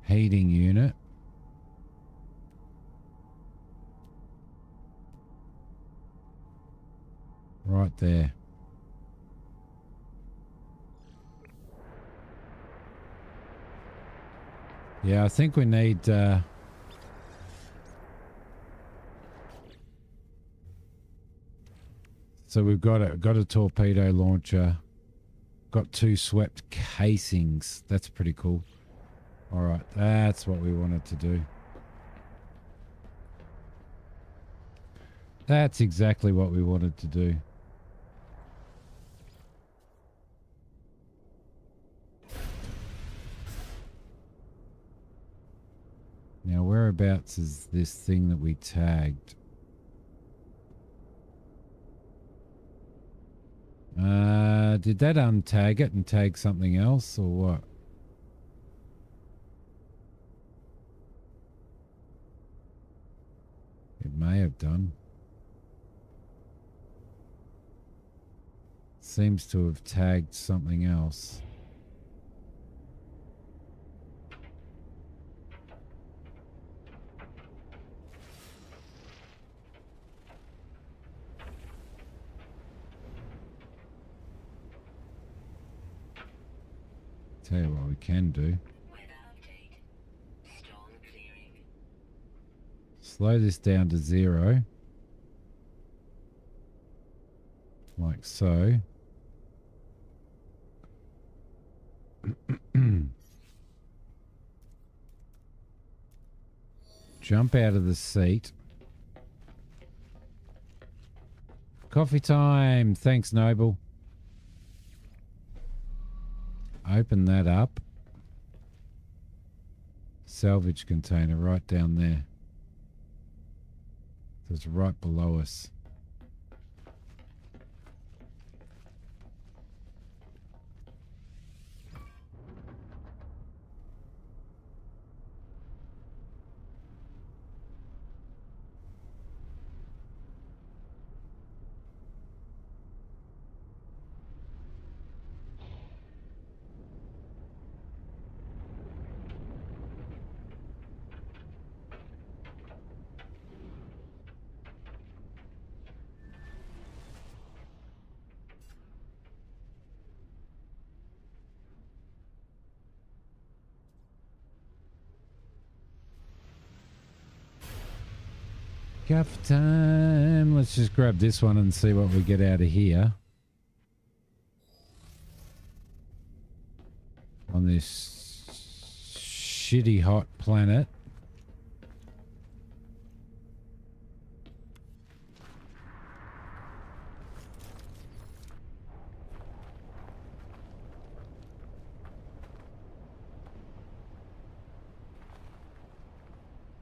Speaker 1: Heating unit. Right there. Yeah, I think we need... so we've got a torpedo launcher. Got 2 swept casings. That's pretty cool. All right, that's what we wanted to do. That's exactly what we wanted to do. Now, whereabouts is this thing that we tagged? Did that untag it and tag something else or what? It may have done. Seems to have tagged something else. Tell you what we can do.
Speaker 2: Weather update. Storm clearing.
Speaker 1: Slow this down to 0. Like so. Jump out of the seat. Coffee time. Thanks, Noble. Open that up. Salvage container right down there. So it's right below us. Gaff time. Let's just grab this one and see what we get out of here. On this shitty hot planet.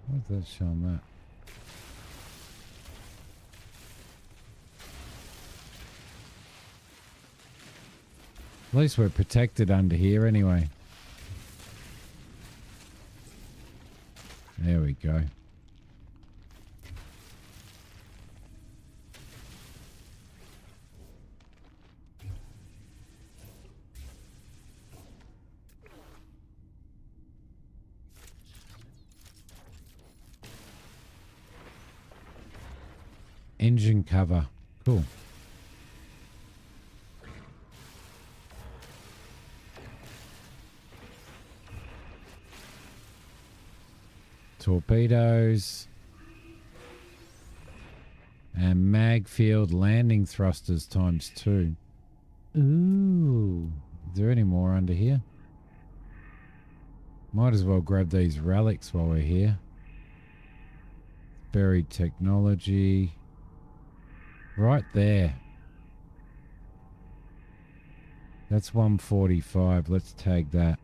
Speaker 1: What's that showing that? At least we're protected under here anyway. There we go. Engine cover. Cool. Torpedoes. And mag field landing thrusters ×2. Ooh. Is there any more under here? Might as well grab these relics while we're here. Buried technology. Right there. That's 145. Let's tag that.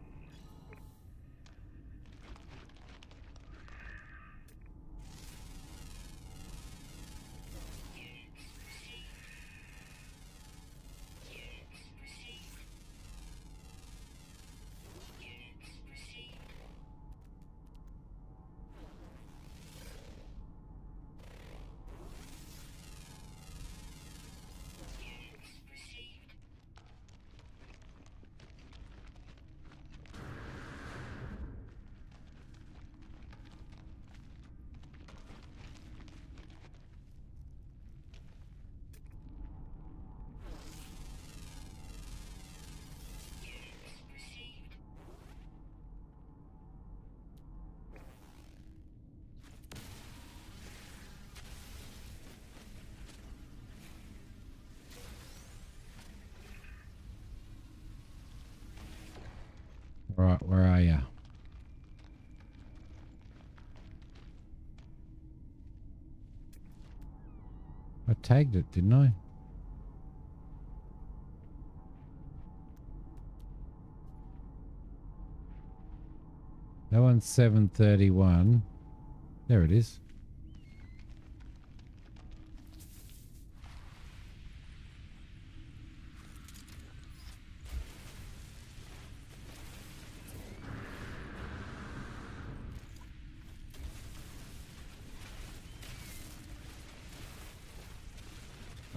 Speaker 1: Right, where are you? I tagged it, didn't I? That one's 7:31. There it is.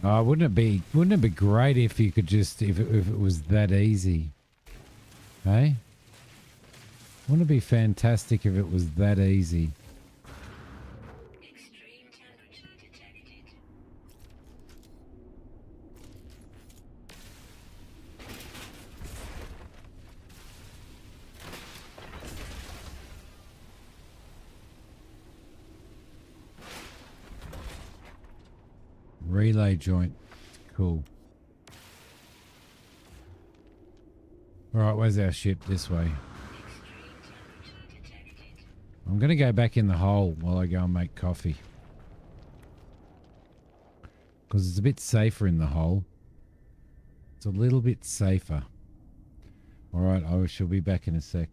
Speaker 1: Oh, wouldn't it be great if you could just if it was that easy? Hey? Wouldn't it be fantastic if it was that easy?
Speaker 2: Extreme temperature detected.
Speaker 1: Relay joint. Cool. Alright, where's our ship? This way.
Speaker 2: Extreme temperature detected.
Speaker 1: I'm going to go back in the hole while I go and make coffee. Because it's a bit safer in the hole. It's a little bit safer. Alright, I shall be back in a sec.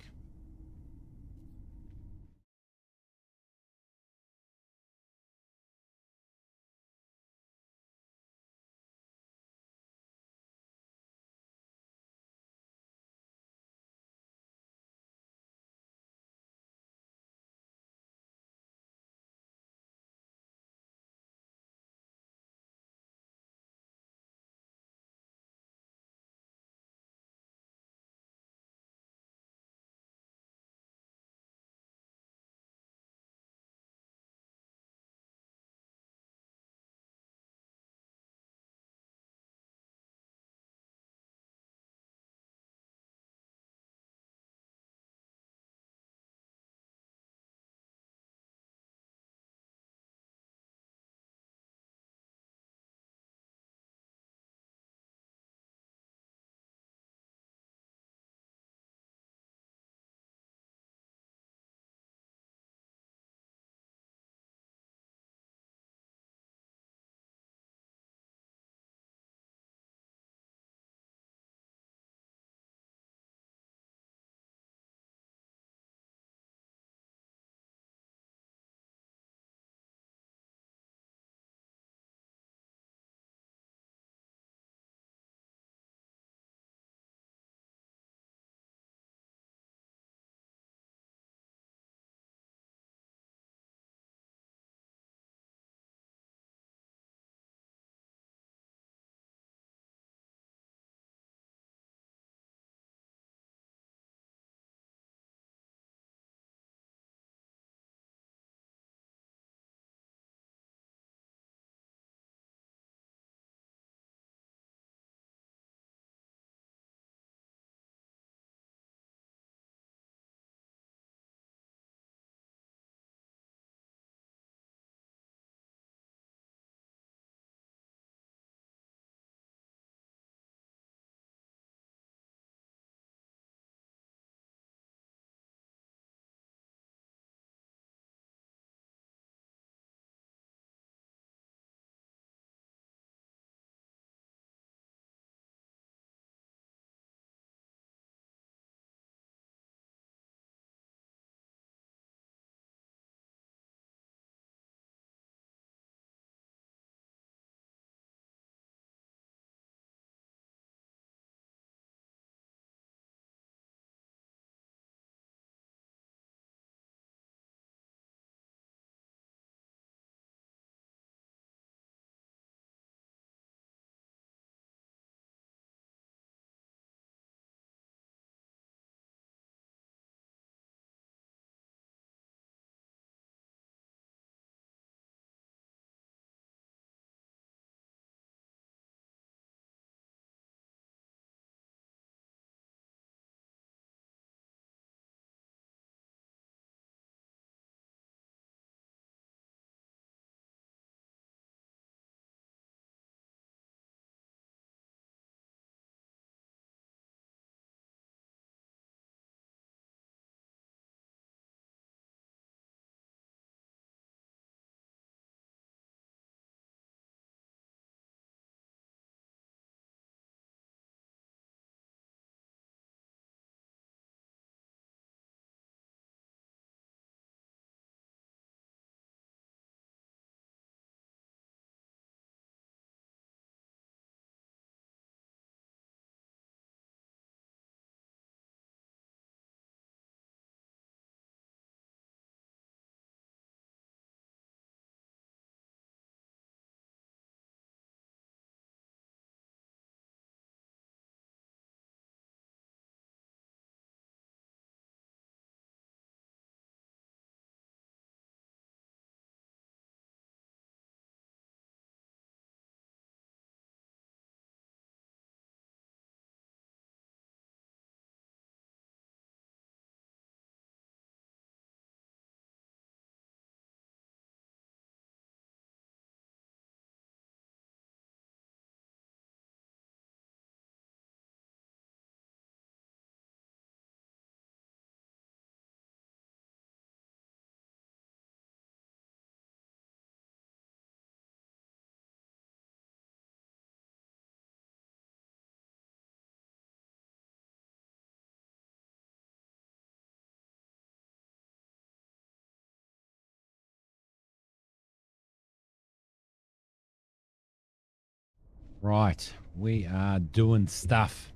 Speaker 1: Right, we are doing stuff.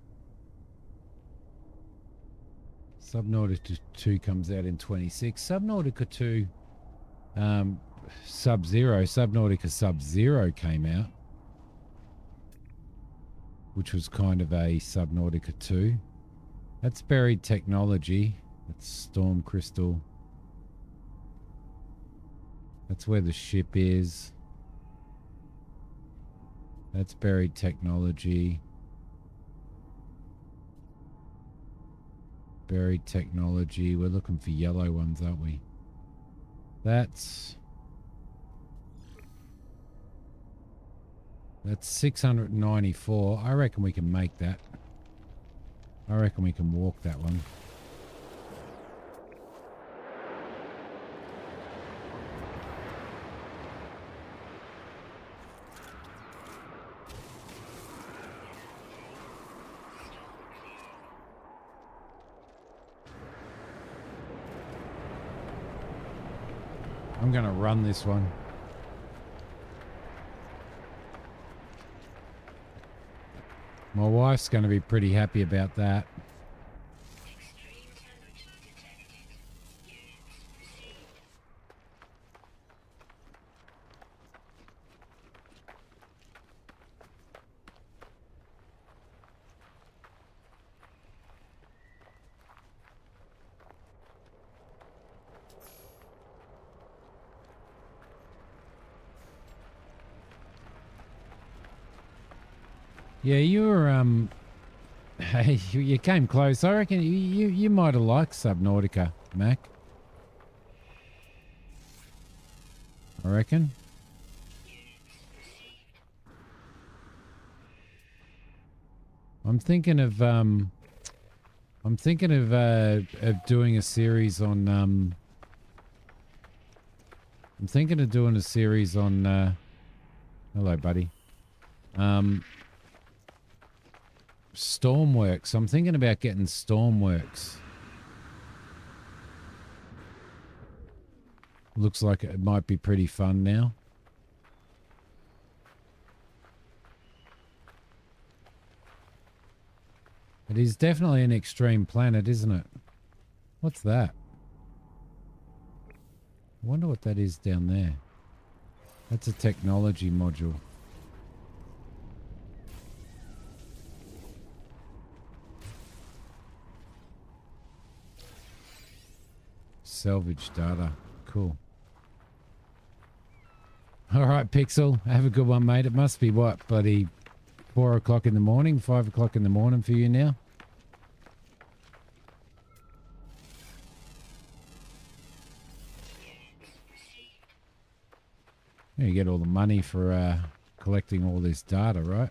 Speaker 1: Subnautica 2 comes out in 26. Subnautica 2, Sub-Zero, Subnautica Sub-Zero came out, which was kind of a Subnautica 2. That's buried technology. That's Storm Crystal. That's where the ship is. That's buried technology. Buried technology. We're looking for yellow ones, aren't we? That's 694. I reckon we can make that. I reckon we can walk that one. I'm going to run this one. My wife's going to be pretty happy about that.
Speaker 2: Extreme temperature detected. Units proceed.
Speaker 1: Yeah, you were hey, you came close. I reckon you might have liked Subnautica, Mac. I reckon. I'm thinking of doing a series on I'm thinking of doing a series on hello buddy. Stormworks. I'm thinking about getting Stormworks. Looks like it might be pretty fun now. It is definitely an extreme planet, isn't it? What's that? I wonder what that is down there. That's a technology module. Salvage data. Cool. All right, Pixel. Have a good one, mate. It must be what, bloody 4 o'clock in the morning, 5 o'clock in the morning for you now? Yeah, you get all the money for collecting all this data, right?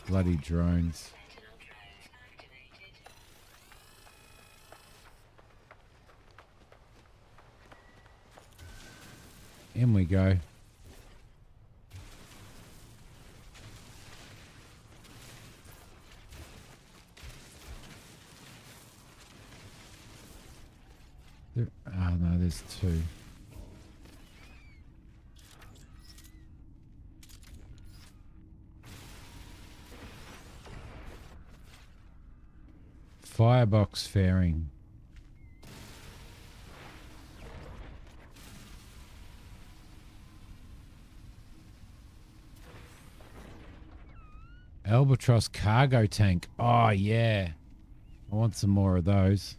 Speaker 1: Bloody drones.
Speaker 2: Sentinel drones activated.
Speaker 1: In we go. Oh no, there's two. Firebox fairing. Albatross cargo tank. Oh yeah. I want some more of those.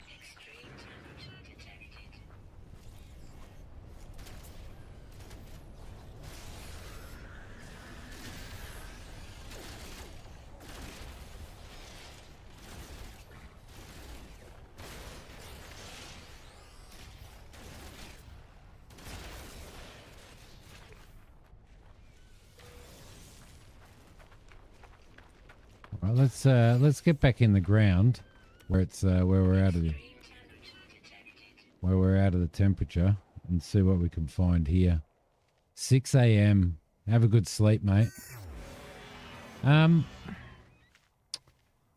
Speaker 2: Extreme temperature detected.
Speaker 1: All right, let's get back in the ground where it's where we're out of the
Speaker 2: Extreme temperature detected.
Speaker 1: where we're out of the temperature and see what we can find here. 6 a.m. Have a good sleep, mate.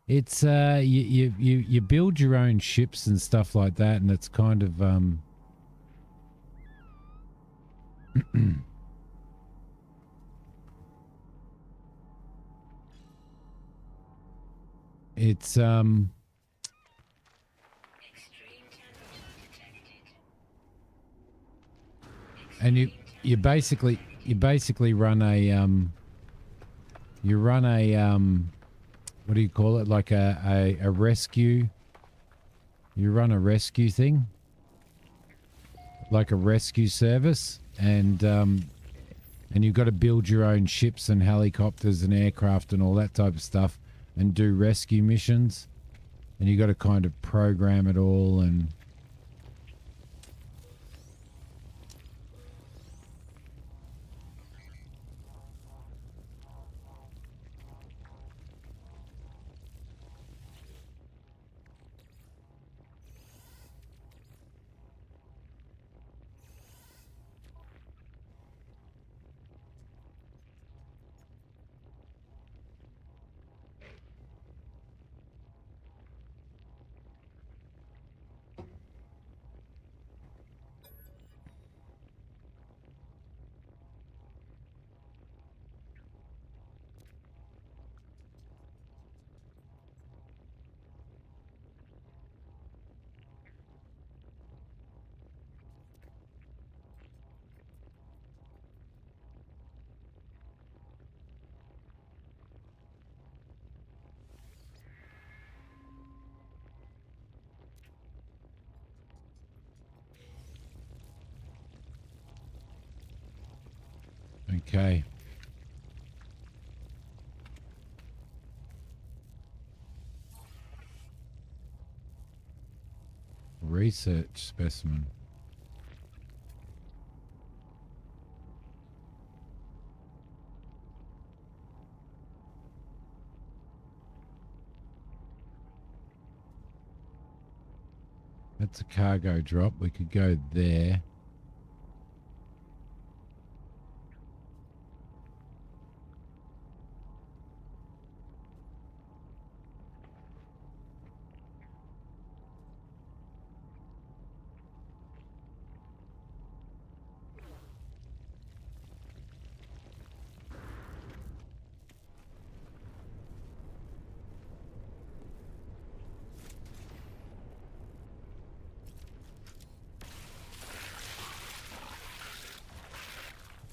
Speaker 1: It's you build your own ships and stuff like that, and it's kind of it's
Speaker 2: Extreme temperature detected.
Speaker 1: and you basically run a what do you call it, like a rescue. You run a rescue thing, like a rescue service, and you've got to build your own ships and helicopters and aircraft and all that type of stuff and do rescue missions, and you got to kind of program it all. And okay. Research specimen. That's a cargo drop. We could go there.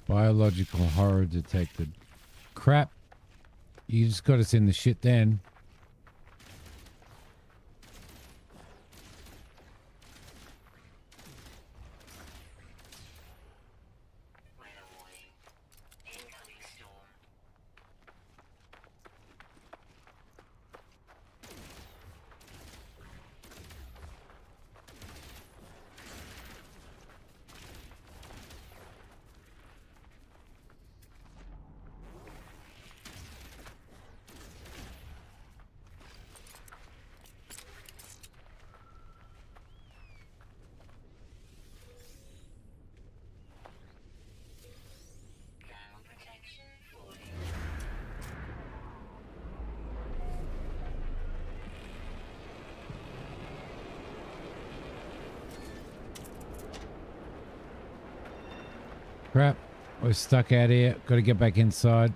Speaker 1: Biological horror detected. Crap. You just got us in the shit then.
Speaker 2: Weather warning. Incoming storm. Thermal protection falling.
Speaker 1: Crap. We're stuck out here. Got to get back inside.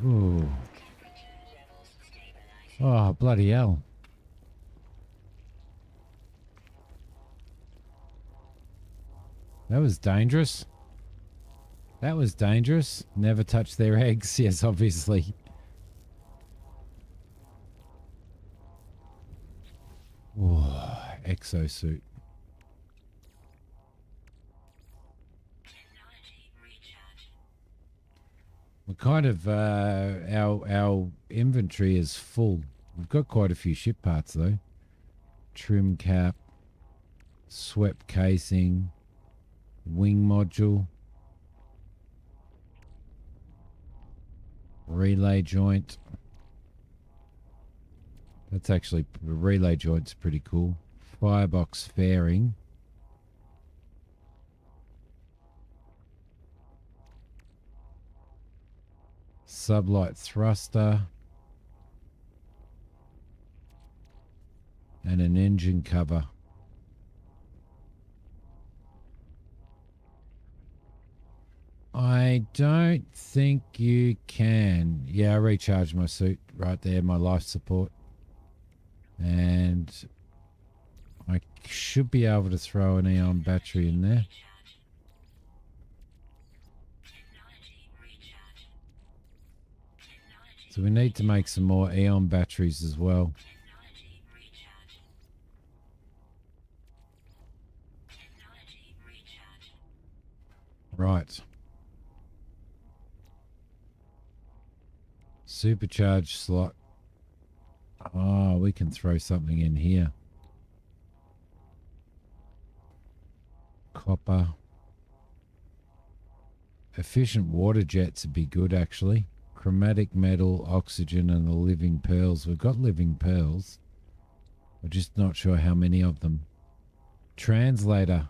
Speaker 1: Ooh.
Speaker 2: Temperature levels stabilizing.
Speaker 1: Oh, bloody hell. That was dangerous. That was dangerous. Never touch their eggs. Yes, obviously. Whoa, exosuit.
Speaker 2: Technology recharge.
Speaker 1: We're kind of our inventory is full. We've got quite a few ship parts though. Trim cap, swept casing, wing module, relay joint. That's actually, the relay joint's pretty cool. Firebox fairing. Sublight thruster. And an engine cover. I don't think you can. Yeah, I recharged my suit right there, my life support. And I should be able to throw an Eon battery in there. So we need to make some more Eon batteries as well. Right. Supercharged slot. Oh, we can throw something in here. Copper. Efficient water jets would be good, actually. Chromatic metal, oxygen, and the living pearls. We've got living pearls. We're just not sure how many of them. Translator.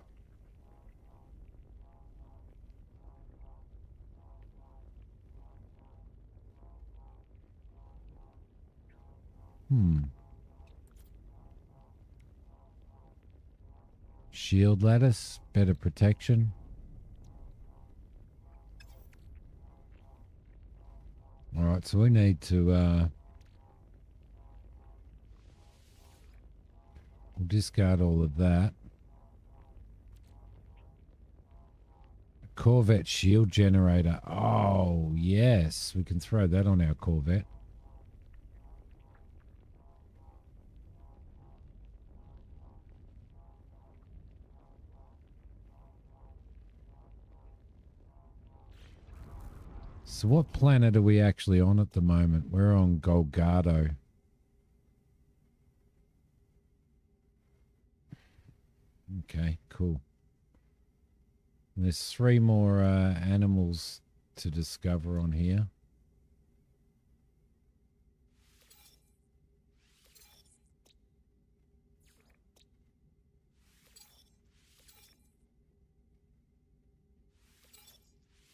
Speaker 1: Shield lattice, better protection. Alright, so we need to we'll discard all of that. Corvette shield generator. Oh, yes. We can throw that on our Corvette. So what planet are we actually on at the moment? We're on Golgado. Okay, cool. There's 3 more animals to discover on here.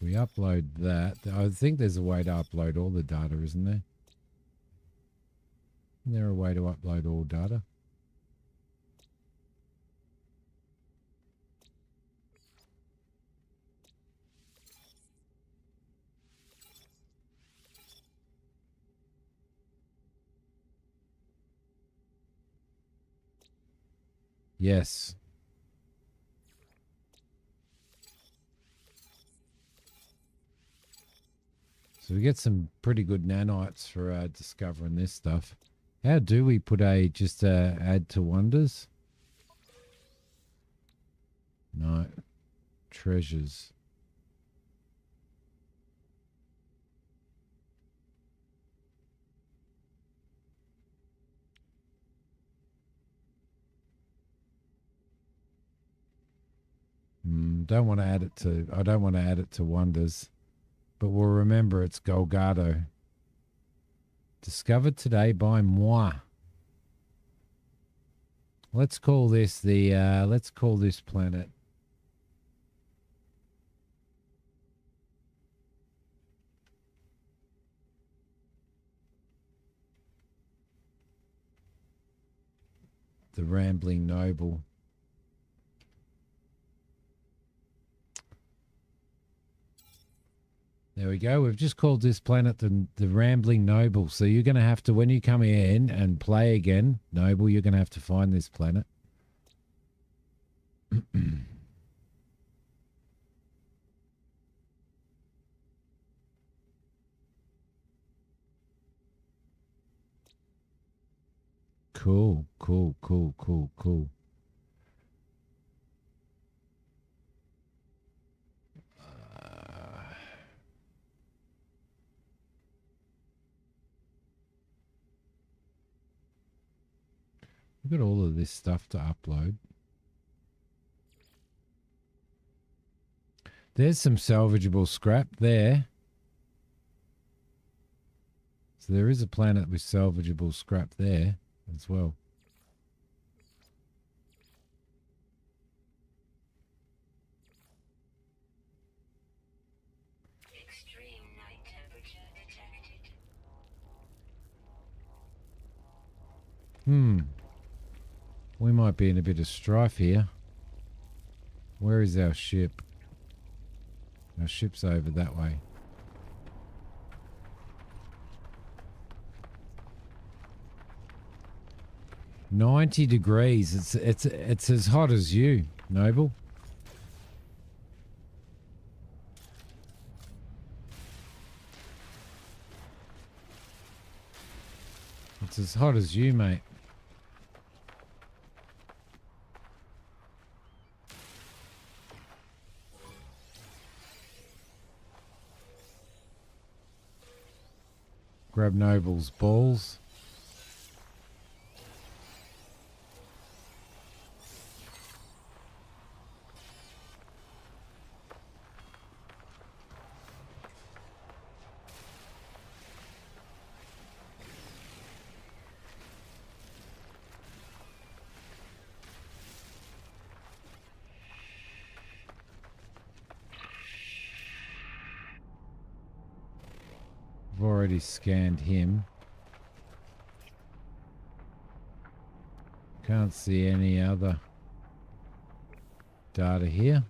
Speaker 1: We upload that. I think there's a way to upload all the data, isn't there? Isn't there a way to upload all data? Yes. So we get some pretty good nanites for discovering this stuff. How do we put just add to wonders? No. Treasures. Don't want to add it to. I don't want to add it to wonders, but we'll remember it's Golgado. Discovered today by moi. Let's call this the. Let's call this planet. The Rambling Noble. There we go. We've just called this planet the Rambling Noble. So you're going to have to, when you come in and play again, Noble, you're going to have to find this planet. Cool, cool, cool, cool, cool. We've got all of this stuff to upload. There's some salvageable scrap there. So there is a planet with salvageable scrap there as well.
Speaker 2: Extreme night temperature detected.
Speaker 1: We might be in a bit of strife here. Where is our ship? Our ship's over that way. $90. It's as hot as you, Noble. It's as hot as you, mate. Grab Noble's balls. I've already scanned him. Can't see any other data here.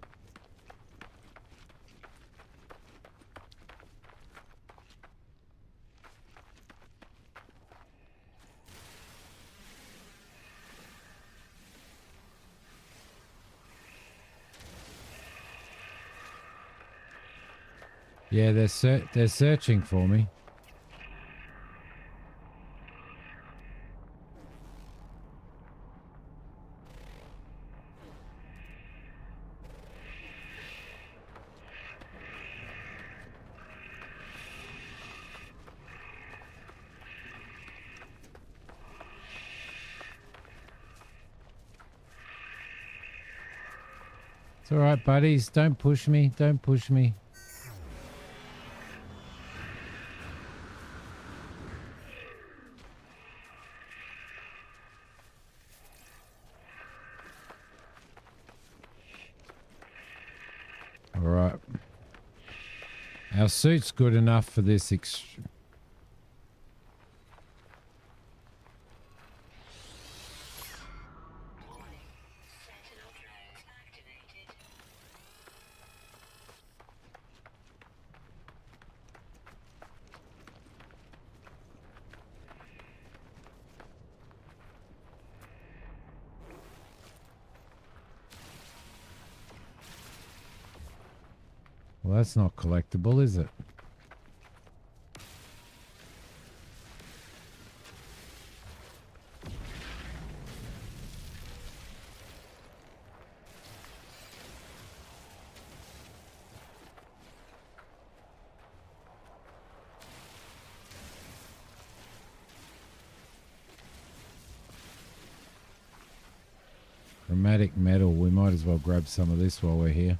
Speaker 1: Yeah, they're searching for me. It's all right, buddies. Don't push me. Don't push me. All right. Our suit's good enough for this
Speaker 2: Sentinel drones activated.
Speaker 1: Well, that's not collectible, is it? Chromatic metal. We might as well grab some of this while we're here.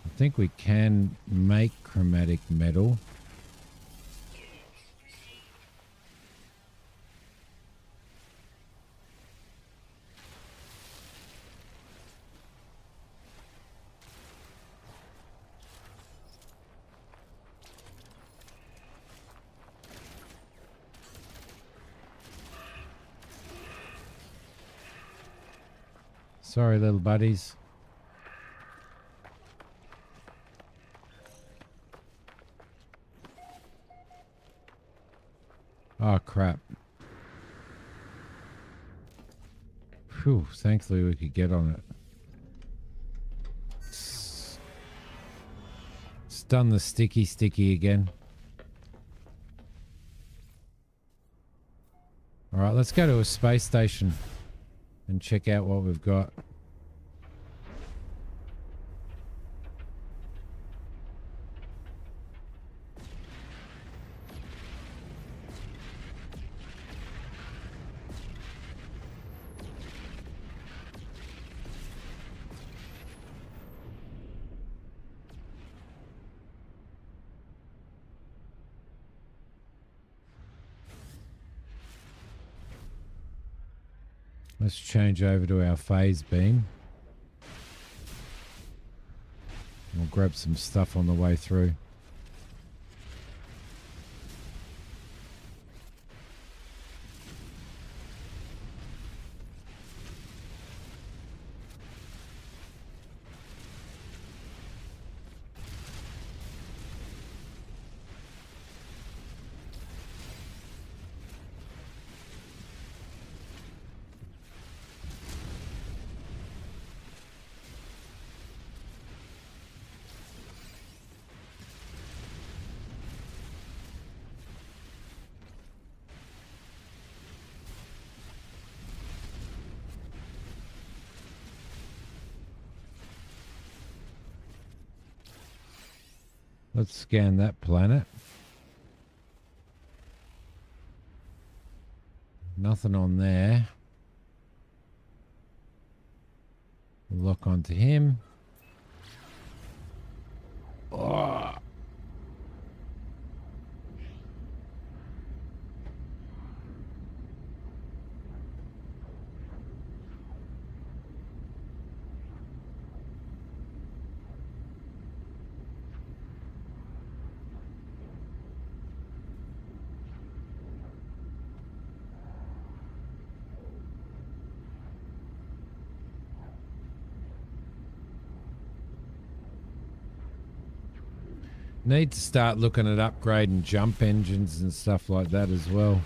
Speaker 1: I think we can make chromatic metal. Sorry, little buddies. Oh, crap. Phew, thankfully we could get on it. It's done the sticky again. Alright, let's go to a space station and check out what we've got. Let's change over to our phase beam. We'll grab some stuff on the way through. Let's scan that planet. Nothing on there. We'll lock onto him. Oh. Need to start looking at upgrading jump engines and stuff like that as well,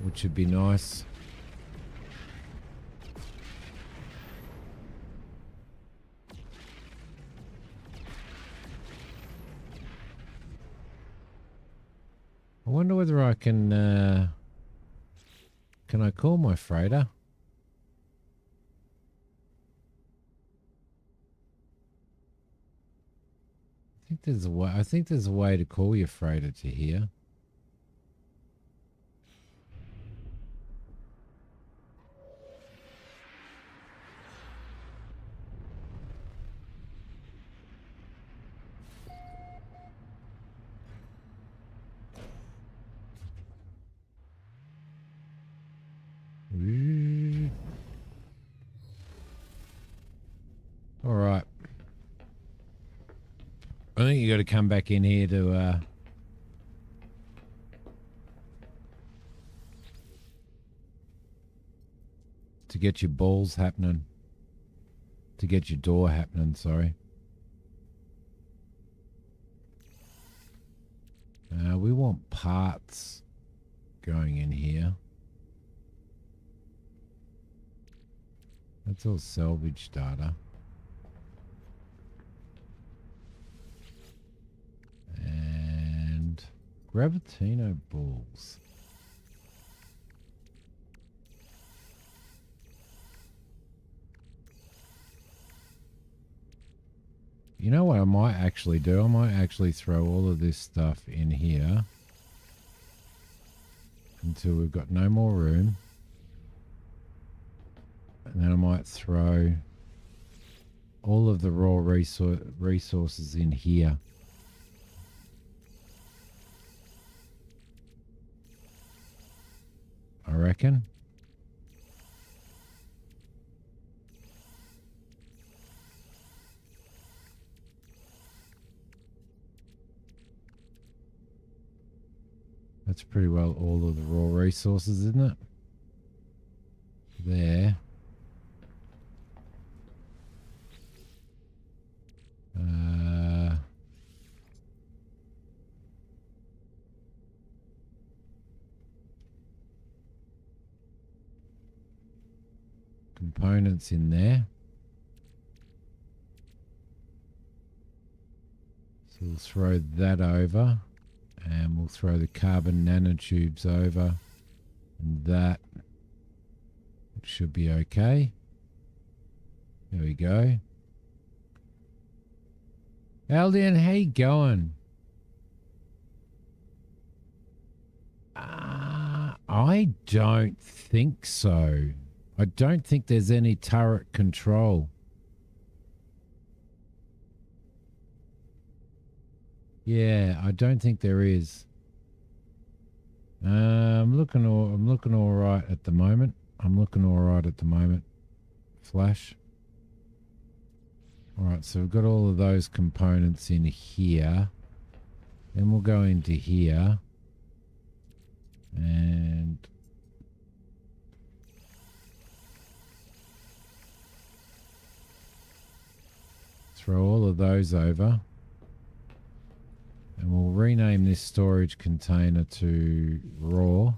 Speaker 1: which would be nice. I wonder whether I can I call my freighter? I think there's a way to call your freighter to here. All right. I think you got to come back in here to get your balls happening. To get your door happening, sorry. We want parts going in here. That's all salvage data. And Gravitino balls. You know what I might actually do? I might actually throw all of this stuff in here until we've got no more room. And then I might throw all of the raw resources in here. I reckon. That's pretty well all of the raw resources, isn't it? There. Components in there. So we'll throw that over. And we'll throw the carbon nanotubes over. And that should be okay. There we go. Aldian, how you going? I don't think so. I don't think there's any turret control. Yeah, I don't think there is. I'm looking all right at the moment. Flash. All right, so we've got all of those components in here. Then we'll go into here. And throw all of those over. And we'll rename this storage container to raw.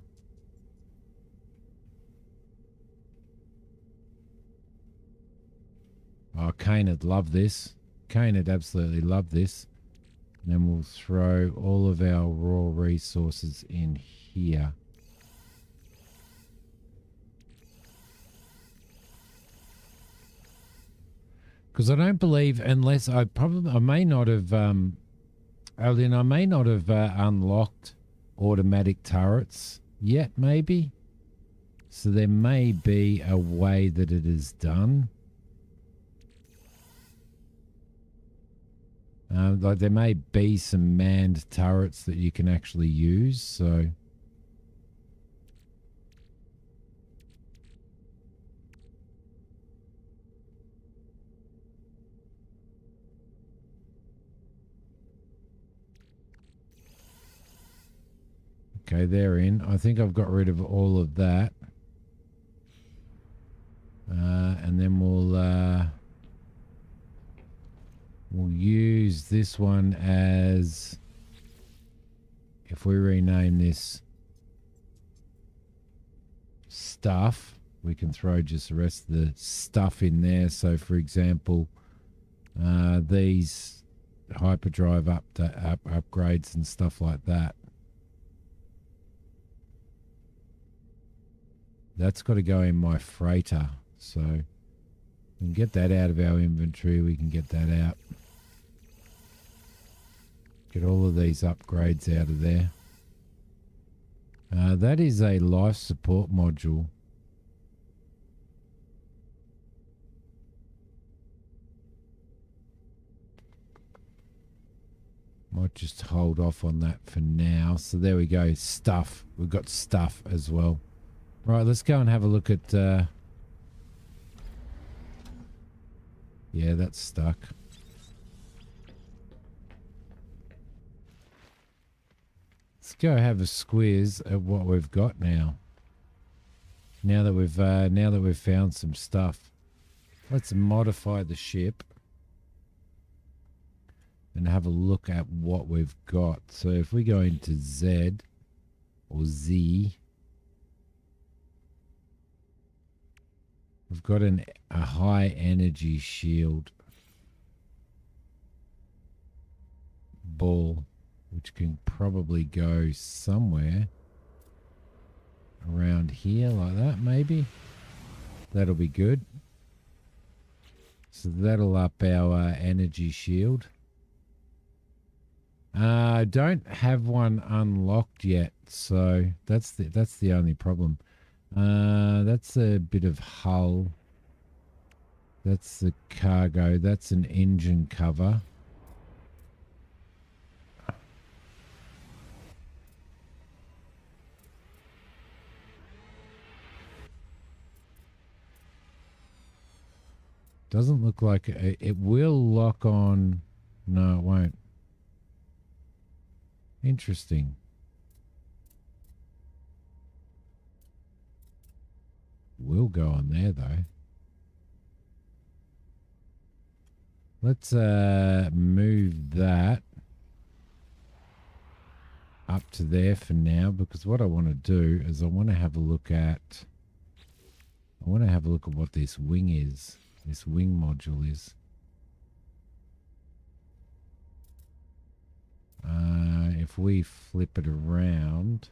Speaker 1: Oh, Kane'd love this. Kane'd absolutely love this. And then we'll throw all of our raw resources in here. Because I don't believe, unless I may not have, Alien, I may not have unlocked automatic turrets yet, maybe. So there may be a way that it is done. Like there may be some manned turrets that you can actually use, so... Okay, they're in. I think I've got rid of all of that. And then we'll use this one as, if we rename this stuff, we can throw just the rest of the stuff in there. So for example, these hyperdrive upgrades and stuff like that. That's got to go in my freighter. So we can get that out of our inventory. We can get that out. Get all of these upgrades out of there. That is a life support module. Might just hold off on that for now. So there we go. Stuff. We've got stuff as well. Right, let's go and have a look at... yeah, that's stuck. Let's go have a squiz at what we've got now. Now that we've found some stuff. Let's modify the ship and have a look at what we've got. So if we go into Z or Z, we've got a high energy shield ball, which can probably go somewhere around here like that, maybe. That'll be good. So that'll up our energy shield. I don't have one unlocked yet, so that's the only problem. That's a bit of hull. That's the cargo. That's an engine cover. Doesn't look like it will lock on. No, it won't. Interesting. Will go on there though. Let's move that up to there for now, because what I want to do is I want to have a look at what this wing is. This wing module is. If we flip it around,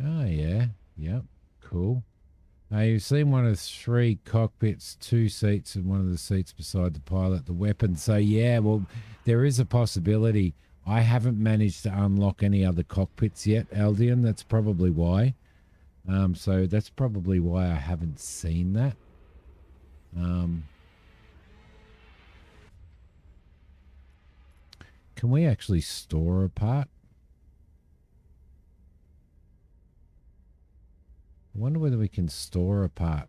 Speaker 1: oh yeah, yep, cool. You've seen one of 3 cockpits, 2 seats, and one of the seats beside the pilot, the weapon. So yeah, well, there is a possibility. I haven't managed to unlock any other cockpits yet, Aldian. That's probably why. So that's probably why I haven't seen that. Can we actually store a part? I wonder whether we can store a part.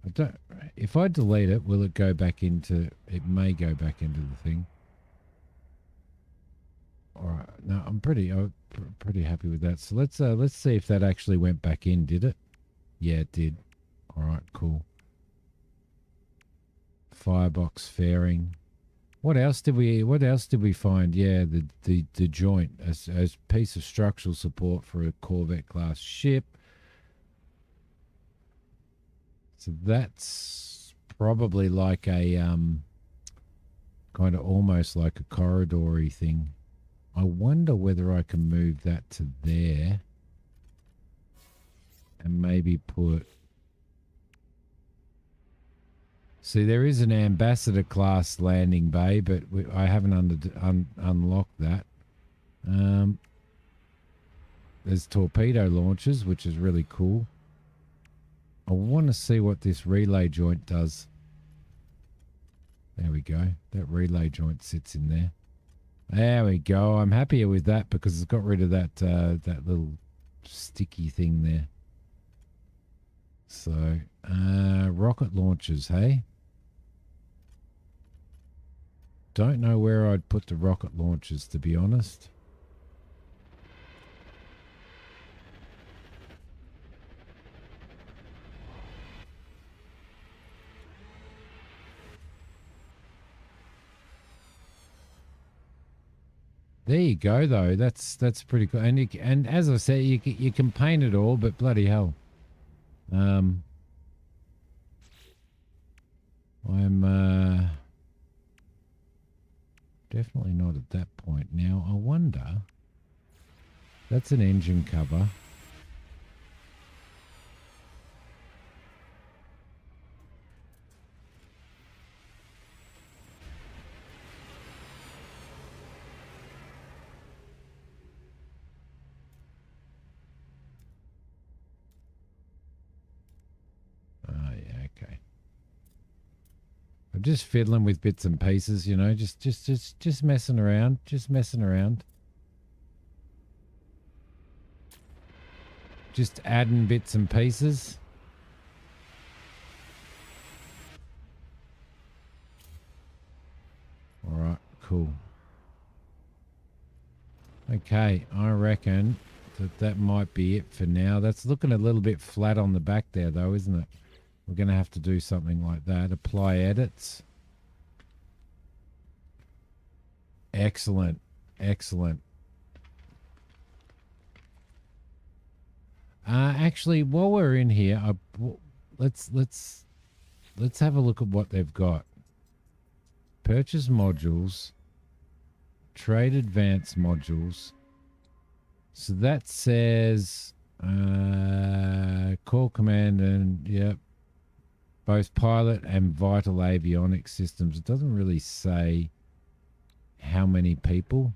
Speaker 1: I don't. If I delete it, will it go back into? It may go back into the thing. All right. No, I'm pretty happy with that. So let's see if that actually went back in. Did it? Yeah, it did. All right. Cool. Firebox fairing. What else did we find? Yeah, the joint as piece of structural support for a Corvette class ship. So that's probably like a kind of almost like a corridory thing. I wonder whether I can move that to there and maybe put... See, there is an ambassador class landing bay, but I haven't unlocked that. There's torpedo launchers, which is really cool. I want to see what this relay joint does. There we go. That relay joint sits in there. There we go. I'm happier with that because it's got rid of that that little sticky thing there. So, rocket launchers, hey? Don't know where I'd put the rocket launchers, to be honest. There you go, though. That's pretty cool. And as I said, you can paint it all, but bloody hell, I'm definitely not at that point now. I wonder. That's an engine cover. I'm just fiddling with bits and pieces, you know, just messing around, just adding bits and pieces. All right, cool. Okay, I reckon that might be it for now. That's looking a little bit flat on the back there, though, isn't it? We're going to have to do something like that. Apply edits. Excellent. Excellent. Actually, while we're in here, let's have a look at what they've got. Purchase modules. Trade advanced modules. So that says core command and yep. Both pilot and vital avionics systems. It doesn't really say how many people.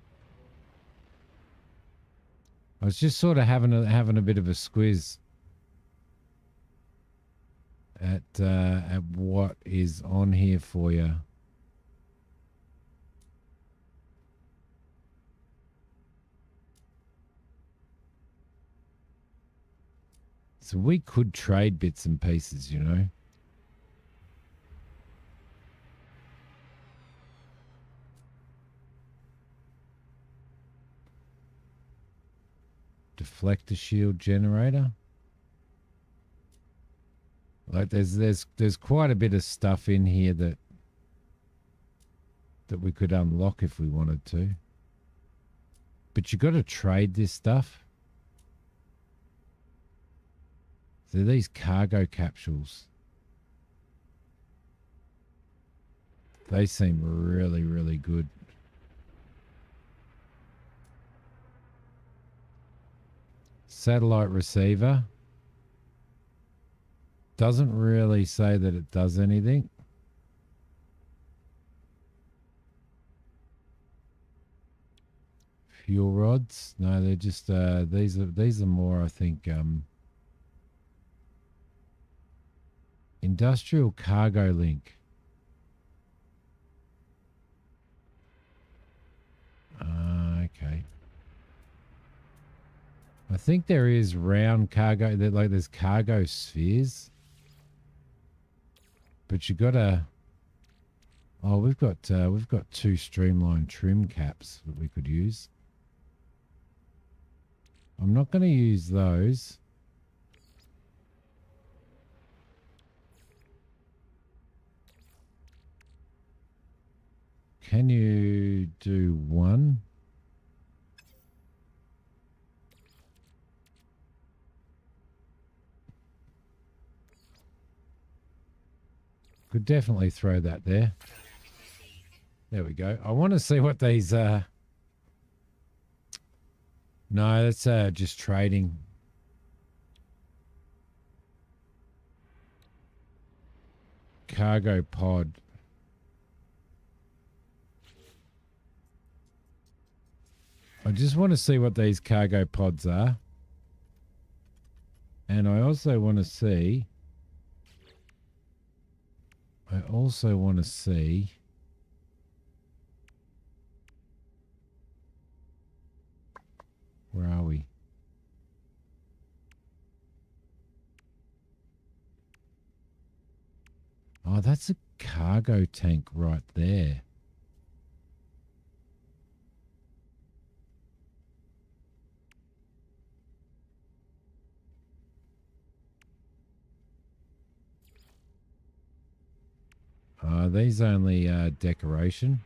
Speaker 1: I was just sort of having a bit of a squiz at what is on here for you. So we could trade bits and pieces, you know. Deflector shield generator. Like there's quite a bit of stuff in here that we could unlock if we wanted to. But you got to trade this stuff. So these cargo capsules. They seem really, really good. Satellite receiver. Doesn't really say that it does anything. Fuel rods. No, they're just these are more, I think, industrial cargo link. Okay. I think there is round cargo. There's cargo spheres, but you gotta. Oh, we've got two streamlined trim caps that we could use. I'm not going to use those. Can you do one? Could definitely throw that there. There we go. I want to see what these No, that's just trading. Cargo pod. I just want to see what these cargo pods are. And I also want to see... Where are we? Oh, that's a cargo tank right there. These only decoration.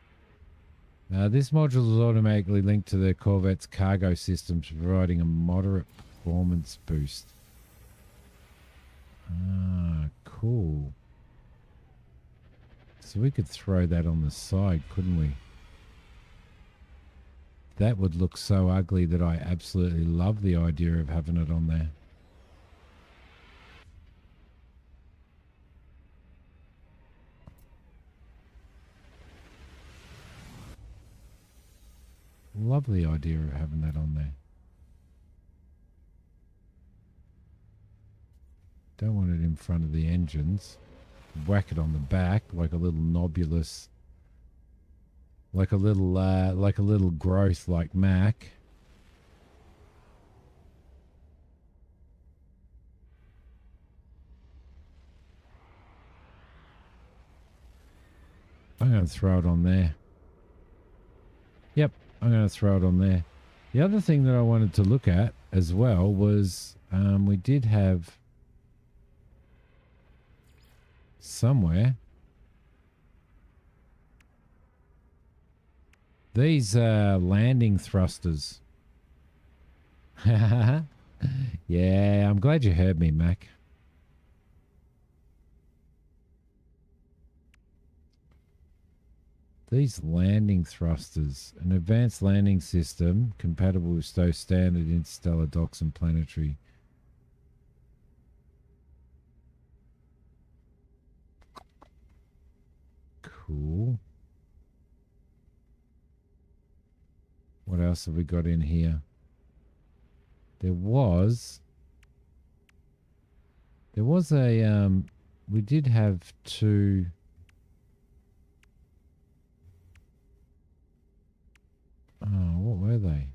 Speaker 1: This module is automatically linked to the Corvette's cargo systems, providing a moderate performance boost. Cool. So we could throw that on the side, couldn't we? That would look so ugly that I absolutely love the idea of having it on there. Love the idea of having that on there. Don't want it in front of the engines. Whack it on the back like a little nobulous, like a little growth like Mac. I'm going to throw it on there. Yep, I'm going to throw it on there. The other thing that I wanted to look at as well was we did have somewhere these landing thrusters. Yeah, I'm glad you heard me, Mac. These landing thrusters, an advanced landing system compatible with Stowe standard interstellar docks and Planetary. Cool. What else have we got in here? There was a we did have two. Oh, what were they?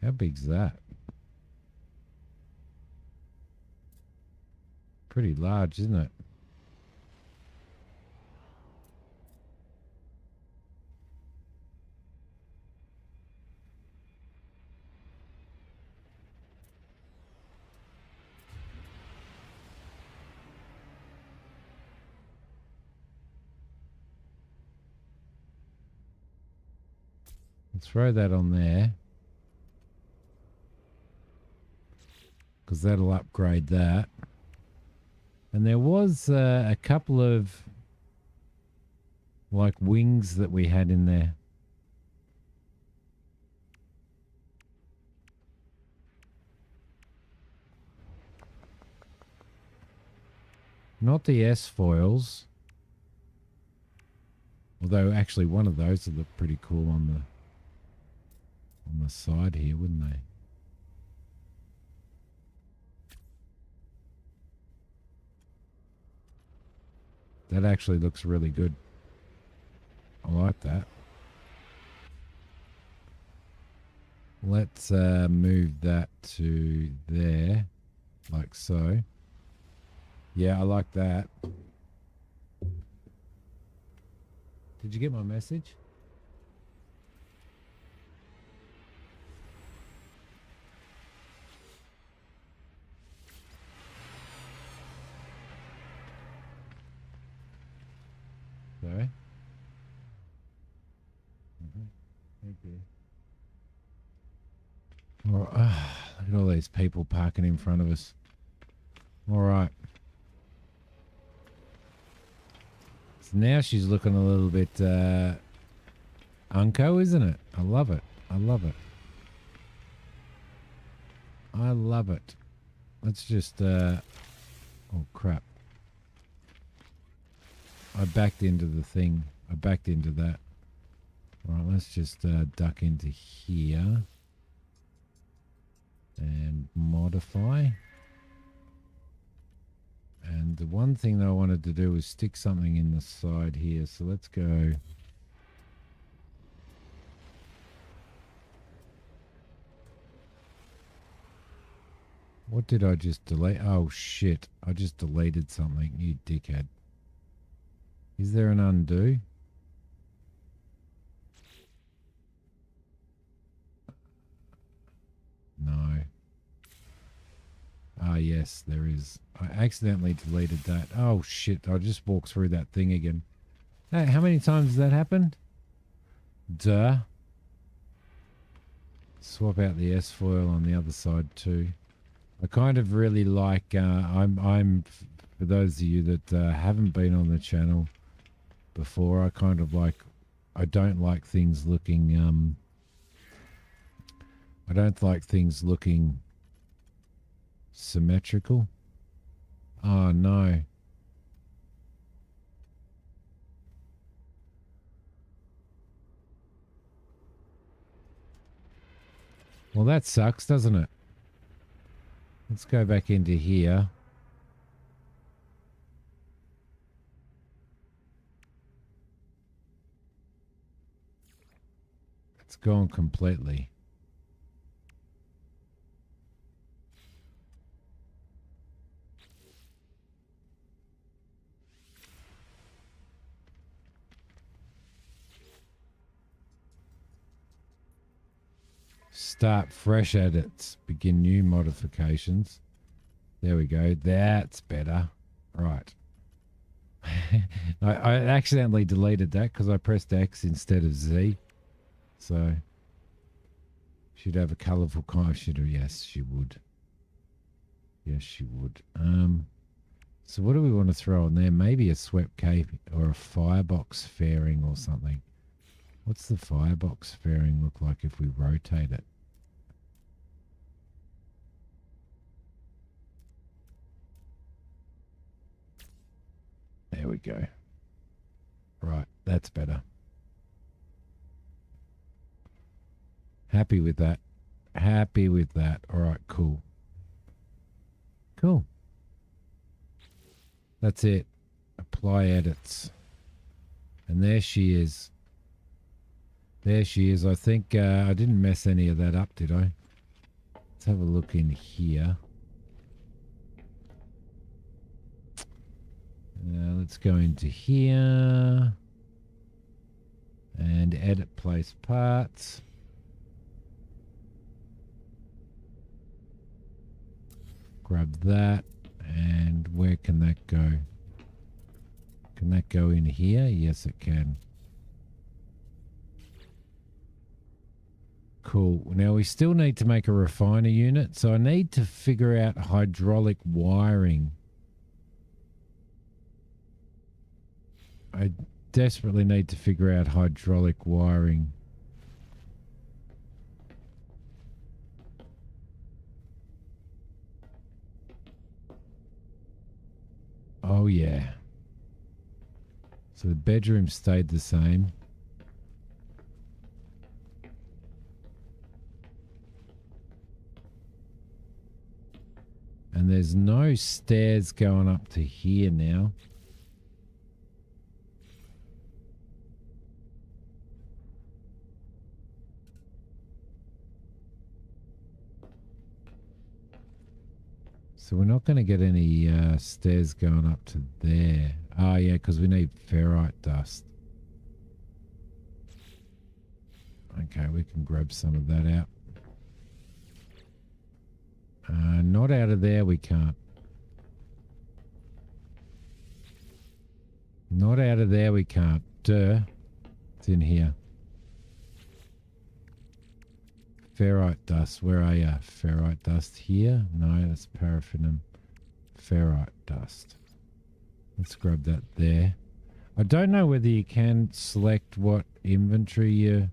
Speaker 1: How big's that? Pretty large, isn't it? Throw that on there, because that'll upgrade that. And there was a couple of like wings that we had in there. Not the S-foils. Although actually one of those would look pretty cool on the side here, wouldn't they? That actually looks really good. I like that. Let's move that to there, like so. Yeah, I like that. Did you get my message? Sorry? Thank you. All right, Look at all these people parking in front of us. All right. So now she's looking a little bit unco, isn't it? I love it. I love it. I love it. Let's just... oh, crap. I backed into the thing. I backed into that. All right, let's just duck into here. And modify. And the one thing that I wanted to do was stick something in the side here. So let's go... What did I just delete? Oh, shit. I just deleted something, you dickhead. Is there an undo? No. Ah, yes, there is. I accidentally deleted that. Oh, shit. I just walked through that thing again. Hey, how many times has that happened? Duh. Swap out the S-foil on the other side too. I kind of really like, I'm for those of you that haven't been on the channel before, I kind of like, I don't like things looking, I don't like things looking symmetrical. Oh no. Well, that sucks, doesn't it? Let's go back into here. It's gone completely. Start fresh edits. Begin new modifications. There we go. That's better. Right. I accidentally deleted that because I pressed X instead of Z. So she'd have a colourful kind. Yes, she would. Yes, she would. So what do we want to throw on there? Maybe a swept cape or a firebox fairing or something. What's the firebox fairing look like if we rotate it? There we go. Right, that's better. Happy with that. Happy with that. All right, cool. Cool. That's it. Apply edits. And there she is. There she is. I think I didn't mess any of that up, did I? Let's have a look in here. Let's go into here. And edit place parts. Grab that. And where can that go? Can that go in here? Yes, it can. Cool. Now we still need to make a refiner unit, so I need to figure out hydraulic wiring. I desperately need to figure out hydraulic wiring. Oh yeah. So the bedroom stayed the same. And there's no stairs going up to here now. So we're not going to get any stairs going up to there. Oh yeah, because we need ferrite dust. Okay, we can grab some of that out. Not out of there, we can't. Not out of there, we can't. Duh. It's in here. Ferrite dust. Where are you? Ferrite dust here? No, that's paraffinum. Ferrite dust. Let's grab that there. I don't know whether you can select what inventory you're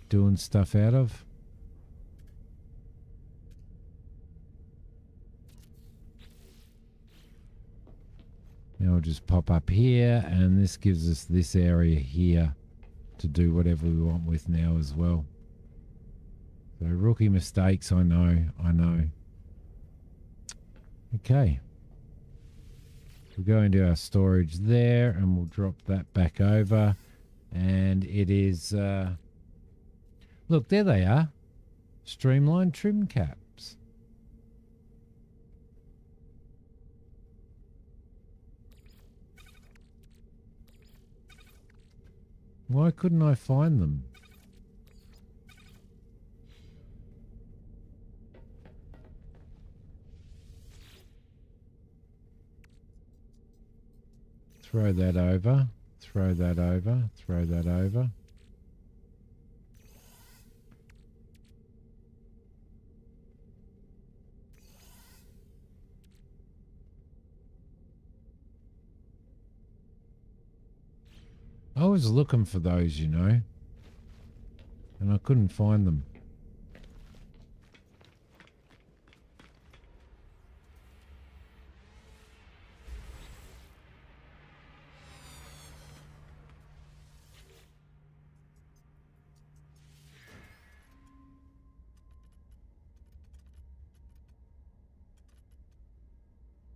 Speaker 1: doing stuff out of. Now I'll just pop up here, and this gives us this area here to do whatever we want with now as well. So rookie mistakes, I know. Okay. We'll go into our storage there, and we'll drop that back over. And it is, look, there they are. Streamlined trim caps. Why couldn't I find them? Throw that over, throw that over, throw that over. I was looking for those, you know, and I couldn't find them.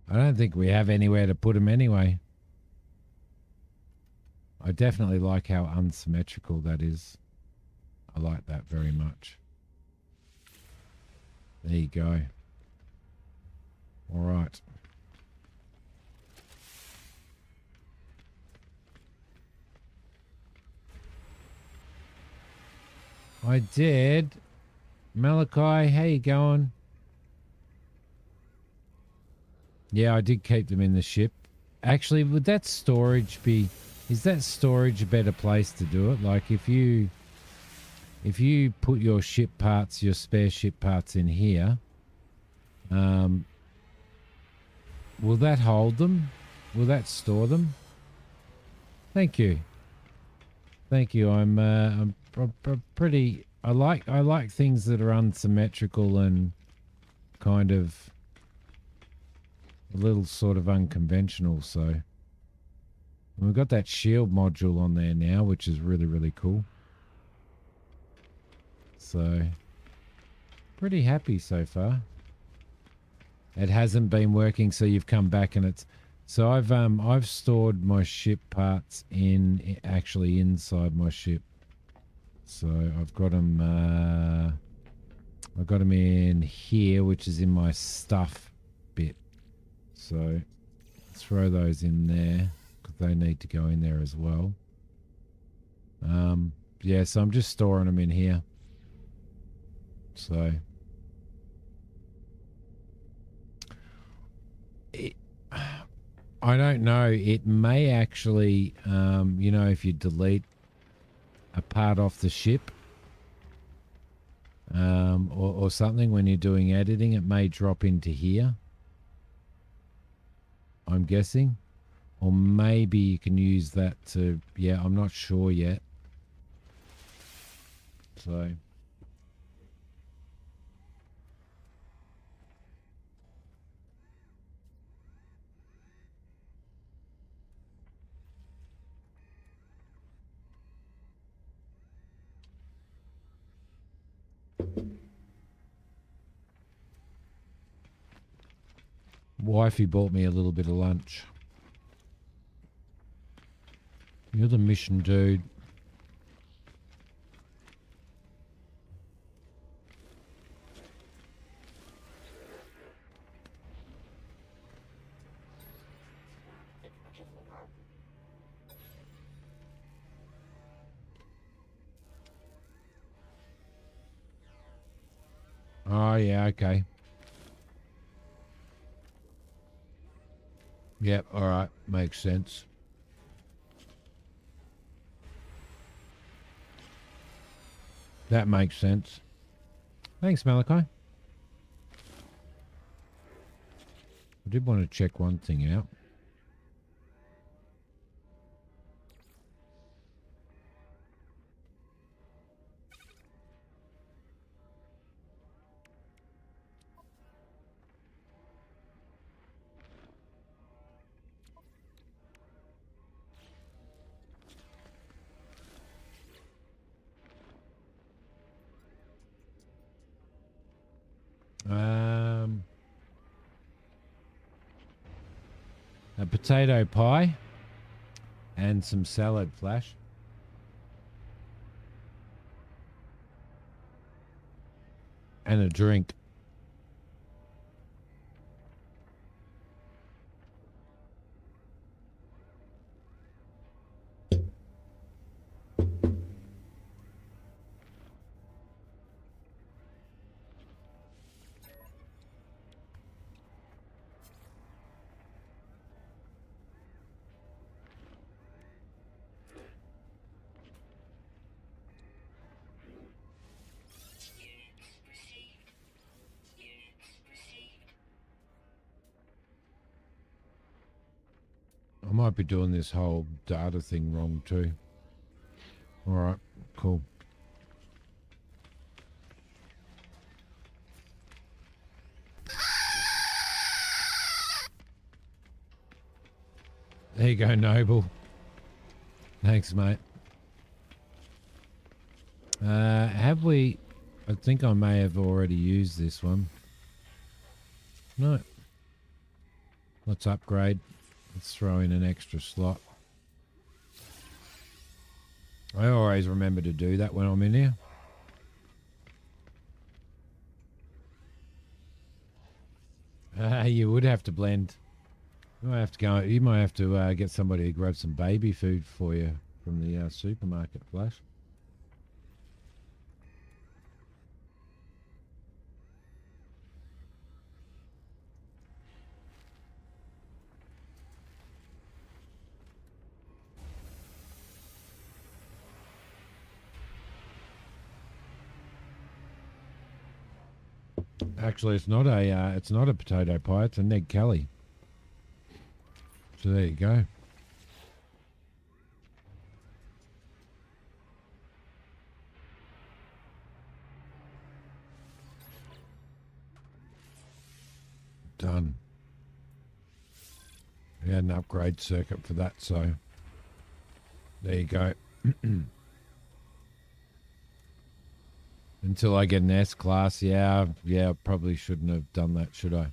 Speaker 1: I don't think we have anywhere to put them anyway. I definitely like how unsymmetrical that is. I like that very much. There you go. All right. I did. Malachi, how you going? Yeah, I did keep them in the ship. Actually, would that storage be... Is that storage a better place to do it? Like if you put your ship parts, your spare ship parts in here, will that hold them? Will that store them? Thank you. Thank you. I'm pretty... I like things that are unsymmetrical and kind of a little sort of unconventional, so... And we've got that shield module on there now, which is really, really cool. So, pretty happy so far. It hasn't been working, so you've come back and it's... So I've stored my ship parts in actually inside my ship. So I've got them in here, which is in my stuff bit. So throw those in there. They need to go in there as well. Yeah, so I'm just storing them in here. So I don't know. It may actually, you know, if you delete a part off the ship or something when you're doing editing, it may drop into here. I'm guessing. Or maybe you can use that to, yeah, I'm not sure yet. So. Wifey bought me a little bit of lunch. You're the mission dude. Oh, yeah, okay. Yep, all right, makes sense. That makes sense. Thanks, Malachi. I did want to check one thing out. A potato pie and some salad, Flash. And a drink.
Speaker 2: Units received. Units received.
Speaker 1: I might be doing this whole data thing wrong too. All right, cool. There you go, Noble. Thanks, mate. Have we... I think I may have already used this one. No. Let's upgrade. Let's throw in an extra slot. I always remember to do that when I'm in here. You would have to blend. You might have to go. You might have to get somebody to grab some baby food for you from the supermarket, Flash. Actually, it's not a potato pie. It's a Ned Kelly. So there you go. Done. We had an upgrade circuit for that, so there you go. Until I get an S class, yeah, probably shouldn't have done that, should I?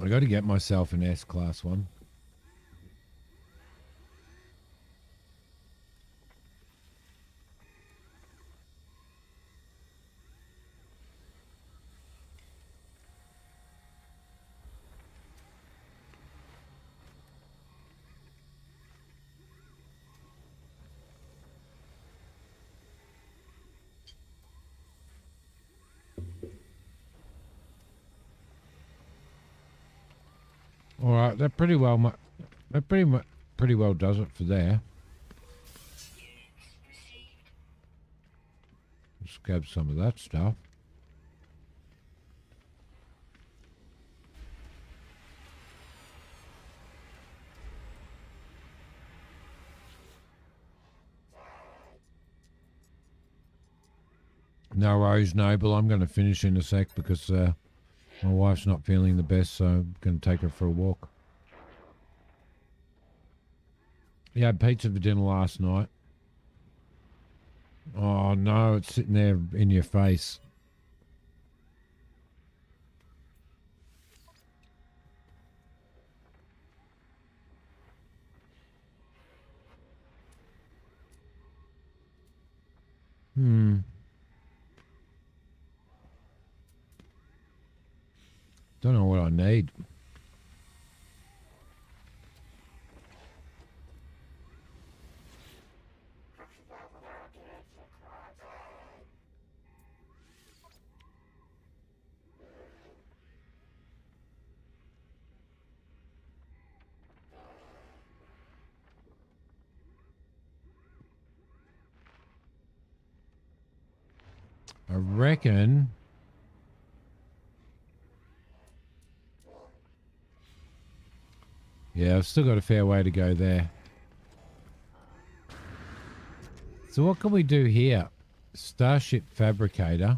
Speaker 1: I got to get myself an S class one. All right, that pretty well pretty well does it for there. Let's grab some of that stuff. No worries, Noble. I'm going to finish in a sec because my wife's not feeling the best, so I'm going to take her for a walk. Yeah, I had pizza for dinner last night. Oh, no, it's sitting there in your face. Don't know what I need. I reckon. Yeah, I've still got a fair way to go there. So what can we do here? Starship Fabricator.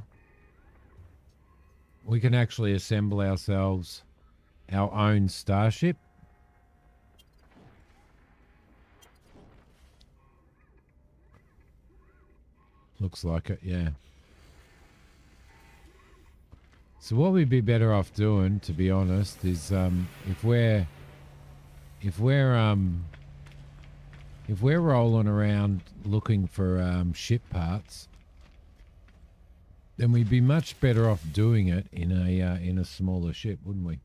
Speaker 1: We can actually assemble ourselves our own starship. Looks like it, yeah. So what we'd be better off doing, to be honest, is if we're rolling around looking for ship parts, then we'd be much better off doing it in a smaller ship, wouldn't we?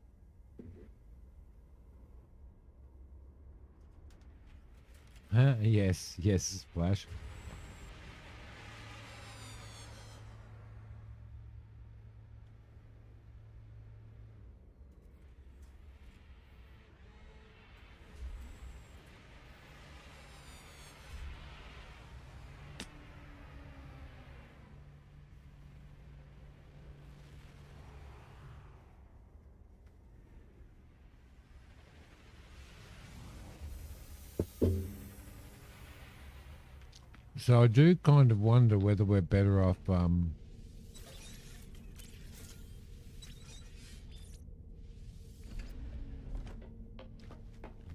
Speaker 1: Huh? Yes, Splash. So I do kind of wonder whether we're better off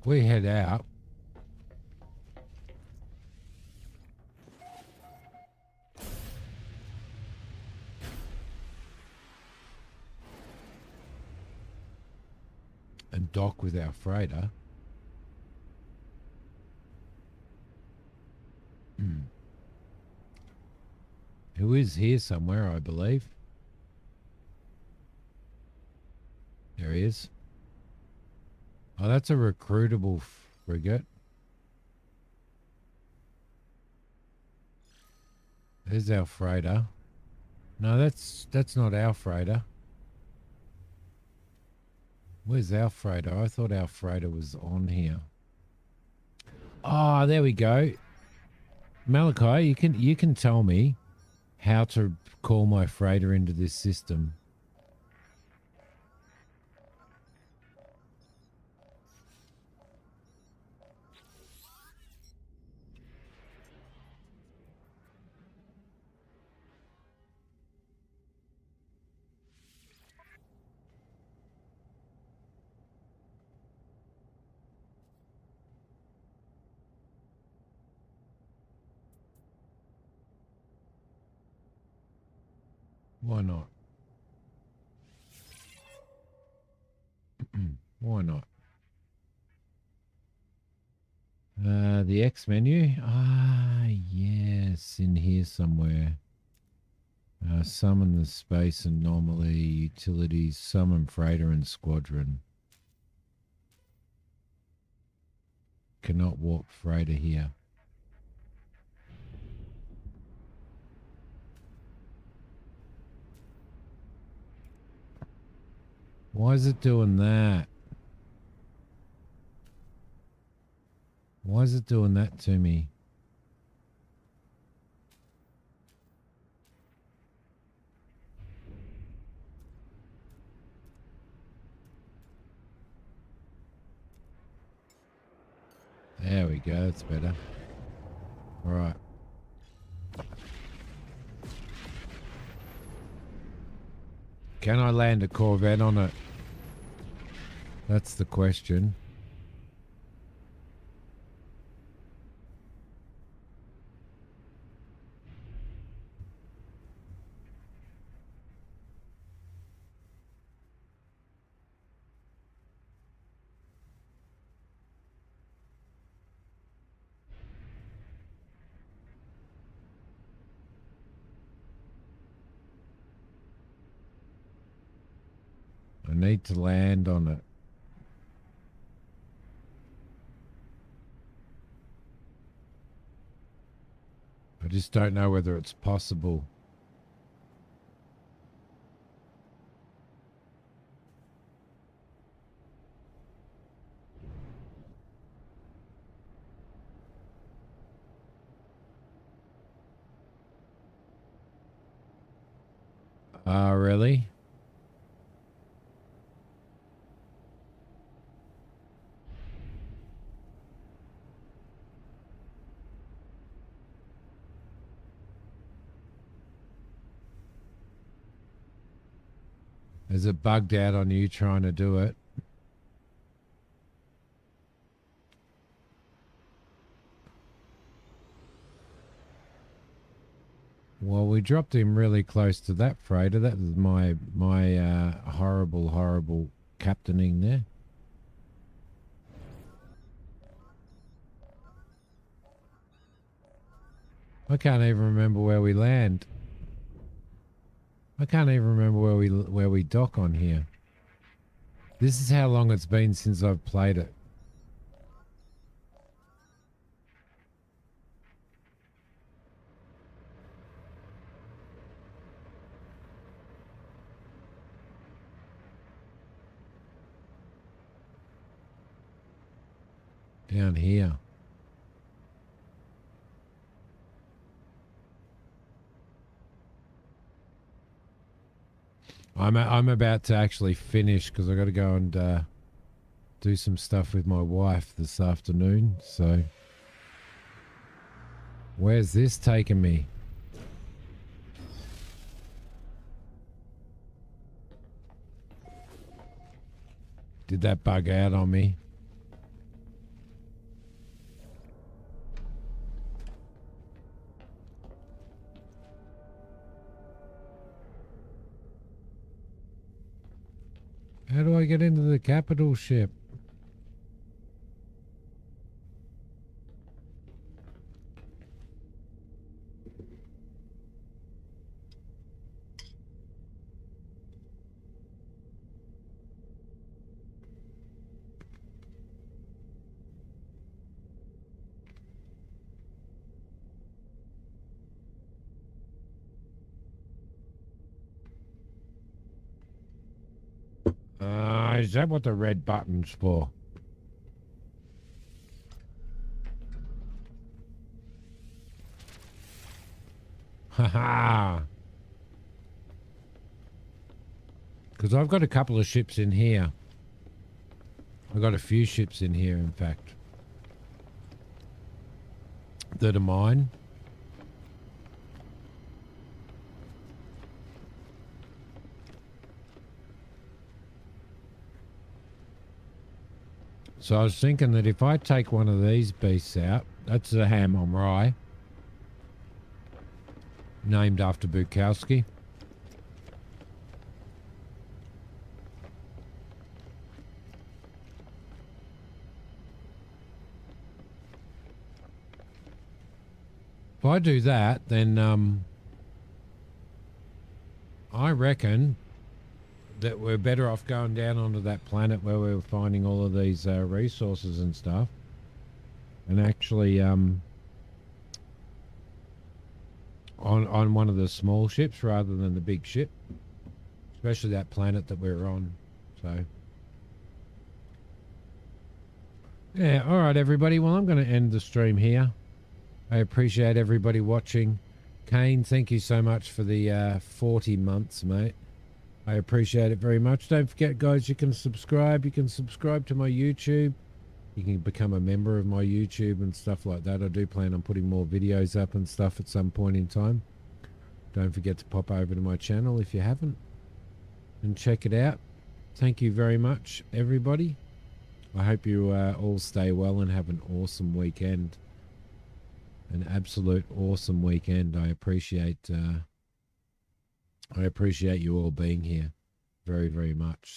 Speaker 1: we head out. And dock with our freighter. Who is here somewhere, I believe. There he is. Oh, that's a recruitable frigate. There's our freighter. No, that's not our freighter. Where's our freighter? I thought our freighter was on here. Oh, there we go. Malachi, you can tell me how to call my freighter into this system. Why not? Why not? The X menu. Ah, yes, in here somewhere. Summon the space anomaly, utilities, summon freighter and squadron. Cannot warp freighter here. Why is it doing that? Why is it doing that to me? There we go, that's better. All right. Can I land a Corvette on it? That's the question. I need to land on it. I just don't know whether it's possible. Oh, really? Is it bugged out on you trying to do it? Well, we dropped him really close to that freighter. That was my horrible captaining there. I can't even remember where we land. I can't even remember where we dock on here. This is how long it's been since I've played it. Down here. I'm about to actually finish because I got to go and do some stuff with my wife this afternoon. So, where's this taking me? Did that bug out on me? How do I get into the capital ship? Is that what the red button's for? Haha. Because I've got a couple of ships in here. I've got a few ships in here, in fact, that are mine. So I was thinking that if I take one of these beasts out, that's the ham on rye, named after Bukowski. If I do that, then I reckon that we're better off going down onto that planet where we're finding all of these resources and stuff, and actually on one of the small ships rather than the big ship, especially that planet that we're on. So yeah, all right, everybody. Well, I'm going to end the stream here. I appreciate everybody watching. Kane, thank you so much for the 40 months, mate. I appreciate it very much. Don't forget, guys, you can subscribe. You can subscribe to my YouTube. You can become a member of my YouTube and stuff like that. I do plan on putting more videos up and stuff at some point in time. Don't forget to pop over to my channel if you haven't and check it out. Thank you very much, everybody. I hope you all stay well and have an awesome weekend. An absolute awesome weekend. I appreciate you all being here very, very much.